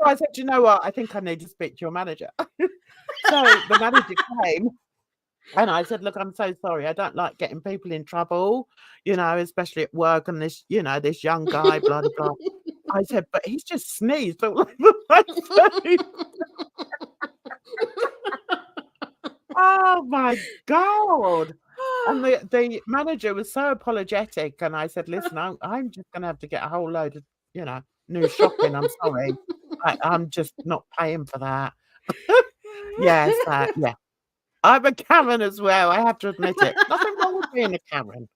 I said, you know what? I think I need to speak to your manager. So the manager came and I said, look, I'm so sorry. I don't like getting people in trouble, you know, especially at work. And this, you know, this young guy, blah, blah, blah. I said, but he's just sneezed all over my food. Oh my God. And the manager was so apologetic. And I said, listen, I'm just going to have to get a whole load of, you know, new shopping. I'm sorry. I'm just not paying for that. Yes. Yeah. I'm a Karen as well. I have to admit it. Nothing wrong with being a Karen.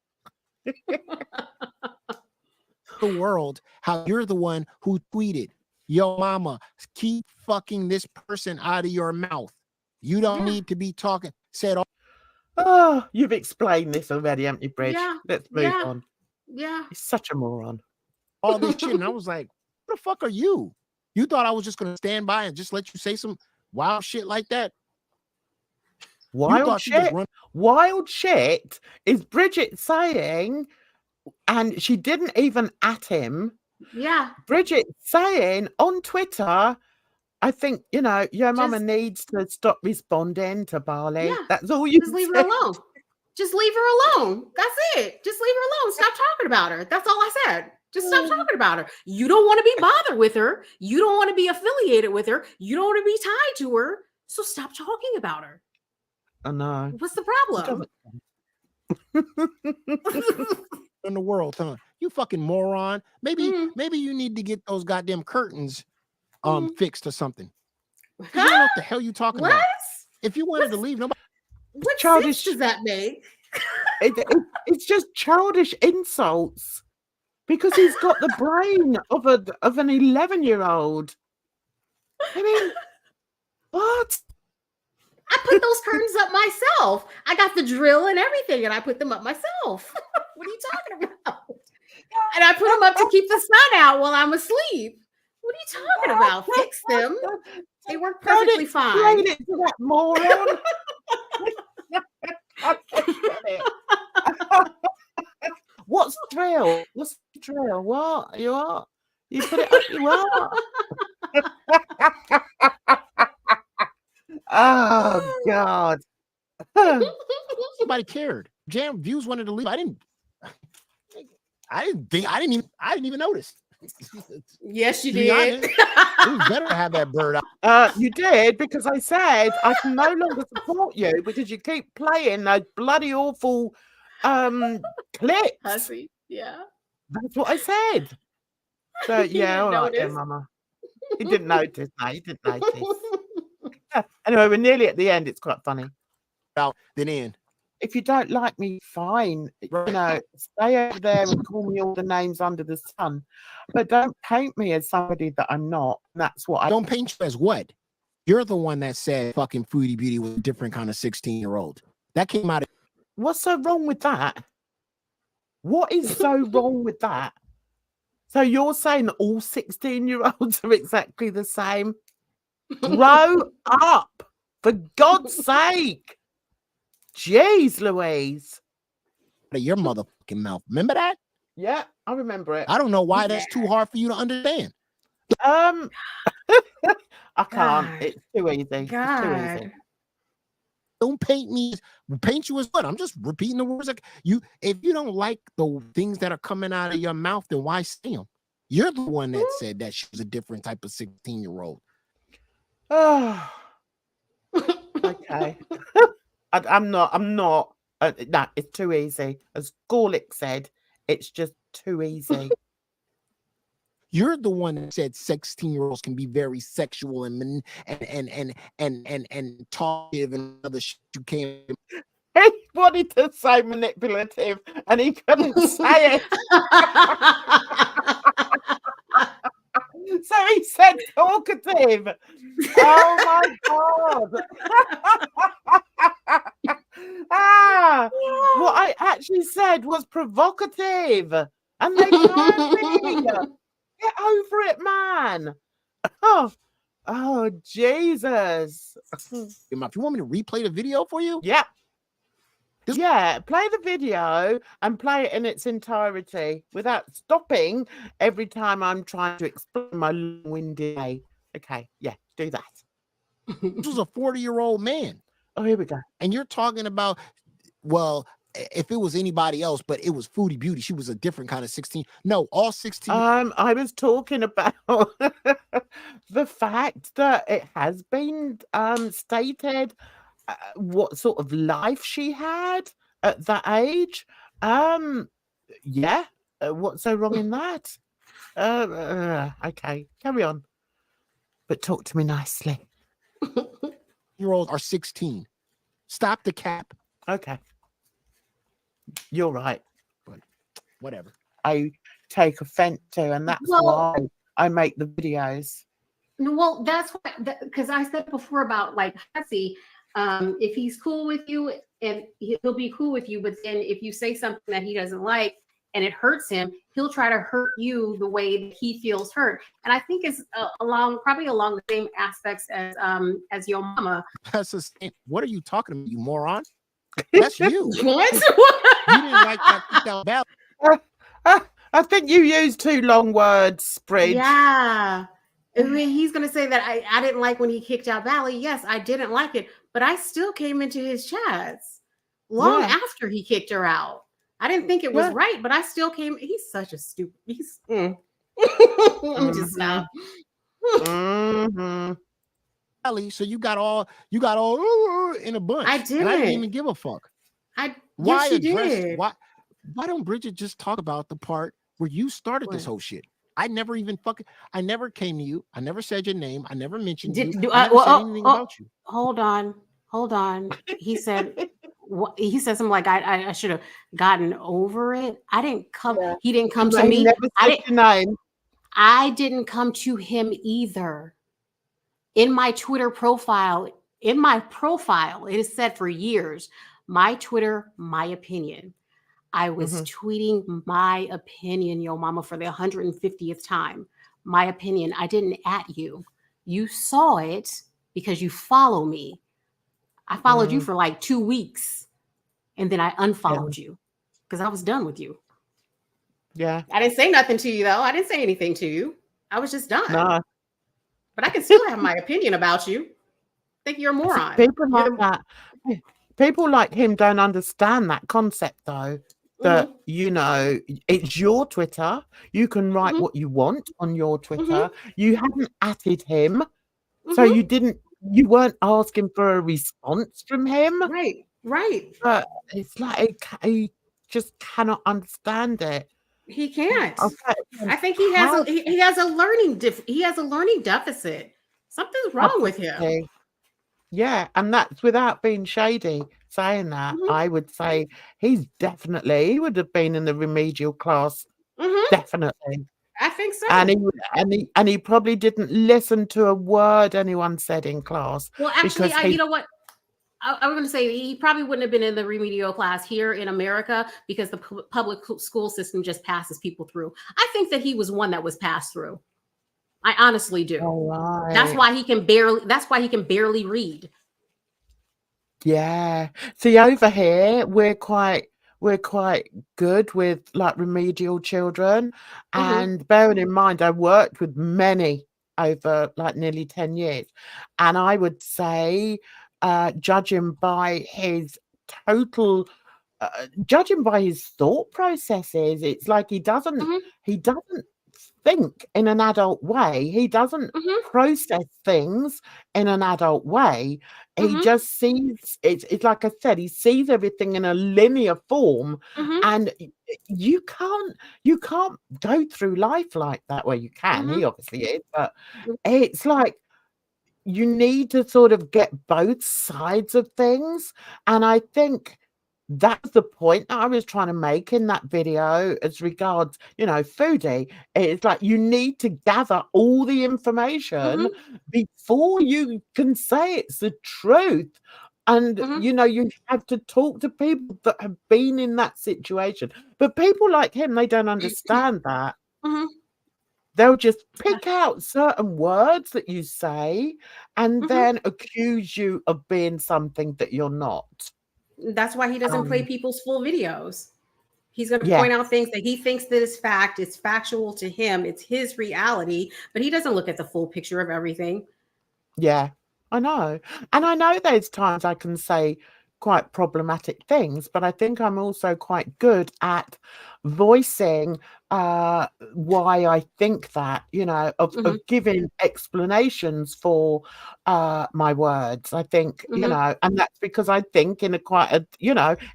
The world, how you're the one who tweeted, yo mama, keep fucking this person out of your mouth. You don't need to be talking. Said, oh, you've explained this already, haven't you, Bridge? Yeah. Let's move on. Yeah. He's such a moron. All this shit. And I was like, what the fuck are you? You thought I was just going to stand by and just let you say some wild shit like that? Wild shit? Wild shit is Bridget saying, and she didn't even at him. Yeah. Bridget saying on Twitter, I think, you know, your mama needs to stop responding to Barley. Yeah. That's all you just leave her alone. Just leave her alone. That's it. Just leave her alone. Stop talking about her. That's all I said. Just stop talking about her. You don't want to be bothered with her. You don't want to be affiliated with her. You don't want to be tied to her. So stop talking about her. I know. What's the problem? In the world, huh? You fucking moron. Maybe you need to get those goddamn curtains fixed or something. You don't know what the hell you talking about. If you wanted to leave, nobody. What childish does that make? It's just childish insults because he's got the brain of an 11-year-old. I mean, what? I put those curtains up myself. I got the drill and everything, and I put them up myself. What are you talking about? And I put them up to keep the sun out while I'm asleep. What are you talking about? Fix them. They work perfectly fine. It to that moron. I get it. What's drill? What's drill? What? You are? You put it up, you are. Oh God. Nobody cared. Jam views wanted to leave. I didn't even notice. Yes, you did. Honest, it was better to have that bird out. You did, because I said I can no longer support you because you keep playing those bloody awful clips. Hussy. Yeah. That's what I said. So yeah, all right then, Mama. He didn't notice. No, he didn't notice. Anyway, we're nearly at the end. It's quite funny. Out then in. If you don't like me, fine. You know, stay over there and call me all the names under the sun. But don't paint me as somebody that I'm not. That's what I don't paint you as what? You're the one that said fucking Foodie Beauty was a different kind of 16-year-old. That came out of. What's so wrong with that? What is so wrong with that? So you're saying that all 16-year-olds are exactly the same? Grow up, for God's sake. Jeez Louise. Your motherfucking mouth. Remember that? Yeah, I remember it. I don't know why that's too hard for you to understand. I can't. God. It's too easy. God. It's too easy. Don't paint me. Paint you as what? I'm just repeating the words. Like you, if you don't like the things that are coming out of your mouth, then why say them? You're the one that said that she was a different type of 16-year-old. Oh, okay. I'm not. No, it's too easy. As Gorlick said, it's just too easy. You're the one that said 16-year-olds can be very sexual and talkative and other shit you can't. He wanted to say manipulative and he couldn't say it. So he said talkative. Oh my God. What I actually said was provocative. And they can't be. Get over it, man. Oh, Jesus. If you want me to replay the video for you? Yeah. Yeah, play the video and play it in its entirety without stopping every time I'm trying to explain my long-winded way. Okay, yeah, do that. This was a 40-year-old man. Oh, here we go. And you're talking about, well, if it was anybody else, but it was Foodie Beauty, she was a different kind of 16. No, all 16. I was talking about the fact that it has been stated what sort of life she had at that age. Yeah. What's so wrong in that? Okay, carry on. But talk to me nicely. Year-olds are 16. Stop the cap. Okay. You're right. But whatever. I take offense to, and that's why I make the videos. Well, that's why, because I said before about like Hussy, if he's cool with you and he'll be cool with you, but then if you say something that he doesn't like and it hurts him, he'll try to hurt you the way that he feels hurt. And I think it's probably along the same aspects as your mama. That's the same. What are you talking about, you moron? That's you. What? You didn't like that about. I think you used too long words, Bridge. Yeah. I mean, he's going to say that I didn't like when he kicked out Barley. Yes, I didn't like it, but I still came into his chats long after he kicked her out. I didn't think it was right, but I still came. He's such a stupid. Let me just stop. So you got all in a bunch. I didn't. And I didn't even give a fuck. Yes, you did. Why don't Bridget just talk about the part where you started this whole shit? I never came to you. I never said your name. I never mentioned you. I never said anything about you. Hold on. He said something like I should have gotten over it. I didn't come. Yeah. He didn't come to me. I didn't come to him either. In my Twitter profile, In my profile, it is said for years, my Twitter, my opinion. I was tweeting my opinion, yo mama, for the 150th time. My opinion. I didn't at you. You saw it because you follow me. I followed you for like 2 weeks and then I unfollowed you because I was done with you. Yeah. I didn't say nothing to you though. I didn't say anything to you. I was just done. No. But I can still have my opinion about you. I think you're a moron. People like that. People like him don't understand that concept though. That you know, it's your Twitter. You can write what you want on your Twitter. You haven't atted him, so you weren't asking for a response from him. Right. But it's like he just cannot understand it. He can't. Okay. I think he has a learning deficit. Something's wrong with him. Yeah, and that's without being shady saying that. I would say he would have been in the remedial class. Definitely. I think so. And he probably didn't listen to a word anyone said in class. Well, actually, you know what? I was going to say he probably wouldn't have been in the remedial class here in America because the public school system just passes people through. I think that he was one that was passed through. I honestly do. Right. That's why he can barely read. Yeah. See, over here we're quite good with like remedial children. And bearing in mind, I worked with many over like nearly 10 years. And I would say, judging by his thought processes, it's like he doesn't think in an adult way. He doesn't process things in an adult way. He just sees it's like I said, he sees everything in a linear form, and you can't go through life like that. Well, you can, he obviously is, but it's like you need to sort of get both sides of things. And I think that's the point that I was trying to make in that video as regards, foodie. It's like you need to gather all the information before you can say it's the truth. And, you have to talk to people that have been in that situation. But people like him, they don't understand that. They'll just pick out certain words that you say and then accuse you of being something that you're not. That's why he doesn't play people's full videos. He's going to point out things that he thinks that is fact. It's factual to him. It's his reality, but he doesn't look at the full picture of everything. Yeah, I know. And I know there's times I can say quite problematic things, but I think I'm also quite good at voicing why I think that, of giving explanations for my words. I think, and that's because I think in a quite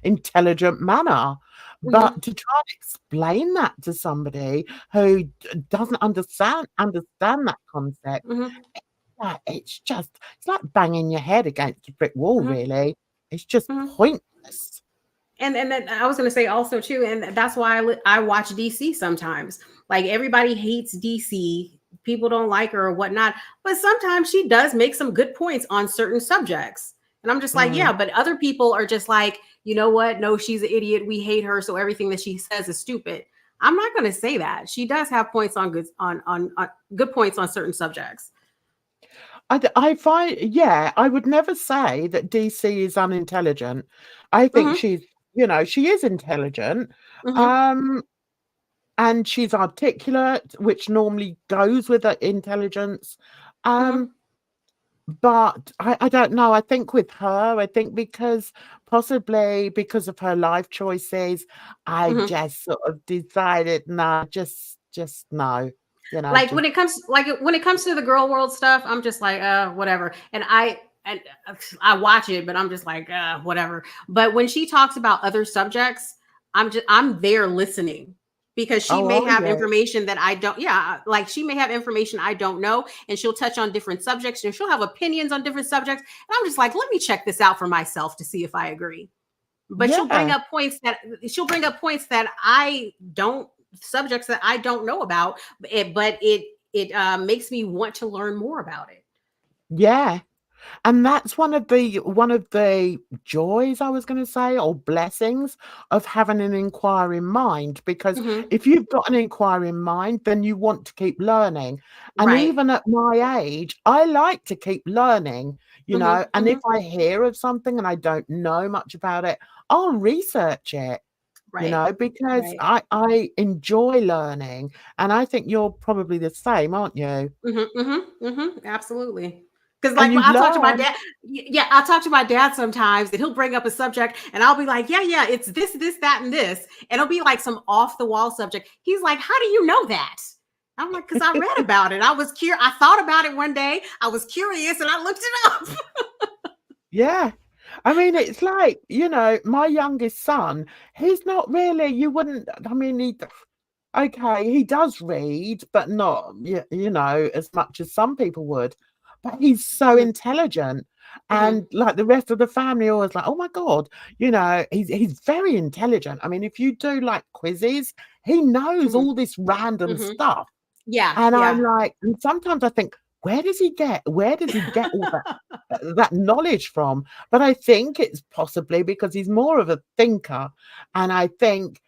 intelligent manner. But to try and explain that to somebody who doesn't understand that concept, it's like banging your head against a brick wall, really. It's just pointless. And then I was going to say also too, and that's why I watch DC sometimes. Like everybody hates DC, people don't like her or whatnot, but sometimes she does make some good points on certain subjects. And I'm just like, yeah, but other people are just like, you know what? No, she's an idiot. We hate her, so everything that she says is stupid. I'm not going to say that. She does have points on good points on certain subjects. I find, I would never say that DC is unintelligent. I think she's, she is intelligent, and she's articulate, which normally goes with her intelligence. But I don't know. I think with her, possibly because of her life choices, I just sort of decided, no, just no. Like when it comes to the girl world stuff, I'm just like, whatever. And I watch it, but I'm just like, whatever. But when she talks about other subjects, I'm there listening because she may have information that I don't. Yeah, like she may have information I don't know, and she'll touch on different subjects, and she'll have opinions on different subjects. And I'm just like, let me check this out for myself to see if I agree. But she'll bring up points that I don't. Subjects that I don't know about, but it makes me want to learn more about it. Yeah. And that's one of the joys, I was going to say, or blessings of having an inquiring mind, because if you've got an inquiring mind, then you want to keep learning. And Right. even at my age, I like to keep learning, you know, and if I hear of something and I don't know much about it, I'll research it. Right. You know, because Right. I enjoy learning, and I think you're probably the same, aren't you? Absolutely. Because And like when you I talk to my learn. dad, yeah, I talk to my dad sometimes, and he'll bring up a subject, and I'll be like, yeah, it's this, that, and this, and it'll be like some off the wall subject. He's like, how do you know that? I'm like, because I read about it. I was curious. I thought about it one day. I was curious, and I looked it up. Yeah. I mean, it's like, you know, my youngest son, he's not really, you wouldn't, I mean, okay, he does read, but not, you know, as much as some people would. But he's so intelligent. And like the rest of the family always like, oh my God, you know, he's very intelligent. I mean, if you do like quizzes, he knows all this random stuff. Yeah. And I'm like, and sometimes I think, where does he get all that knowledge from? But I think it's possibly because he's more of a thinker, and I think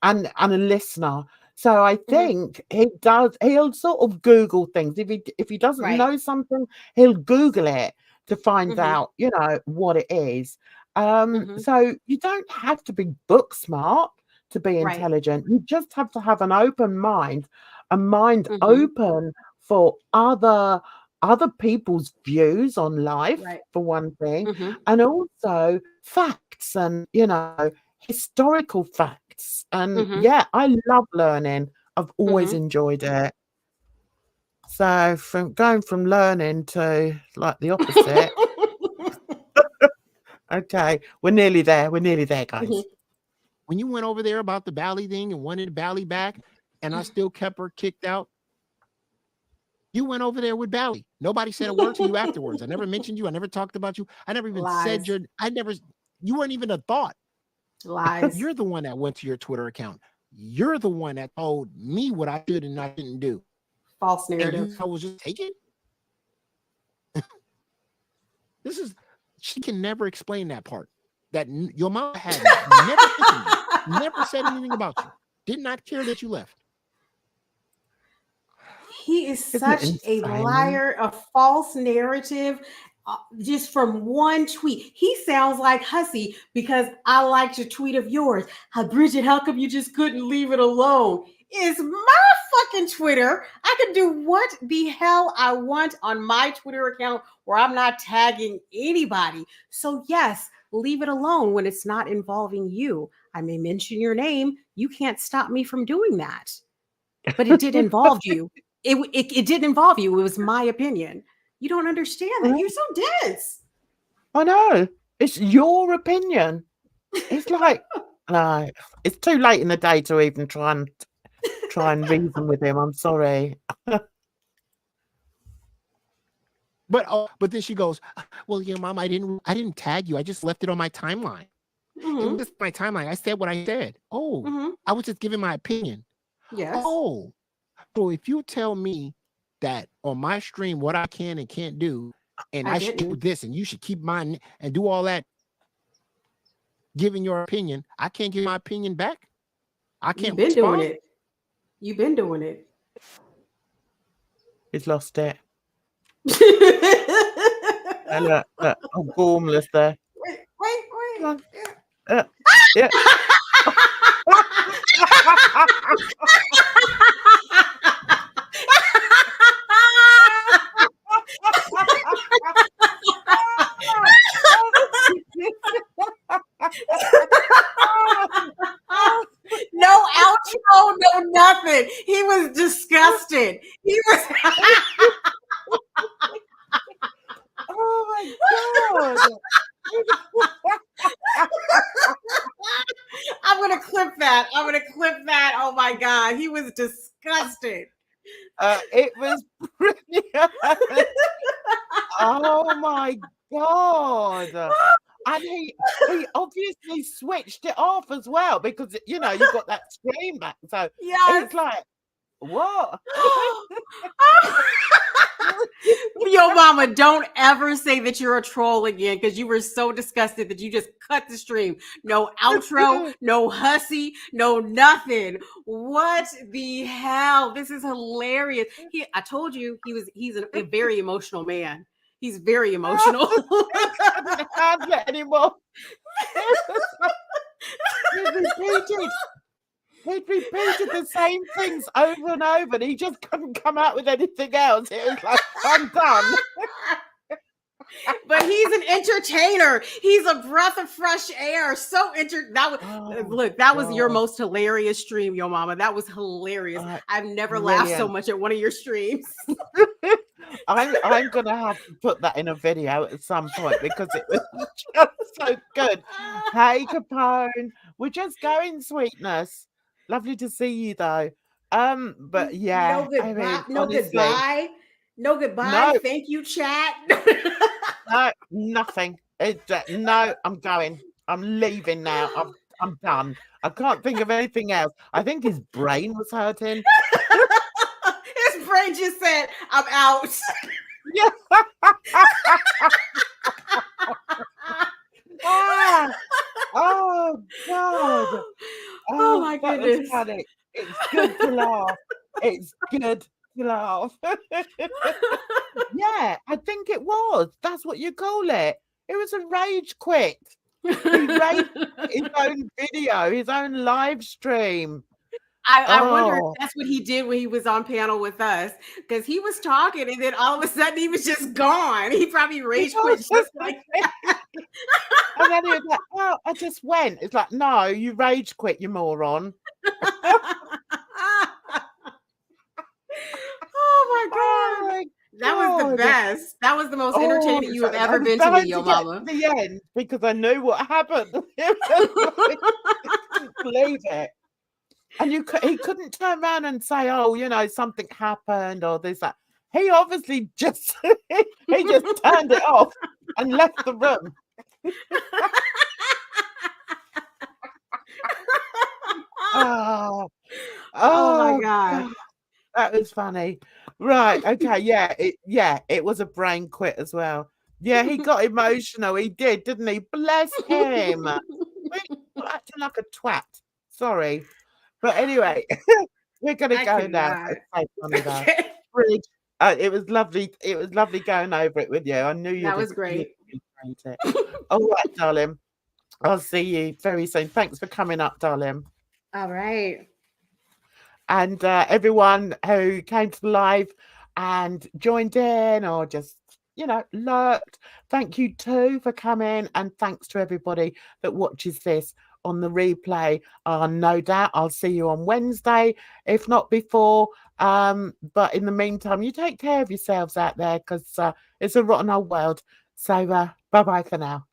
and a listener. So I think he'll sort of Google things. If he doesn't know something, he'll Google it to find out, you know, what it is. So you don't have to be book smart to be intelligent. You just have to have an open mind, a mind open for other people's views on life, for one thing, and also facts and, you know, historical facts. And yeah, I love learning. I've always enjoyed it. So from going from learning to like the opposite. Okay, we're nearly there, guys. When you went over there about the BALI thing and wanted BALI back, and I still kept her kicked out, you went over there with BALI. Nobody said a word to you afterwards. I never mentioned you. I never talked about you. I never even said you weren't even a thought. Lies. You're the one that went to your Twitter account. You're the one that told me what I should and I didn't do. False narrative. And I was just taking. She can never explain that part. That your mom had never said anything about you. Did not care that you left. He is such a liar, a false narrative. Just from one tweet, he sounds like Hussy because I liked a tweet of yours. Bridget, how come you just couldn't leave it alone? It's my fucking Twitter. I can do what the hell I want on my Twitter account where I'm not tagging anybody. So yes, leave it alone when it's not involving you. I may mention your name. You can't stop me from doing that. But it did involve you. It didn't involve you. It was my opinion. You don't understand that. You're so dense. I know. It's your opinion. It's like, no, it's too late in the day to even try and reason with him. I'm sorry. But then she goes, well, yeah, Mom, I didn't tag you. I just left it on my timeline. It was my timeline. I said what I said. I was just giving my opinion. Yes. Oh, so if you tell me that on my stream what I can and can't do, and I should do this, and you should keep mine and do all that, giving your opinion, I can't give my opinion back. I can't. You've been doing it. You've been doing it. He's lost it. Look, I'm gormless there. Wait. Yeah. No outro, no nothing. He was disgusted. He was. Oh my God. I'm gonna clip that. Oh my God, he was disgusted. It was brilliant. Oh my God. And he obviously switched it off as well, because, you know, you got that screen back. So yes. It's like, what? Yo, Yo, mama, don't ever say that you're a troll again, because you were so disgusted that you just cut the stream. No outro, no hussy, no nothing. What the hell? This is hilarious. I told you he's a very emotional man. He's very emotional. I didn't handle it anymore. He'd repeated the same things over and over, and he just couldn't come out with anything else. It was like, I'm done. But he's an entertainer. He's a breath of fresh air. So that was your most hilarious stream, yo mama. That was hilarious. I've never laughed so much at one of your streams. I'm gonna have to put that in a video at some point because it was just so good. Hey Capone, we're just going, sweetness. Lovely to see you though. But yeah, no goodbye. I mean, no honestly, goodbye. No goodbye. No. Thank you, chat. No, nothing. No, I'm going. I'm leaving now. I'm done. I can't think of anything else. I think his brain was hurting. His brain just said, I'm out. Yeah. Oh God. Oh my goodness. Funny. It's good to laugh. It's good to laugh. Yeah, I think it was. That's what you call it. It was a rage quit. He raged his own video, his own live stream. I wonder if that's what he did when he was on panel with us, because he was talking and then all of a sudden he was just gone. He probably rage quit just like that. And then he was like, "Oh, I just went." It's like, no, you rage quit, you moron. Oh my God. That was the best. That was the most entertaining you have ever been to me, yo mama. The end, because I knew what happened. I couldn't believe it. And he couldn't turn around and say, "Oh, you know, something happened," or this, that. He obviously just he just turned it off and left the room. Oh my God. That was funny. Right. Okay. Yeah, it was a brain quit as well. Yeah, he got emotional. He did, didn't he? Bless him. We're acting like a twat. Sorry. But anyway, we're gonna go now. It's so funny though. Really, it was lovely. It was lovely going over it with you. I knew you. That was great. It. All right, darling. I'll see you very soon. Thanks for coming up, darling. All right. And everyone who came to the live and joined in or just, lurked, thank you too for coming. And thanks to everybody that watches this on the replay. No doubt I'll see you on Wednesday, if not before. But in the meantime, you take care of yourselves out there, because it's a rotten old world. So bye-bye for now.